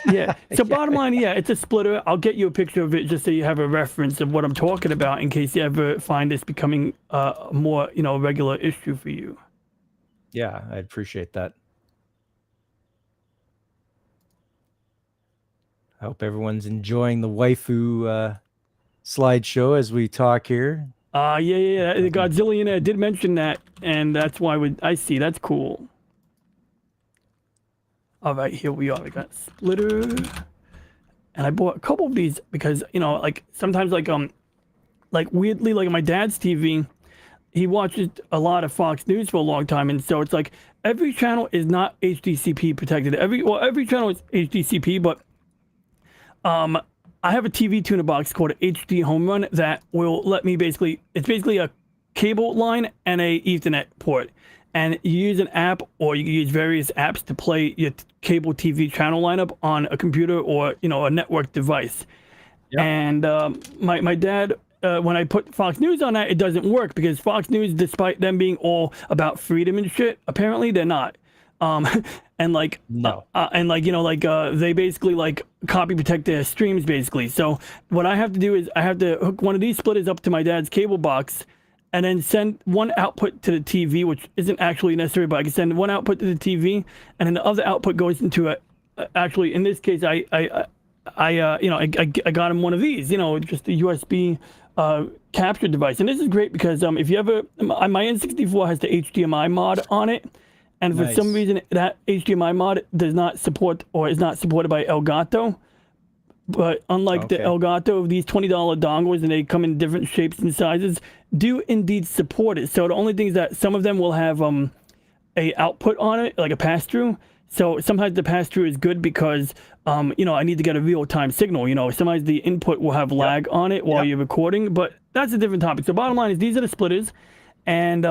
Yeah. So bottom line, yeah, it's a splitter. I'll get you a picture of it just so you have a reference of what I'm talking about in case you ever find this becoming a more, you know, regular issue for you. Yeah, I'd appreciate that. I hope everyone's enjoying the waifu slideshow as we talk here. Yeah. The Godzillionaire did mention that, and that's why I see. That's cool. All right, here we are. We got Splitter, and I bought a couple of these because like sometimes like weirdly, like my dad's TV, he watches a lot of Fox News for a long time, and so it's like every channel is not HDCP protected. Every channel is HDCP, but I have a TV tuner box called HD Home Run that will let me it's basically a cable line and a Ethernet port. And you use an app, or you can use various apps to play your cable TV channel lineup on a computer or a network device. Yep. And my dad, when I put Fox News on that, it doesn't work because Fox News, despite them being all about freedom and shit, apparently they're not. And like no, they basically like copy protect their streams basically. So what I have to do is I have to hook one of these splitters up to my dad's cable box, and then send one output to the TV, which isn't actually necessary, but I can send one output to the TV, and then the other output goes into actually in this case I got him one of these, just a USB capture device. And this is great because if you ever, my N64 has the HDMI mod on it, and for some reason that HDMI mod does not support or is not supported by Elgato. But unlike the Elgato, these $20 dongles, and they come in different shapes and sizes, do indeed support it. So the only thing is that some of them will have a output on it, like a pass-through. So sometimes the pass-through is good because I need to get a real-time signal. Sometimes the input will have lag on it while you're recording, but that's a different topic. So bottom line is these are the splitters, and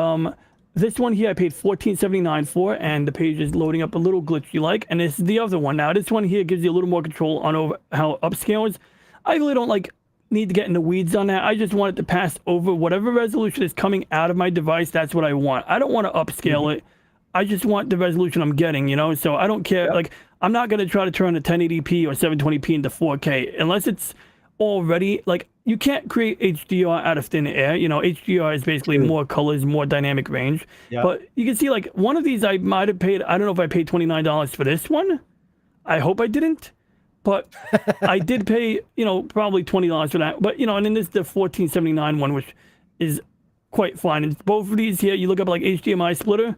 this one here I paid $14.79 for, and the page is loading up a little glitchy like. And this is the other one. Now this one here gives you a little more control on how upscale is. I really don't need to get in the weeds on that. I just want it to pass over whatever resolution is coming out of my device. That's what I want. I don't want to upscale it. I just want the resolution I'm getting, so I don't care. Like, I'm not going to try to turn a 1080p or 720p into 4K unless it's already you can't create HDR out of thin air. HDR is basically more colors, more dynamic range. But you can see one of these I might have paid, I don't know if I paid $29 for this one. I hope I didn't. But I did pay, probably $20 for that. But, and then there's the $14.79 one, which is quite fine. And both of these here, you look up HDMI splitter,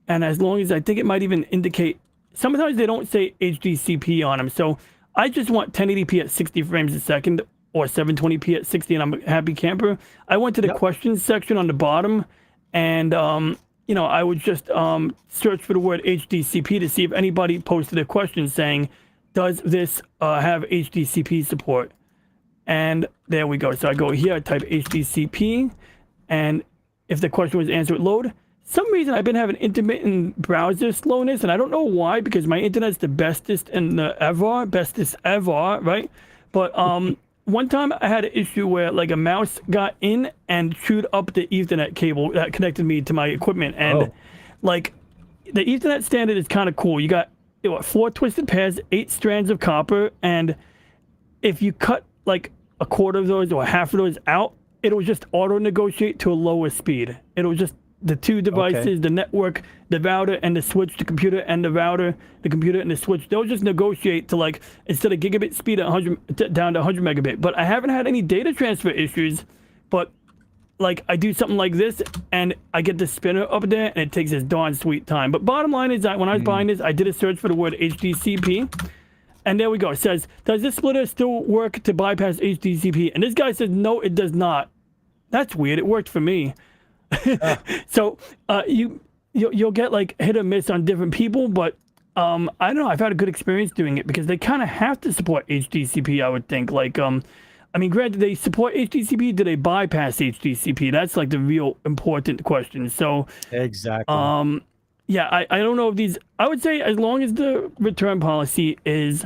and as long as I think it might even indicate, sometimes they don't say HDCP on them. So I just want 1080p at 60 frames a second or 720p at 60, and I'm a happy camper. I went to the questions section on the bottom, and, I would just search for the word HDCP to see if anybody posted a question saying, does this have HDCP support? And there we go. So I go here, I type HDCP, and if the question was answered, load. Some reason I've been having intermittent browser slowness, and I don't know why, because my internet's the bestest ever, right? But one time I had an issue where a mouse got in and chewed up the Ethernet cable that connected me to my equipment, and the Ethernet standard is kind of cool. You got 4 twisted pairs, 8 strands of copper, and if you cut a quarter of those or half of those out, it'll just auto negotiate to a lower speed. It'll just the two devices, the network, the router and the switch, the computer and the router, the computer and the switch, they'll just negotiate to instead of gigabit speed at 100 down to 100 megabit. But I haven't had any data transfer issues. But I do something like this and I get the spinner up there and it takes this darn sweet time. But bottom line is that when I was buying this, I did a search for the word HDCP. And there we go. It says, does this splitter still work to bypass HDCP? And this guy says, no, it does not. That's weird. It worked for me. So you'll get hit or miss on different people, but I don't know. I've had a good experience doing it because they kind of have to support HDCP, I would think. I mean, granted, they support HDCP. Do they bypass HDCP? That's the real important question. So exactly. Yeah, I don't know if these. I would say as long as the return policy is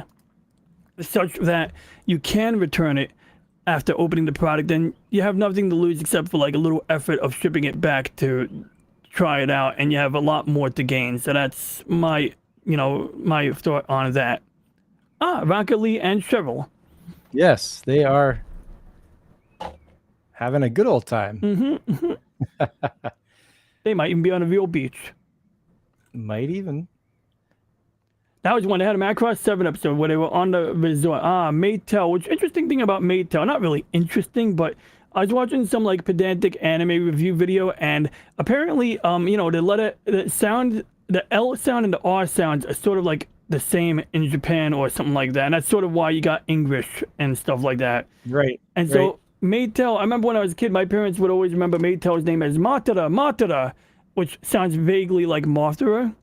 such that you can return it after opening the product, then you have nothing to lose except for a little effort of shipping it back to try it out, and you have a lot more to gain. So that's my thought on that. Rocket Lee and Cheryl. Yes, they are having a good old time. They might even be on a real beach. Might even. That was when they had a Macross 7 episode where they were on the resort. Maytel, which interesting thing about Maytel, not really interesting, but I was watching some like pedantic anime review video, and apparently, the L sound and the R sounds are sort of like the same in Japan or something like that. And that's sort of why you got English and stuff like that. Right. And so Maytel, I remember when I was a kid, my parents would always remember Maytel's name as Matara, which sounds vaguely like Mothra.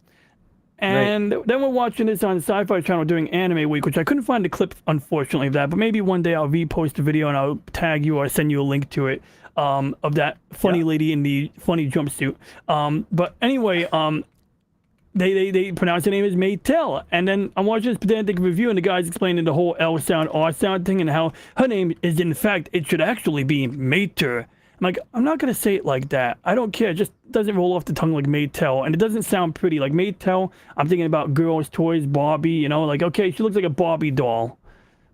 And then we're watching this on Sci-Fi Channel during Anime Week, which I couldn't find the clip, unfortunately, of that. But maybe one day I'll repost a video and I'll tag you or send you a link to it of that funny lady in the funny jumpsuit. But anyway, they pronounce her name as Maytel. And then I'm watching this pedantic review, and the guy's explaining the whole L sound, R sound thing, and how her name is, in fact, it should actually be Mater. I'm like, I'm not going to say it like that. I don't care. It just doesn't roll off the tongue like Maytel. And it doesn't sound pretty. Like Maytel, I'm thinking about girls' toys, Barbie, you know, like, okay, she looks like a Barbie doll.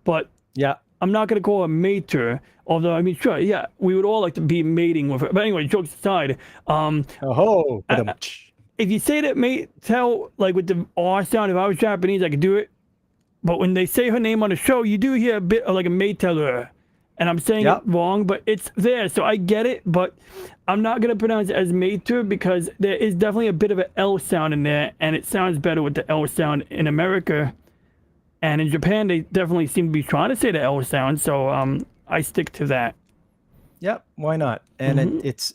But Yeah. I'm not going to call her Mater. Although, I mean, sure, yeah, we would all like to be mating with her. But anyway, jokes aside, Oh, if you say that Maytel, like with the R sound, if I was Japanese, I could do it. But when they say her name on the show, you do hear a bit of like a Mayteller. And I'm saying it wrong, but it's there, so I get it. But I'm not going to pronounce it as Mater because there is definitely a bit of an L sound in there, and it sounds better with the L sound in America. And in Japan, they definitely seem to be trying to say the L sound, so I stick to that. Yep, why not? And it's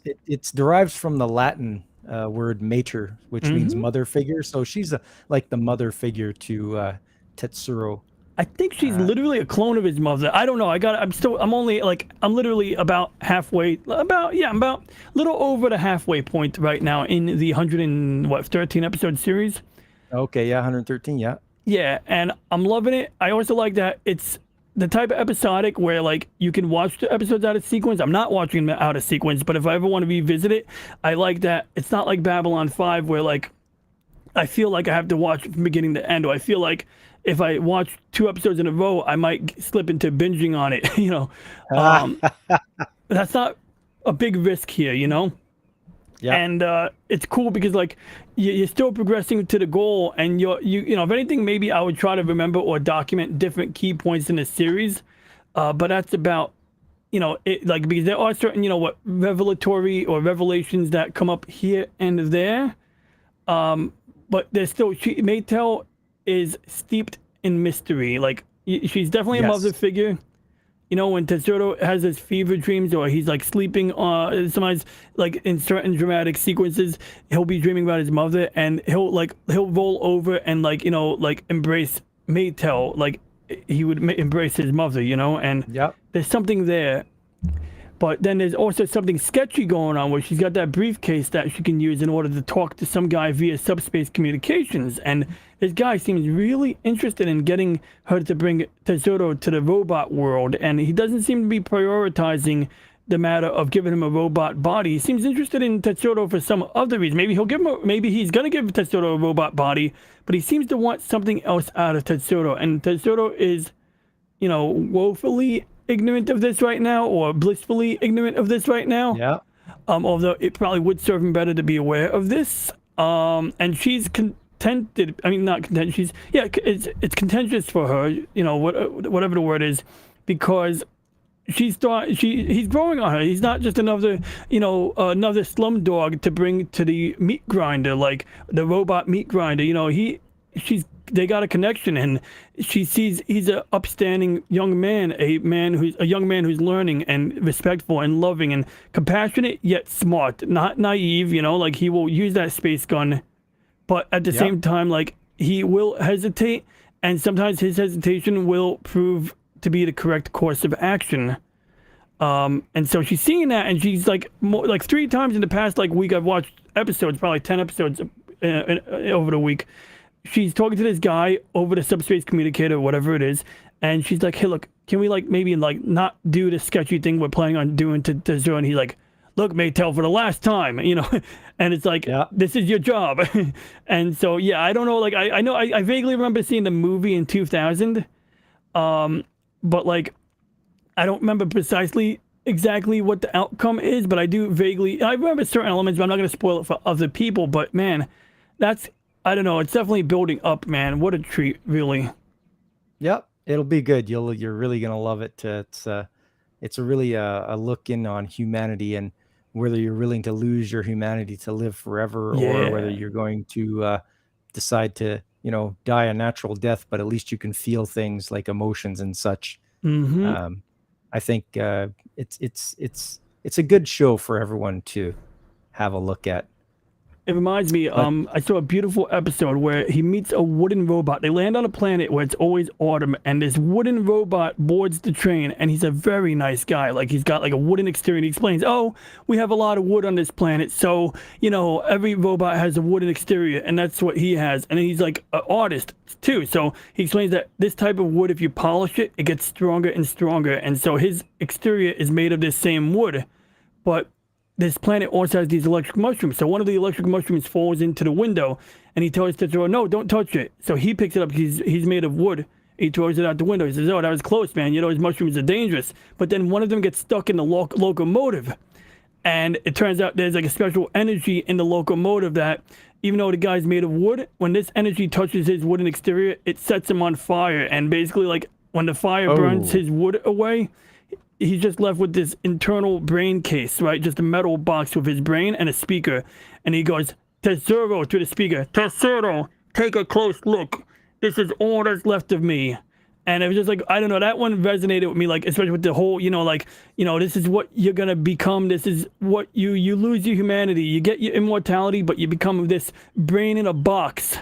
derives from the Latin word mater, which means mother figure. So she's like the mother figure to Tetsuro. I think she's literally a clone of his mother. I don't know. I'm literally about halfway, I'm about a little over the halfway point right now in the 13 episode series. Okay, yeah, 113, yeah. Yeah, and I'm loving it. I also like that it's the type of episodic where like you can watch the episodes out of sequence. I'm not watching them out of sequence, but if I ever want to revisit it, I like that. It's not like Babylon 5 where like I feel like I have to watch from beginning to end, or I feel like if I watch 2 episodes in a row, I might slip into binging on it, you know. That's not a big risk here, you know. Yeah. And it's cool because like you're still progressing to the goal, and you know, if anything, maybe I would try to remember or document different key points in the series. But that's about, you know, it, like, because there are certain, you know, what revelatory or revelations that come up here and there. But there's still Maytel is steeped in mystery. Like she's definitely a mother figure. You know, when Tetsuro has his fever dreams, or he's like sleeping, sometimes like in certain dramatic sequences, he'll be dreaming about his mother, and he'll roll over and like, you know, like embrace Maytel, like he would embrace his mother, you know, and there's something there. But then there's also something sketchy going on where she's got that briefcase that she can use in order to talk to some guy via subspace communications. And this guy seems really interested in getting her to bring Tetsuro to the robot world. And he doesn't seem to be prioritizing the matter of giving him a robot body. He seems interested in Tetsuro for some other reason. Maybe he's going to give Tetsuro a robot body, but he seems to want something else out of Tetsuro. And Tetsuro is, you know, woefully ignorant of this right now, or blissfully ignorant of this right now. Yeah. Although it probably would serve him better to be aware of this. And she's contented. I mean, not content. It's contentious for her. You know, whatever the word is, because he's growing on her. He's not just another, you know, another slum dog to bring to the meat grinder, like the robot meat grinder. You know, they got a connection, and she sees he's an upstanding young man, a young man who's learning and respectful and loving and compassionate, yet smart, not naive, you know, like he will use that space gun, but at the same time, like he will hesitate, and sometimes his hesitation will prove to be the correct course of action. And so she's seeing that, and she's like, like 3 times in the past like week, I've watched episodes, probably 10 episodes over the week. She's talking to this guy over the subspace communicator, whatever it is, and she's like, hey, look, can we like maybe like not do the sketchy thing we're planning on doing to Tetsuro? And he's like, look, Maytel, for the last time, you know. And it's like, this is your job. And so, yeah, I don't know, like I know I vaguely remember seeing the movie in 2000, but like I don't remember precisely exactly what the outcome is, but I do vaguely, I remember certain elements, but I'm not going to spoil it for other people. But man, that's I don't know. It's definitely building up, man. What a treat, really. Yep, it'll be good. You're really gonna love it. It's a really a look in on humanity and whether you're willing to lose your humanity to live forever, or whether Yeah. you're going to decide to die a natural death, but at least you can feel things like emotions and such. Mm-hmm. I think it's a good show for everyone to have a look at. It reminds me, But I saw a beautiful episode where he meets a wooden robot. They land on a planet where it's always autumn, and this wooden robot boards the train, and he's a very nice guy. Like, he's got like a wooden exterior, and he explains, oh, we have a lot of wood on this planet, so, every robot has a wooden exterior, and that's what he has. And then he's like an artist, too. So he explains that this type of wood, if you polish it, it gets stronger and stronger. And so his exterior is made of this same wood, but this planet also has these electric mushrooms. So one of the electric mushrooms falls into the window, and he tells Tetsuo, no, don't touch it. So he picks it up. He's made of wood. He throws it out the window. He says, oh, that was close, man. Those mushrooms are dangerous. But then one of them gets stuck in the locomotive. And it turns out there's like a special energy in the locomotive that, even though the guy's made of wood, when this energy touches his wooden exterior, it sets him on fire. And basically, like, when the fire burns his wood away, he's just left with this internal brain case, right? Just a metal box with his brain and a speaker. And he goes, Tesoro, to the speaker, Tesoro, take a close look. This is all that's left of me. And it was just like, I don't know, that one resonated with me, like, especially with the whole, this is what you're going to become. This is what you lose your humanity. You get your immortality, but you become this brain in a box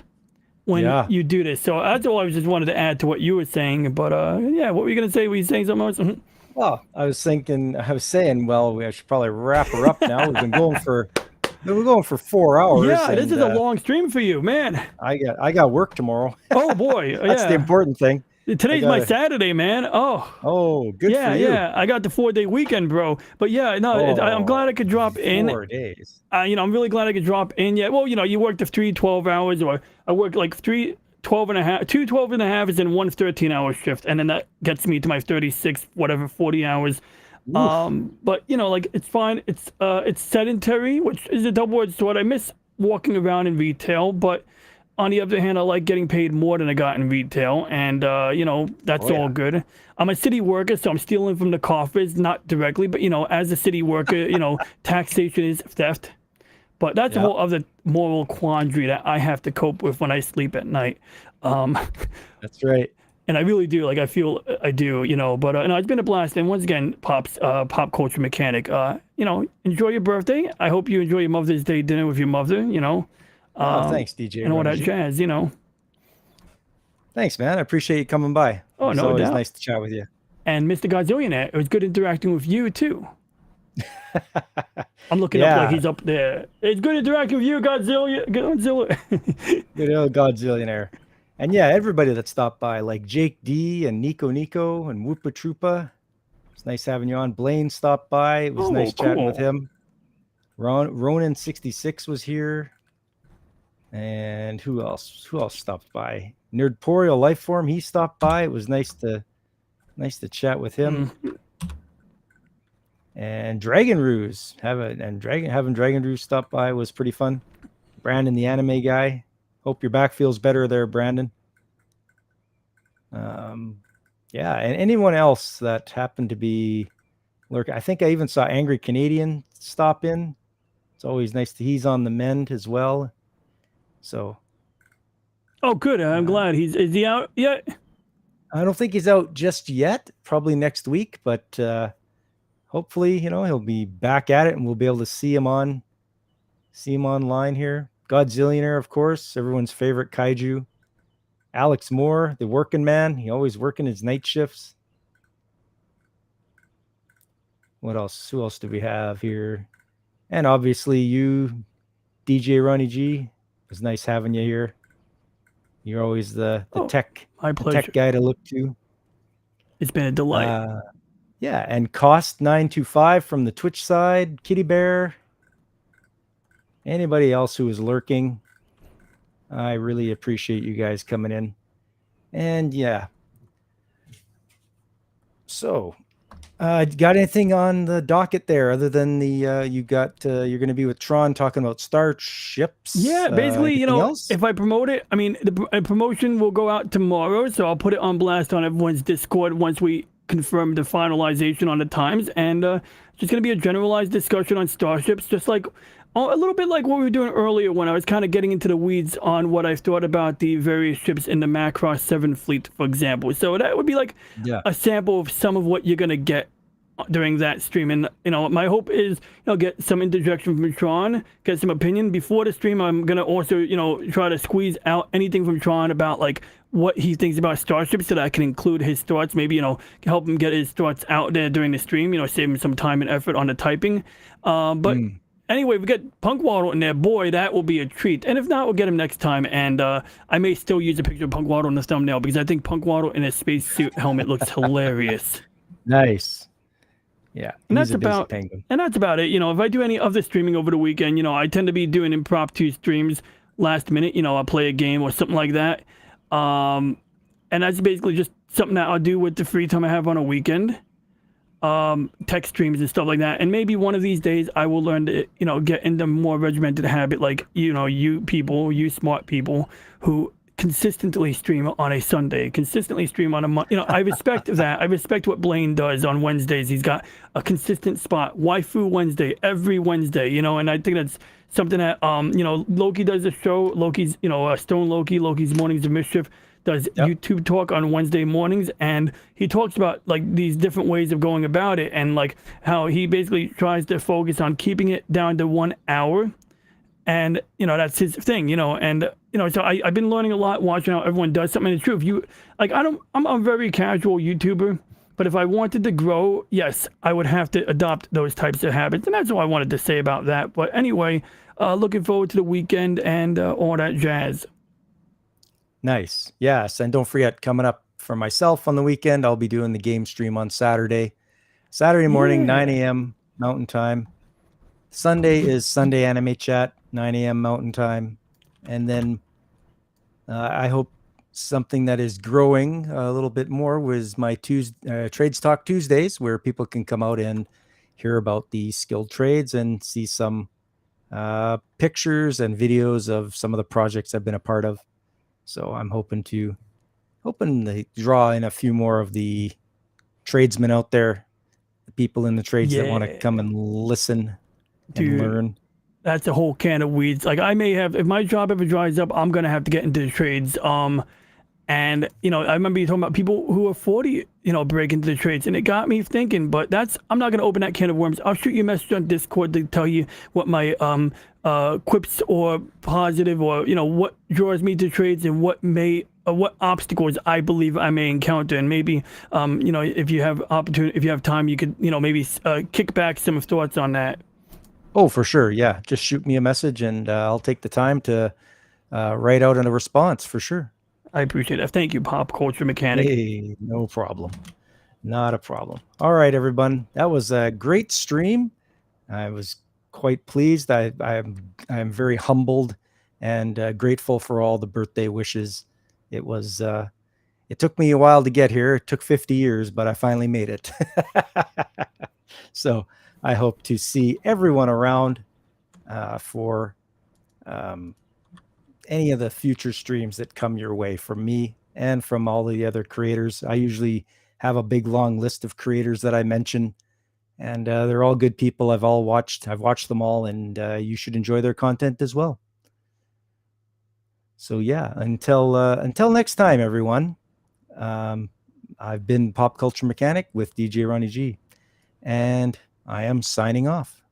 when you do this. So that's all I just wanted to add to what you were saying. But yeah, what were you going to say? Were you saying something else? Mm-hmm. Well, I was saying, well, we should probably wrap her up now. We're going for 4 hours. Yeah, this is a long stream for you, man. I got work tomorrow. Oh boy, That's the important thing. Today's my Saturday, man. Oh, good for you. Yeah, I got the 4-day weekend, bro. But yeah, no, I'm glad I could drop in. 4 days. I'm really glad I could drop in. Yeah, well, you work the 3 12 hours, or I work like 3 12 and a half, 2 12 and a half is in one 13-hour shift, and then that gets me to my 36 40 hours. But like, it's fine. It's sedentary, which is a double-edged sword. I miss walking around in retail, but on the other hand, I like getting paid more than I got in retail, and that's all good. I'm a city worker, so I'm stealing from the coffers, not directly, but as a city worker, taxation is theft. But that's a whole other moral quandary that I have to cope with when I sleep at night. That's right. And I really do. Like, I feel I do, But no, it's been a blast. And once again, pop culture mechanic. Enjoy your birthday. I hope you enjoy your Mother's Day dinner with your mother. Thanks, DJ. And all that jazz. Thanks, man. I appreciate you coming by. Oh, it's no always doubt. nice to chat with you. And Mr. Godzillionaire, it was good interacting with you too. I'm looking up like he's up there. It's good interacting with you, Godzilla. Good old Godzillionaire. And yeah, everybody that stopped by, like Jake D and Nico and Whoopa Troopa. It's nice having you on. Blaine stopped by. It was nice chatting with him. Ronan66 was here. And who else? Who else stopped by? Nerdporeal Lifeform, he stopped by. It was nice to chat with him. And Dragon Ruse, having Dragon Ruse stop by was pretty fun. Brandon, the anime guy. Hope your back feels better there, Brandon. Yeah, and anyone else that happened to be lurking. I think I even saw Angry Canadian stop in. It's always nice he's on the mend as well. So. Oh, good. I'm glad. Is he out yet? I don't think he's out just yet. Probably next week, but hopefully, he'll be back at it, and we'll be able to see him online here. Godzillionaire, of course, everyone's favorite kaiju. Alex Moore, the working man. He always working his night shifts. What else? Who else do we have here? And obviously you, DJ Ronnie G. It's nice having you here. You're always the tech guy to look to. It's been a delight. Yeah, and Cost 925 from the Twitch side, Kitty Bear. Anybody else who is lurking, I really appreciate you guys coming in. And yeah. So, Got anything on the docket there other than the you got you're going to be with Tron talking about starships? Yeah, basically, you anything know, else? if I promote it, I mean, the promotion will go out tomorrow, so I'll put it on blast on everyone's Discord once we confirm the finalization on the times, and it's just going to be a generalized discussion on starships, just like a little bit like what we were doing earlier when I was kind of getting into the weeds on what I thought about the various ships in the Macross 7 fleet, for example. So that would be like Yeah. a sample of some of what you're going to get during that stream. And, you know, my hope is, you know, get some interjection from Tron, get some opinion. Before the stream, I'm going to also, you know, try to squeeze out anything from Tron about, like, what he thinks about starships so that I can include his thoughts, maybe, you know, help him get his thoughts out there during the stream, you know, save him some time and effort on the typing. But anyway, if we get Punk Waddle in there, boy, that will be a treat. And if not, we'll get him next time. And I may still use a picture of Punk Waddle in the thumbnail because I think Punk Waddle in a spacesuit helmet looks hilarious. Nice. Yeah. And he's that's a decent about penguin. and that's about it. You know, if I do any other streaming over the weekend, you know, I tend to be doing impromptu streams last minute. You know, I'll play a game or something like that. And that's basically just something that I'll do with the free time I have on a weekend. Tech streams and stuff like that. And maybe one of these days I will learn to, you know, get into more regimented habit, like, you know, you smart people who consistently stream on a Sunday, consistently stream on a month. You know, I respect that. I respect what Blaine does on Wednesdays. He's got a consistent spot. Waifu Wednesday, every Wednesday, you know, and I think that's something that, you know, Loki does a show. Loki's, you know, Stone Loki's Mornings of Mischief does YouTube talk on Wednesday mornings, and he talks about, like, these different ways of going about it, and, like, how he basically tries to focus on keeping it down to 1 hour. And, you know, that's his thing, you know, and, you know, so I've been learning a lot watching how everyone does something. It's true. If you, like, I'm a very casual YouTuber, but if I wanted to grow, yes, I would have to adopt those types of habits. And that's all I wanted to say about that. But anyway, looking forward to the weekend and all that jazz. Nice. Yes. And don't forget, coming up for myself on the weekend, I'll be doing the game stream on Saturday morning, 9 a.m. Mountain Time. Sunday is Sunday Anime Chat, 9 a.m. Mountain Time. And then I hope something that is growing a little bit more was my Trades Talk Tuesdays, where people can come out and hear about the skilled trades and see some pictures and videos of some of the projects I've been a part of. So I'm hoping to draw in a few more of the tradesmen out there, the people in the trades that want to come and listen and learn. That's a whole can of weeds. Like, I may have, if my job ever dries up, I'm gonna have to get into the trades. And, you know, I remember you talking about people who are 40, you know, break into the trades, and it got me thinking. But I'm not gonna open that can of worms. I'll shoot you a message on Discord to tell you what my quips or positive, or, you know, what draws me to trades and what obstacles I believe I may encounter. And maybe, you know, if you have time, you could, you know, maybe kick back some thoughts on that. Oh, for sure. Yeah. Just shoot me a message and I'll take the time to write out a response for sure. I appreciate that. Thank you, Pop Culture Mechanic. Hey, no problem. Not a problem. All right, everyone. That was a great stream. I was quite pleased. I am very humbled and grateful for all the birthday wishes. It was it took me a while to get here. It took 50 years, but I finally made it. So I hope to see everyone around for any of the future streams that come your way from me and from all the other creators. I usually have a big long list of creators that I mention, and they're all good people. I've watched them all, and you should enjoy their content as well. So yeah, until next time, everyone. I've been Pop Culture Mechanic with DJ Ronnie G, and I am signing off.